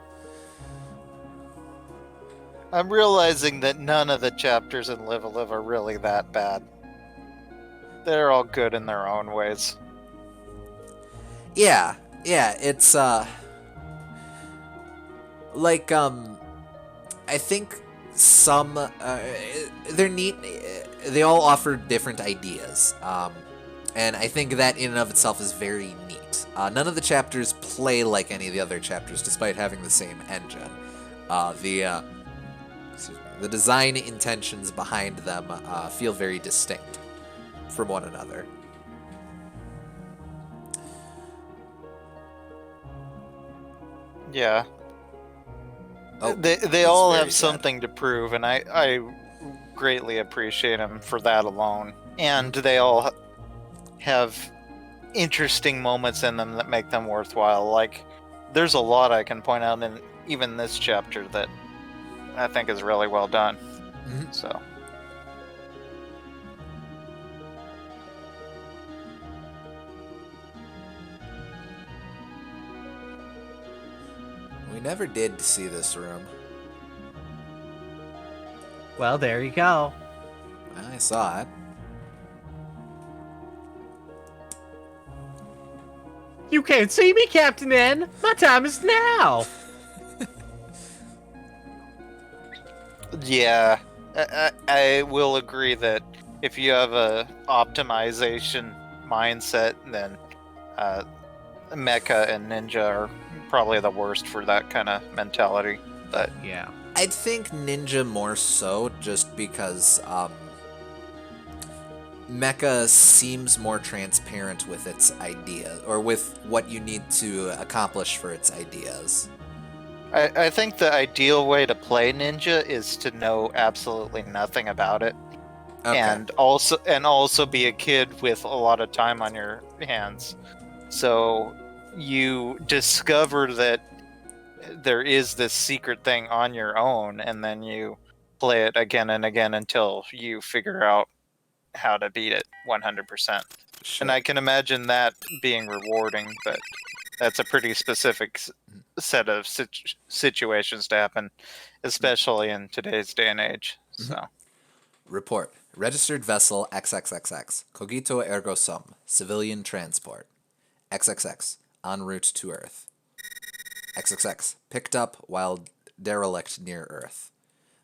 I'm realizing that none of the chapters in Live a Live are really that bad. They're all good in their own ways. Yeah, it's like I think some they're neat. They all offer different ideas, and I think that in and of itself is very neat. None of the chapters play like any of the other chapters, despite having the same engine. The design intentions behind them feel very distinct from one another. Yeah. Oh, They it's all very have sad. something to prove, and I greatly appreciate them for that alone. And they all have interesting moments in them that make them worthwhile. Like, there's a lot I can point out in even this chapter that I think is really well done. Mhm. So, We never did see this room. Well, there you go. I saw it. You can't see me, Captain N. My time is now. yeah, I will agree that if you have a optimization mindset, then Mecha and Ninja are probably the worst for that kind of mentality. But Yeah. I think Ninja more so, just because Mecha seems more transparent with its ideas, or with what you need to accomplish for its ideas. I think the ideal way to play Ninja is to know absolutely nothing about it, Okay. and also be a kid with a lot of time on your hands. So you discover that there is this secret thing on your own, and then you play it again and again until you figure out how to beat it 100%. Sure. And I can imagine that being rewarding, but that's a pretty specific set of situations to happen, especially in today's day and age. So, Report. Registered vessel XXXX. Cogito ergo sum. Civilian transport. XXX. En route to Earth. XXX. Picked up while derelict near Earth.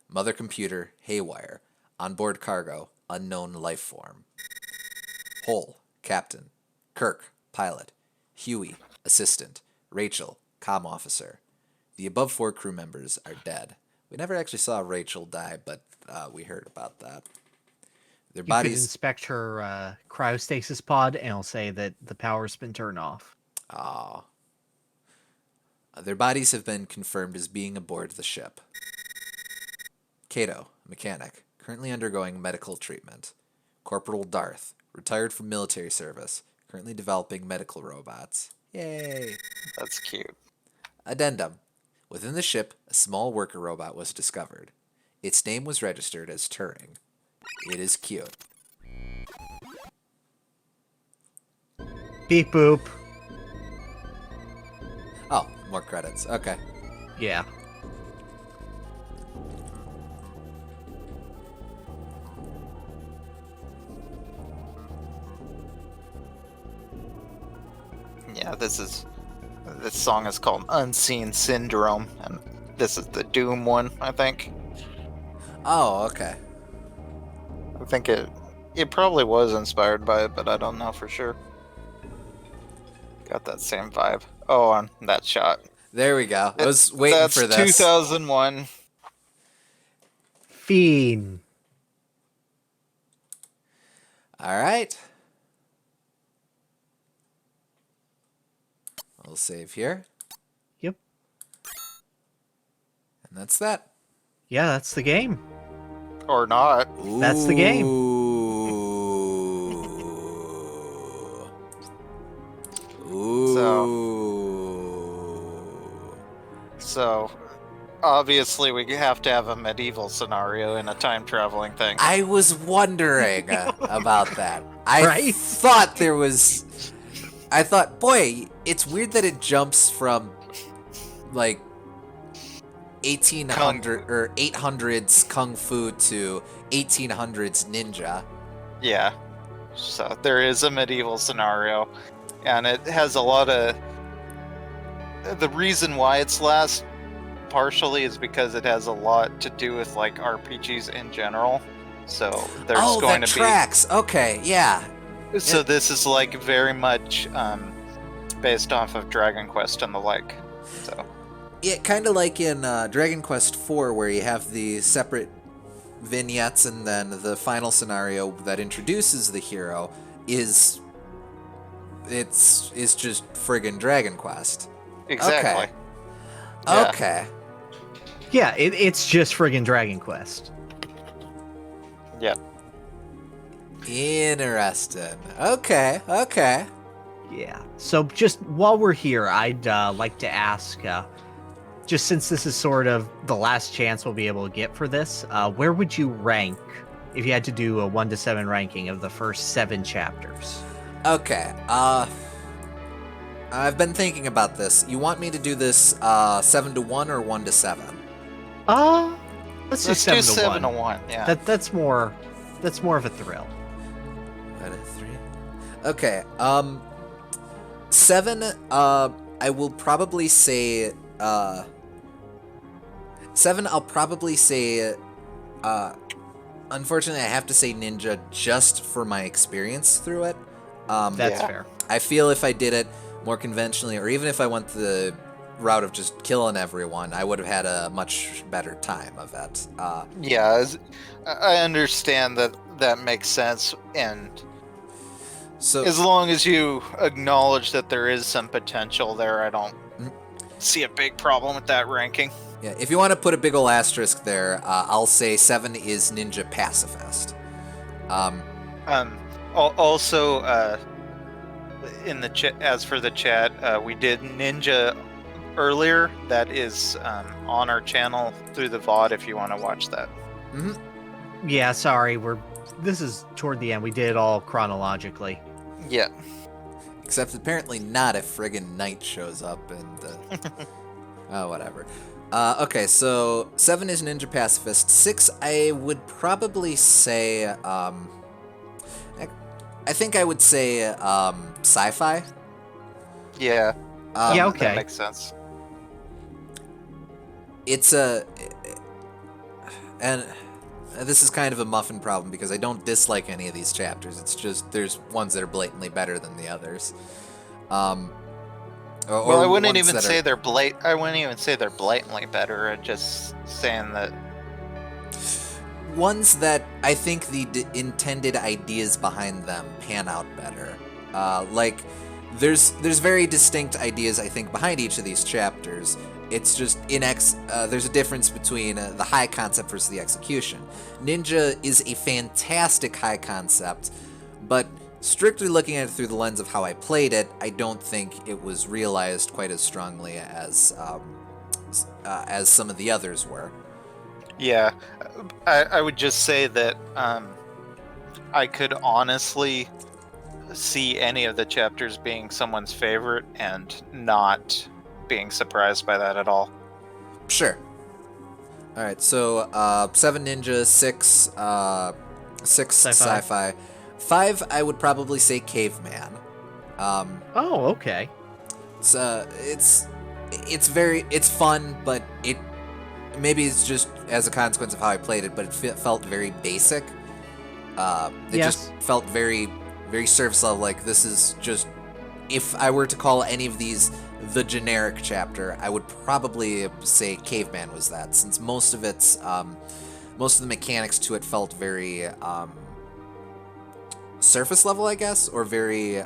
Mother computer haywire. Onboard cargo. Unknown life form. Hole. Captain. Kirk. Pilot. Huey. Assistant. Rachel. Comm officer. The above 4 crew members are dead. We never actually saw Rachel die, but we heard about that. Their You could bodies. inspect her cryostasis pod, and it'll say that the power's been turned off. Aw. Their bodies have been confirmed as being aboard the ship. Cato, mechanic, currently undergoing medical treatment. Corporal Darth, retired from military service, currently developing medical robots. Yay! that's cute. Addendum. Within the ship, a small worker robot was discovered. Its name was registered as Turing. It is cute. Beep boop. Oh, more credits. Okay. Yeah. Yeah, this song is called Unseen Syndrome, and this is the Doom one, I think. Oh, okay. I think it probably was inspired by it, but I don't know for sure. Got that same vibe. Oh, on that shot. There we go. I was waiting That's for this. 2001. Fiend. All right. We'll save here. Yep. And that's that. Yeah, that's the game. Or not. That's the game. So obviously we have to have a medieval scenario in a time traveling thing. I was wondering about that. I Right? thought there was. I thought, boy, it's weird that it jumps from like 1800 or 800s kung fu to 1800s ninja. Yeah. So there is a medieval scenario, and it has a lot of. The reason why it's last partially is because it has a lot to do with like RPGs in general. So there's going that to tracks. Okay, yeah. be. So this is like very much based off of Dragon Quest and the like. So Yeah, kind of like in Dragon Quest IV, where you have the separate vignettes, and then the final scenario that introduces the hero is just friggin' Dragon Quest. exactly. Yeah. Okay. Yeah, it's just friggin' Dragon Quest. Yep. Interesting. Okay. Yeah. So just while we're here, I'd like to ask, just since this is sort of the last chance we'll be able to get for this, where would you rank if you had to do a 1 to 7 ranking of the first 7 chapters? Okay. I've been thinking about this. You want me to do this 7 to 1 or 1 to 7? Let's do Let's 7 do to 7 1. to 1. Yeah. That's more of a thrill. 1 to 3. Okay. 7. I will probably say. 7. I'll probably say. Unfortunately, I have to say ninja just for my experience through it. That's Yeah. fair. I feel if I did it more conventionally, or even if I went the route of just killing everyone, I would have had a much better time of it. Yeah, I understand that makes sense, and So as long as you acknowledge that there is some potential there, I don't Mhm. see a big problem with that ranking. yeah, if you want to put a big ol' asterisk there, I'll say 7 is ninja pacifist. Also, in the chat, as for the chat, we did ninja earlier, that is on our channel through the VOD if you want to watch that. Yeah, sorry, this is toward the end. We did it all chronologically. Yeah. Except apparently not if friggin' Knight shows up and... oh, whatever. Okay, so 7 is Ninja Pacifist. 6, I would probably say... I think I would say Sci-Fi. Yeah. Yeah, okay. That makes sense. It's a... And this is kind of a muffin problem because I don't dislike any of these chapters. It's just there's ones that are blatantly better than the others. Well, I wouldn't even say they're I wouldn't even say they're blatantly better. I'm just saying that ones that I think the intended ideas behind them pan out better. Like there's very distinct ideas I think behind each of these chapters. It's just there's a difference between the high concept versus the execution. Ninja is a fantastic high concept, but strictly looking at it through the lens of how I played it, I don't think it was realized quite as strongly as some of the others were. Yeah, I would just say that I could honestly see any of the chapters being someone's favorite and not being surprised by that at all. Sure. All right, so 7 Ninja, 6 Sci-Fi. 5, I would probably say Caveman. Oh, okay. It's fun, but maybe it's just as a consequence of how I played it, but it felt very basic. It just felt very, very surface level. Like this is just, if I were to call any of these the generic chapter, I would probably say Caveman was that, since most of the mechanics to it felt very surface level, I guess, or very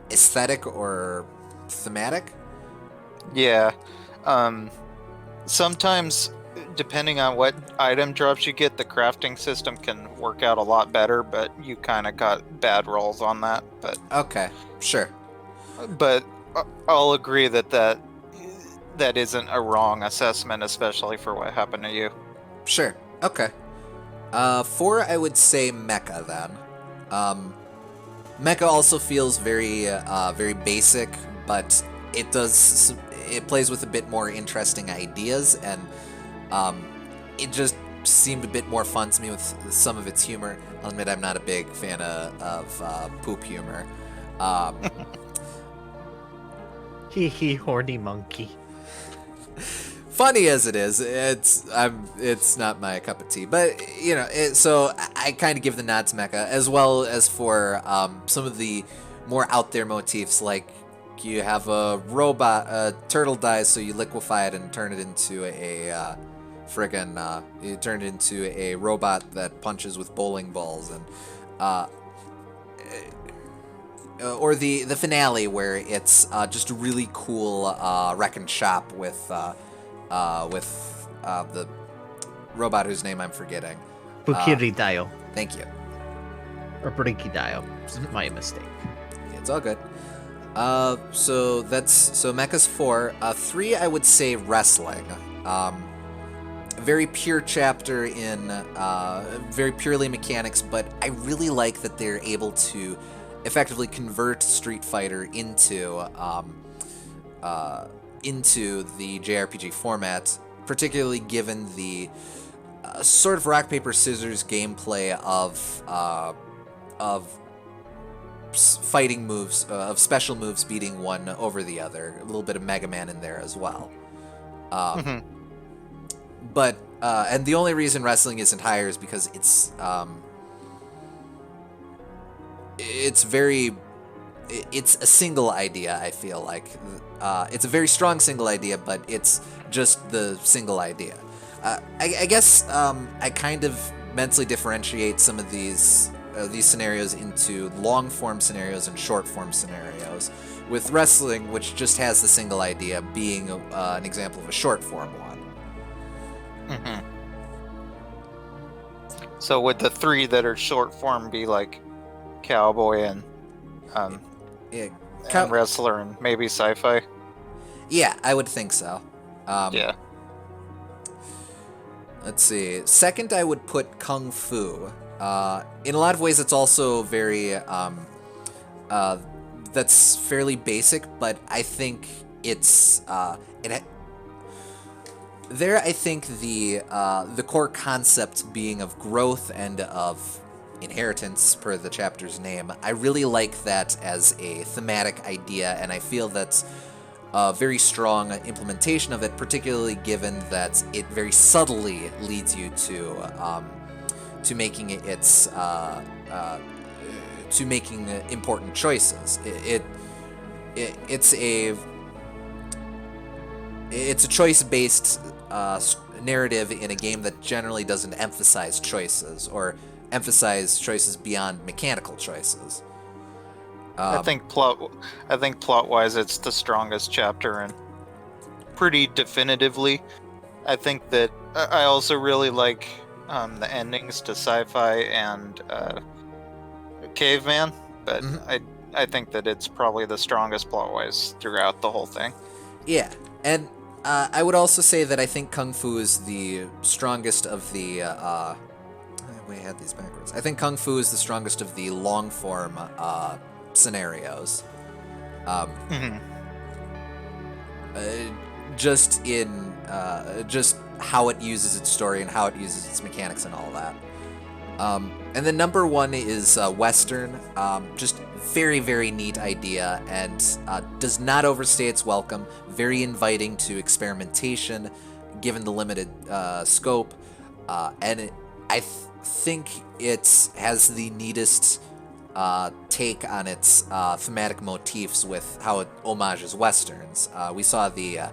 aesthetic or thematic. Yeah. Sometimes, depending on what item drops you get, the crafting system can work out a lot better, but you kind of got bad rolls on that. But okay, sure. But I'll agree that isn't a wrong assessment, especially for what happened to you. Sure. Okay. 4, I would say Mecha then. Mecha also feels very, very basic, but it plays with a bit more interesting ideas, and it just seemed a bit more fun to me with some of its humor. I'll admit I'm not a big fan of poop humor. Hee horny monkey. Funny as it is, it's not my cup of tea. But you know, so I kind of give the nod to Mecha, as well as for some of the more out there motifs, like you have a robot, a turtle dies, so you liquefy it and turn it into a you turn it into a robot that punches with bowling balls, and or the finale where it's just a really cool wreck and shop with the robot whose name I'm forgetting. Bukiridayo. Thank you. Or Brikidayo. My mistake. It's all good. So Mecha's 4. 3, I would say wrestling. Very pure chapter in very purely mechanics, but I really like that they're able to effectively convert Street Fighter into the JRPG format, particularly given the sort of rock paper scissors gameplay of fighting moves, of special moves beating one over the other. A little bit of Mega Man in there as well. But and the only reason wrestling isn't higher is because it's a single idea. I feel like it's a very strong single idea, but it's just the single idea. I guess I kind of mentally differentiate some of these scenarios into long form scenarios and short form scenarios, with wrestling, which just has the single idea, being an example of a short form one. So would the 3 that are short form be like Cowboy and Yeah, and Wrestler and maybe Sci-Fi? Yeah, I would think so. Yeah. Let's see. Second, I would put Kung Fu. In a lot of ways, it's also very that's fairly basic, but I think it's there. I think the core concept being of growth and of inheritance, per the chapter's name. I really like that as a thematic idea, and I feel that's a very strong implementation of it, particularly given that it very subtly leads you to making its to making important choices. It's a choice-based narrative in a game that generally doesn't emphasize choices or emphasize choices beyond mechanical choices. I think plot-wise, it's the strongest chapter, and pretty definitively. I think that I also really like the endings to Sci-Fi and Caveman, but I think that it's probably the strongest plot-wise throughout the whole thing. Yeah, and I would also say that I think Kung Fu is the strongest of the. We had these backwards. I think Kung Fu is the strongest of the long-form scenarios. Just in just how it uses its story and how it uses its mechanics and all that. And then number one is Western. Just very, very neat idea and does not overstay its welcome. Very inviting to experimentation, given the limited scope. And I think it has the neatest take on its thematic motifs with how it homages Westerns. We saw the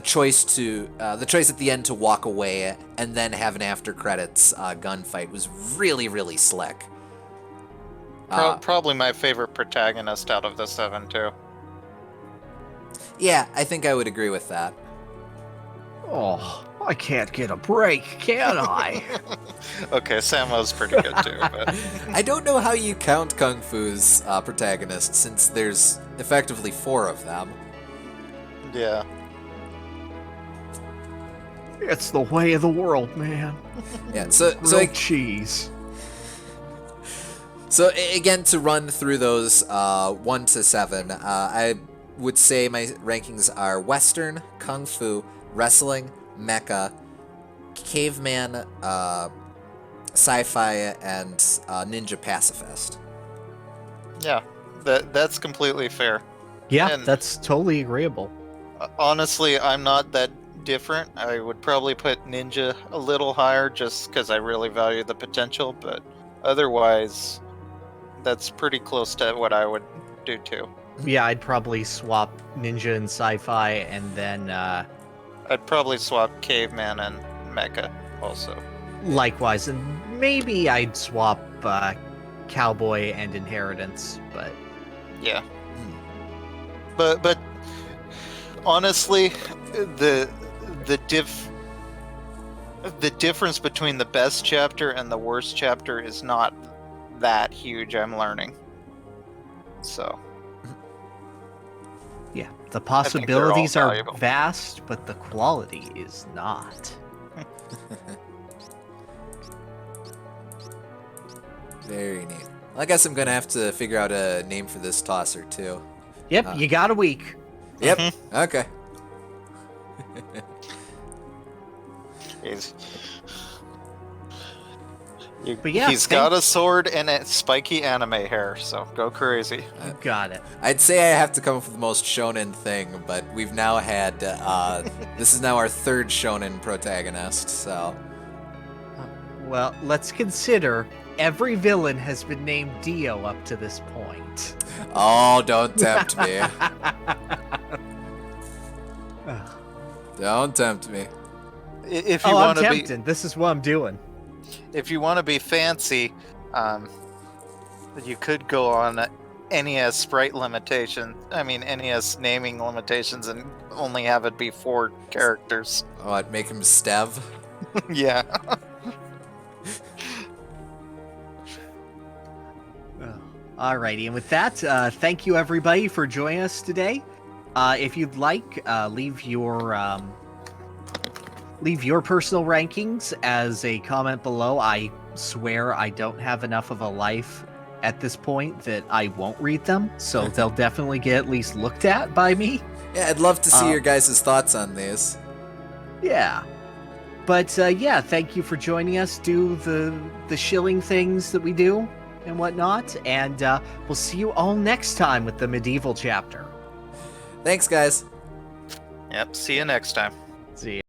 choice at the end to walk away and then have an after credits gunfight was really, really slick. Probably my favorite protagonist out of the 7 too. Yeah, I think I would agree with that. Oh, I can't get a break, can I? Okay, Samo's pretty good too, but I don't know how you count Kung Fu's protagonist since there's effectively 4 of them. yeah. It's the way of the world, man. Yeah, so Grilled cheese. So again, to run through those 1 to 7, I would say my rankings are Western, Kung Fu, Wrestling, Mecha, Caveman, Sci-Fi, and Ninja Pacifist. Yeah, that's completely fair. Yeah, And- that's totally agreeable. Honestly, I'm not that different. I would probably put Ninja a little higher just because I really value the potential, but otherwise, that's pretty close to what I would do too. Yeah, I'd probably swap Ninja and Sci-Fi, and then I'd probably swap Caveman and Mecha also. likewise, and maybe I'd swap Cowboy and Inheritance, but Yeah. But honestly, the difference between the best chapter and the worst chapter is not that huge, I'm learning. So, yeah, the think they're all possibilities are valuable. vast, but the quality is not. Very neat. Well, I guess I'm gonna have to figure out a name for this tosser too. Yep, you got a week. Yep. Okay. But yeah, he's got a sword and a spiky anime hair, so go crazy. You got it. I'd say I have to come up with the most shonen thing, but we've now had this is now our 3rd shonen protagonist, so Well, let's consider every villain has been named Dio up to this point. oh, don't tempt me. Don't tempt me. If you Oh, I'm want to be, tempted. This is what I'm doing. if you want to be fancy, you could go on NES sprite limitation. I mean NES naming limitations, and only have it be 4 characters. Oh, I'd make him Stev. Yeah. Alrighty, and with that, thank you everybody for joining us today. If you'd like, leave your personal rankings as a comment below. I swear I don't have enough of a life at this point that I won't read them, so they'll definitely get at least looked at by me. Yeah, I'd love to see your guys' thoughts on these. Yeah. But yeah, thank you for joining us. Do the shilling things that we do and whatnot, and we'll see you all next time with the medieval chapter. Thanks, guys. Yep. See you next time. See ya.